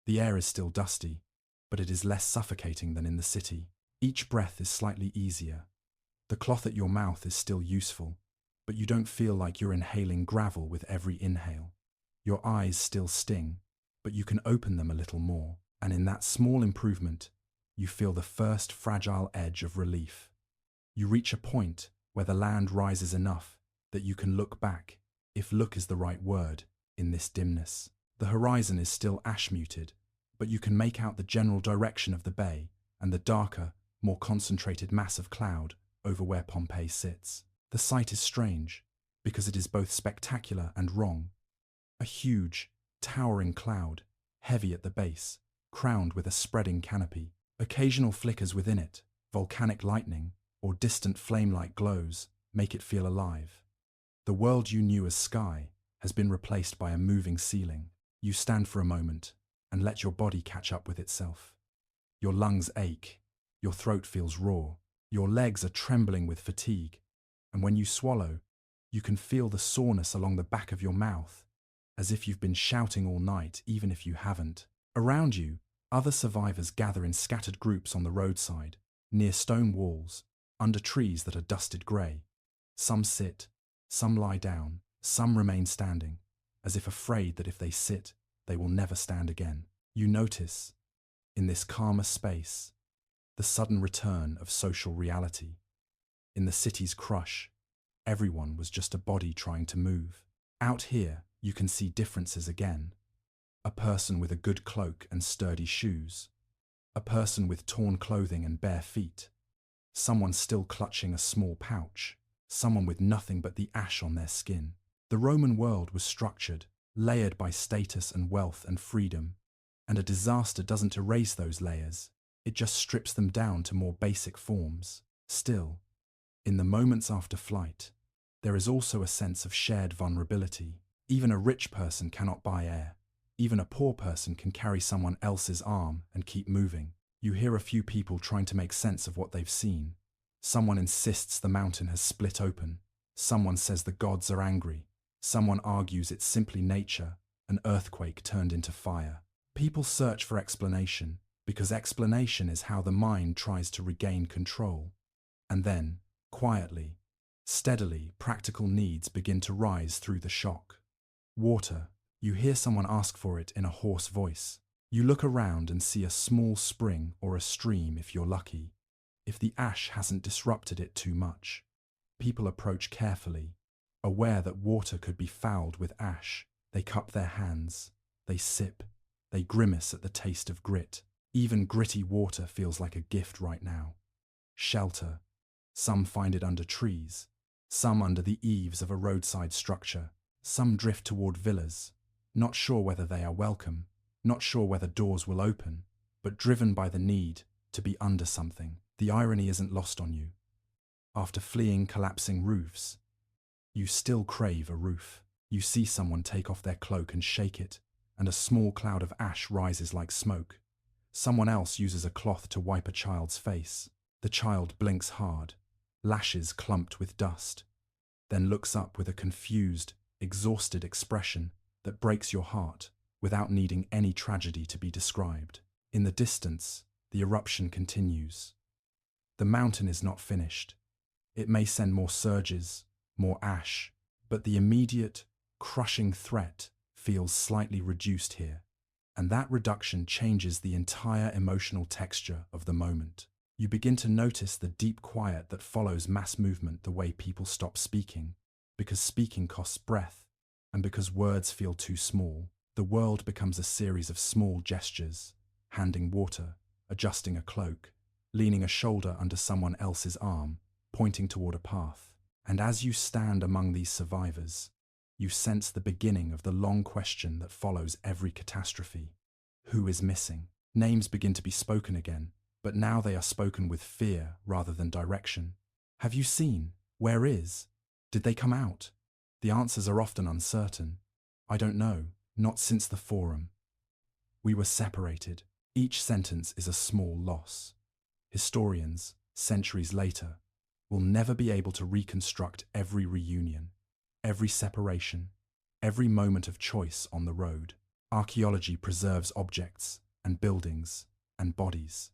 The air is still dusty, but it is less suffocating than in the city. Each breath is slightly easier. The cloth at your mouth is still useful, but you don't feel like you're inhaling gravel with every inhale. Your eyes still sting, but you can open them a little more, and in that small improvement, you feel the first fragile edge of relief. You reach a point where the land rises enough that you can look back, if look is the right word, in this dimness. The horizon is still ash-muted, but you can make out the general direction of the bay and the darker, more concentrated mass of cloud over where Pompeii sits. The sight is strange, because it is both spectacular and wrong. A huge, towering cloud, heavy at the base, crowned with a spreading canopy. Occasional flickers within it, volcanic lightning, or distant flame-like glows, make it feel alive. The world you knew as sky has been replaced by a moving ceiling. You stand for a moment and let your body catch up with itself. Your lungs ache, your throat feels raw, your legs are trembling with fatigue, and when you swallow, you can feel the soreness along the back of your mouth, as if you've been shouting all night even if you haven't. Around you, other survivors gather in scattered groups on the roadside, near stone walls, under trees that are dusted grey. Some sit, some lie down, some remain standing, as if afraid that if they sit, they will never stand again. You notice, in this calmer space, the sudden return of social reality. In the city's crush, everyone was just a body trying to move. Out here, you can see differences again. A person with a good cloak and sturdy shoes. A person with torn clothing and bare feet. Someone still clutching a small pouch. Someone with nothing but the ash on their skin. The Roman world was structured, layered by status and wealth and freedom, and a disaster doesn't erase those layers. It just strips them down to more basic forms. Still, in the moments after flight, there is also a sense of shared vulnerability. Even a rich person cannot buy air. Even a poor person can carry someone else's arm and keep moving. You hear a few people trying to make sense of what they've seen. Someone insists the mountain has split open. Someone says the gods are angry. Someone argues it's simply nature, an earthquake turned into fire. People search for explanation, because explanation is how the mind tries to regain control. And then, quietly, steadily, practical needs begin to rise through the shock. Water. You hear someone ask for it in a hoarse voice. You look around and see a small spring or a stream if you're lucky, if the ash hasn't disrupted it too much. People approach carefully, aware that water could be fouled with ash. They cup their hands, they sip, they grimace at the taste of grit. Even gritty water feels like a gift right now. Shelter. Some find it under trees, some under the eaves of a roadside structure. Some drift toward villas, not sure whether they are welcome, not sure whether doors will open, but driven by the need to be under something. The irony isn't lost on you. After fleeing collapsing roofs, you still crave a roof. You see someone take off their cloak and shake it, and a small cloud of ash rises like smoke. Someone else uses a cloth to wipe a child's face. The child blinks hard, lashes clumped with dust, then looks up with a confused, exhausted expression that breaks your heart without needing any tragedy to be described. In the distance, the eruption continues. The mountain is not finished. It may send more surges, more ash, but the immediate, crushing threat feels slightly reduced here, and that reduction changes the entire emotional texture of the moment. You begin to notice the deep quiet that follows mass movement, the way people stop speaking, because speaking costs breath, and because words feel too small. The world becomes a series of small gestures, handing water, adjusting a cloak, leaning a shoulder under someone else's arm, pointing toward a path. And as you stand among these survivors, you sense the beginning of the long question that follows every catastrophe. Who is missing? Names begin to be spoken again, but now they are spoken with fear rather than direction. Have you seen? Where is? Did they come out? The answers are often uncertain. I don't know, not since the Forum. We were separated. Each sentence is a small loss. Historians, centuries later, will never be able to reconstruct every reunion, every separation, every moment of choice on the road. Archaeology preserves objects and buildings and bodies.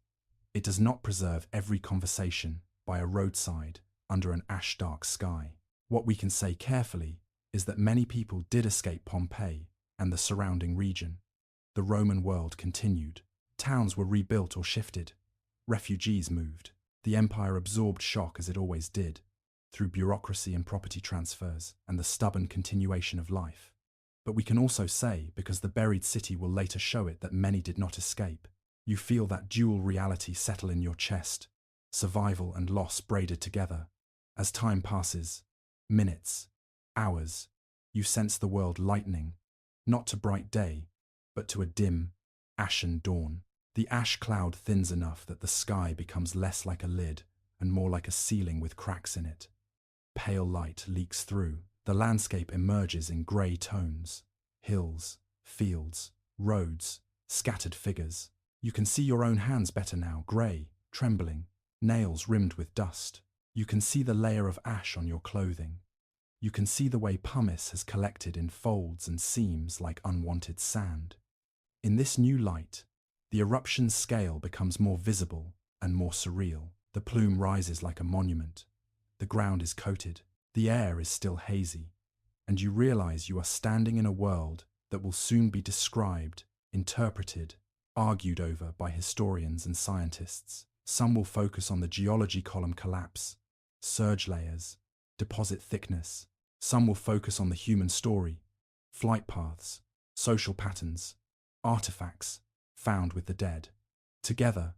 It does not preserve every conversation by a roadside under an ash-dark sky. What we can say carefully is that many people did escape Pompeii and the surrounding region. The Roman world continued. Towns were rebuilt or shifted. Refugees moved. The empire absorbed shock as it always did, through bureaucracy and property transfers and the stubborn continuation of life. But we can also say, because the buried city will later show it, that many did not escape. You feel that dual reality settle in your chest, survival and loss braided together. As time passes, minutes, hours, you sense the world lightening, not to bright day, but to a dim, ashen dawn. The ash cloud thins enough that the sky becomes less like a lid and more like a ceiling with cracks in it. Pale light leaks through. The landscape emerges in grey tones. Hills, fields, roads, scattered figures. You can see your own hands better now, grey, trembling, nails rimmed with dust. You can see the layer of ash on your clothing. You can see the way pumice has collected in folds and seams like unwanted sand. In this new light, the eruption's scale becomes more visible and more surreal. The plume rises like a monument. The ground is coated. The air is still hazy. And you realize you are standing in a world that will soon be described, interpreted, argued over by historians and scientists. Some will focus on the geology column collapse, surge layers, deposit thickness. Some will focus on the human story, flight paths, social patterns, artifacts found with the dead. Together,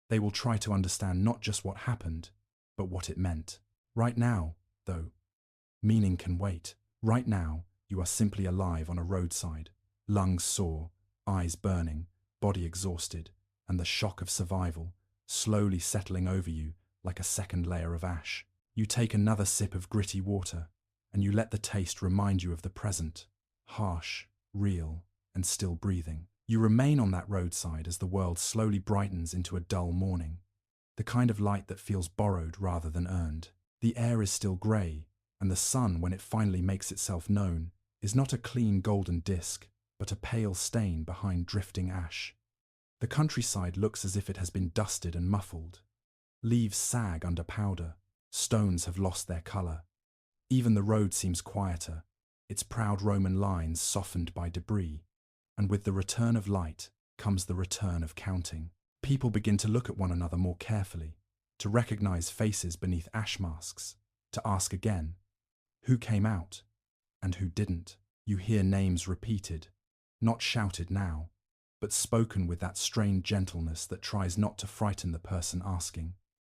they will try to understand not just what happened, but what it meant. Right now, though, meaning can wait. Right now, you are simply alive on a roadside, lungs sore, eyes burning, body exhausted, and the shock of survival slowly settling over you like a second layer of ash. You take another sip of gritty water, and you let the taste remind you of the present, harsh, real, and still breathing. You remain on that roadside as the world slowly brightens into a dull morning, the kind of light that feels borrowed rather than earned. The air is still grey, and the sun, when it finally makes itself known, is not a clean golden disk, but a pale stain behind drifting ash. The countryside looks as if it has been dusted and muffled. Leaves sag under powder, stones have lost their colour. Even the road seems quieter, its proud Roman lines softened by debris. And with the return of light comes the return of counting. People begin to look at one another more carefully, to recognize faces beneath ash masks, to ask again, who came out and who didn't? You hear names repeated, not shouted now, but spoken with that strained gentleness that tries not to frighten the person asking.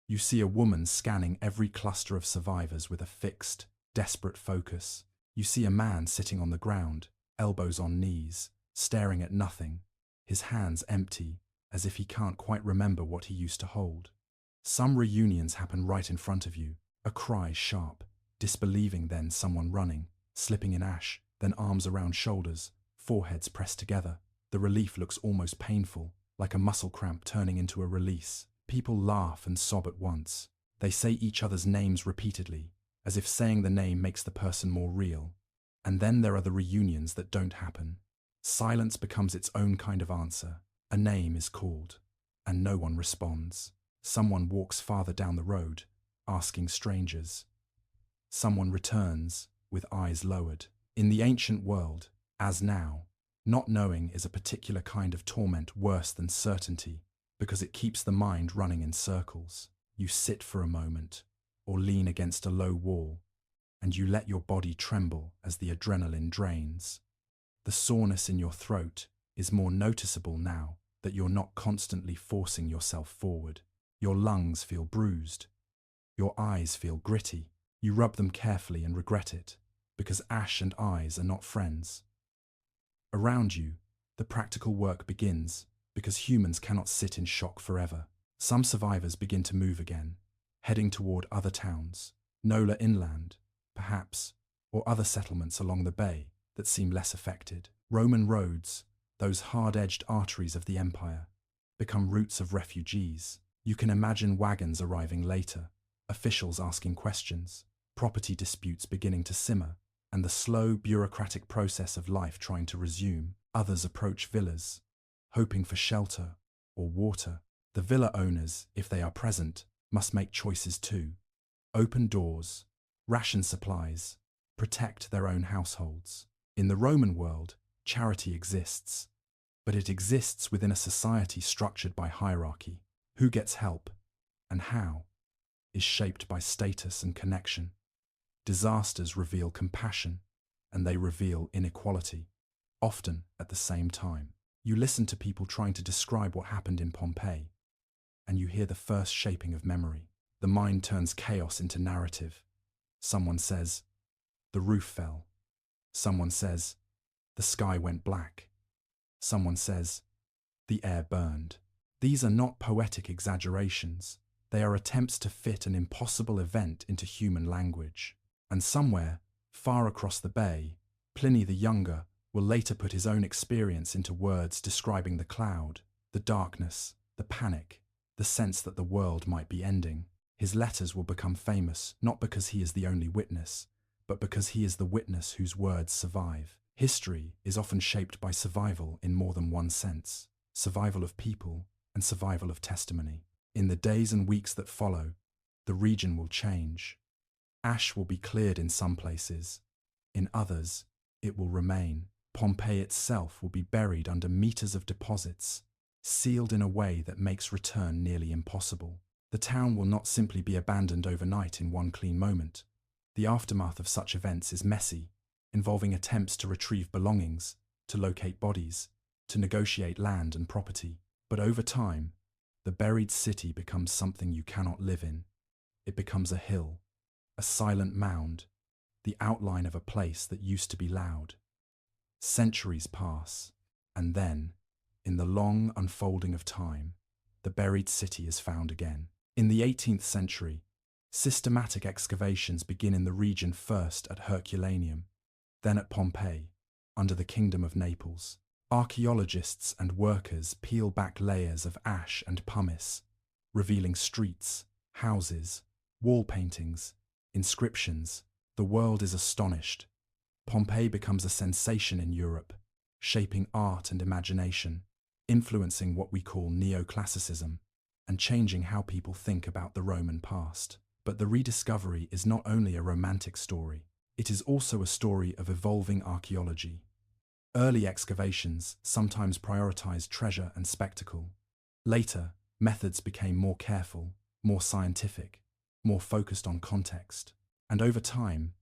You see a woman scanning every cluster of survivors with a fixed, desperate focus. You see a man sitting on the ground, elbows on knees, staring at nothing, his hands empty, as if he can't quite remember what he used to hold. Some reunions happen right in front of you, a cry sharp, disbelieving, then someone running, slipping in ash, then arms around shoulders, foreheads pressed together. The relief looks almost painful, like a muscle cramp turning into a release. People laugh and sob at once. They say each other's names repeatedly, as if saying the name makes the person more real. And then there are the reunions that don't happen. Silence becomes its own kind of answer. A name is called, and no one responds. Someone walks farther down the road, asking strangers. Someone returns, with eyes lowered. In the ancient world, as now, not knowing is a particular kind of torment worse than certainty, because it keeps the mind running in circles. You sit for a moment, or lean against a low wall, and you let your body tremble as the adrenaline drains. The soreness in your throat is more noticeable now that you're not constantly forcing yourself forward. Your lungs feel bruised. Your eyes feel gritty. You rub them carefully and regret it, because ash and eyes are not friends. Around you, the practical work begins, because humans cannot sit in shock forever. Some survivors begin to move again, heading toward other towns, Nola inland, perhaps, or other settlements along the bay that seem less affected. Roman roads, those hard-edged arteries of the empire, become routes of refugees. You can imagine wagons arriving later, officials asking questions, property disputes beginning to simmer, and the slow bureaucratic process of life trying to resume. Others approach villas, hoping for shelter or water. The villa owners, if they are present, must make choices too. Open doors, ration supplies, protect their own households. In the Roman world, charity exists, but it exists within a society structured by hierarchy. Who gets help, and how, is shaped by status and connection. Disasters reveal compassion, and they reveal inequality, often at the same time. You listen to people trying to describe what happened in Pompeii, and you hear the first shaping of memory. The mind turns chaos into narrative. Someone says, the roof fell. Someone says, the sky went black. Someone says, the air burned. These are not poetic exaggerations. They are attempts to fit an impossible event into human language. And somewhere, far across the bay, Pliny the Younger will later put his own experience into words describing the cloud, the darkness, the panic, the sense that the world might be ending. His letters will become famous not because he is the only witness, but because he is the witness whose words survive. History is often shaped by survival in more than one sense: survival of people and survival of testimony. In the days and weeks that follow, the region will change. Ash will be cleared in some places. In others, it will remain. Pompeii itself will be buried under meters of deposits, sealed in a way that makes return nearly impossible. The town will not simply be abandoned overnight in one clean moment. The aftermath of such events is messy, involving attempts to retrieve belongings, to locate bodies, to negotiate land and property. But over time, the buried city becomes something you cannot live in. It becomes a hill, a silent mound, the outline of a place that used to be loud. Centuries pass, and then, in the long unfolding of time, the buried city is found again. In the 18th century, systematic excavations begin in the region, first at Herculaneum, then at Pompeii, under the Kingdom of Naples. Archaeologists and workers peel back layers of ash and pumice, revealing streets, houses, wall paintings, inscriptions. The world is astonished. Pompeii becomes a sensation in Europe, shaping art and imagination, influencing what we call neoclassicism, and changing how people think about the Roman past. But the rediscovery is not only a romantic story, it is also a story of evolving archaeology. Early excavations sometimes prioritized treasure and spectacle. Later, methods became more careful, more scientific, more focused on context. And over time,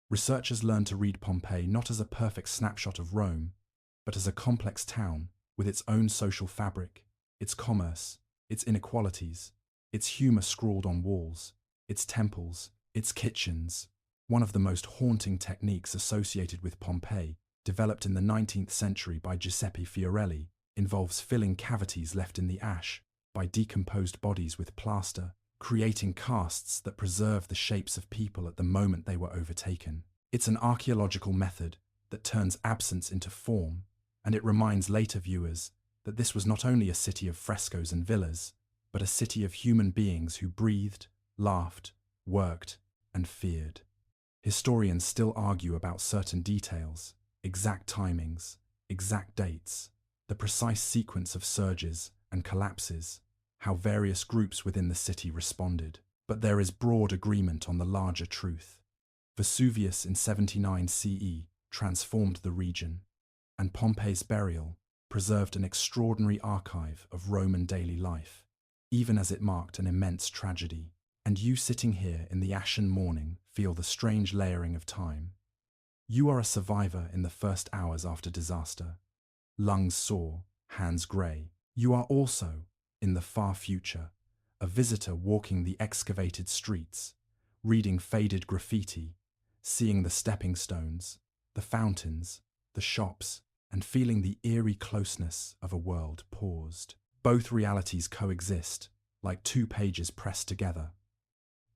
researchers learned to read Pompeii not as a perfect snapshot of Rome, but as a complex town with its own social fabric, its commerce, its inequalities, its humor scrawled on walls, its temples, its kitchens. One of the most haunting techniques associated with Pompeii, developed in the 19th century by Giuseppe Fiorelli, involves filling cavities left in the ash by decomposed bodies with plaster, creating casts that preserve the shapes of people at the moment they were overtaken. It's an archaeological method that turns absence into form, and it reminds later viewers that this was not only a city of frescoes and villas, but a city of human beings who breathed, laughed, worked, and feared. Historians still argue about certain details, exact timings, exact dates, the precise sequence of surges and collapses, how various groups within the city responded. But there is broad agreement on the larger truth. Vesuvius in 79 CE transformed the region, and Pompeii's burial preserved an extraordinary archive of Roman daily life, even as it marked an immense tragedy. And you sitting here in the ashen morning feel the strange layering of time. You are a survivor in the first hours after disaster, lungs sore, hands grey. You are also, in the far future, a visitor walking the excavated streets, reading faded graffiti, seeing the stepping stones, the fountains, the shops, and feeling the eerie closeness of a world paused. Both realities coexist, like two pages pressed together.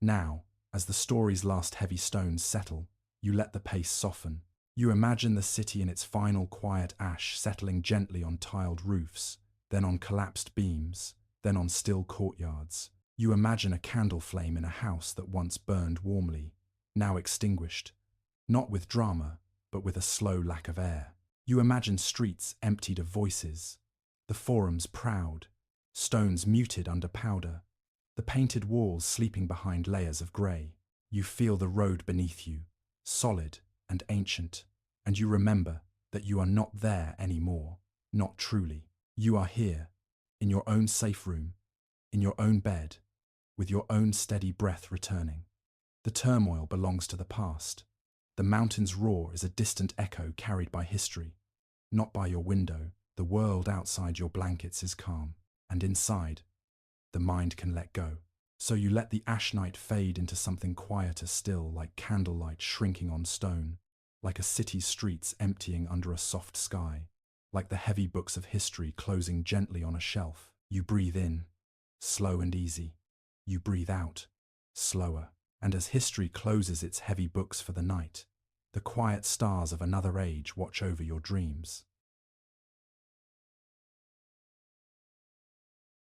Now, as the story's last heavy stones settle, you let the pace soften. You imagine the city in its final quiet ash settling gently on tiled roofs, then on collapsed beams, then on still courtyards. You imagine a candle flame in a house that once burned warmly, now extinguished, not with drama, but with a slow lack of air. You imagine streets emptied of voices, the forums proud, stones muted under powder, the painted walls sleeping behind layers of grey. You feel the road beneath you, solid and ancient, and you remember that you are not there anymore, not truly. You are here, in your own safe room, in your own bed, with your own steady breath returning. The turmoil belongs to the past. The mountain's roar is a distant echo carried by history, not by your window. The world outside your blankets is calm, and inside, the mind can let go. So you let the ash night fade into something quieter still, like candlelight shrinking on stone, like a city's streets emptying under a soft sky, like the heavy books of history closing gently on a shelf. You breathe in, slow and easy. You breathe out, slower. And as history closes its heavy books for the night, the quiet stars of another age watch over your dreams.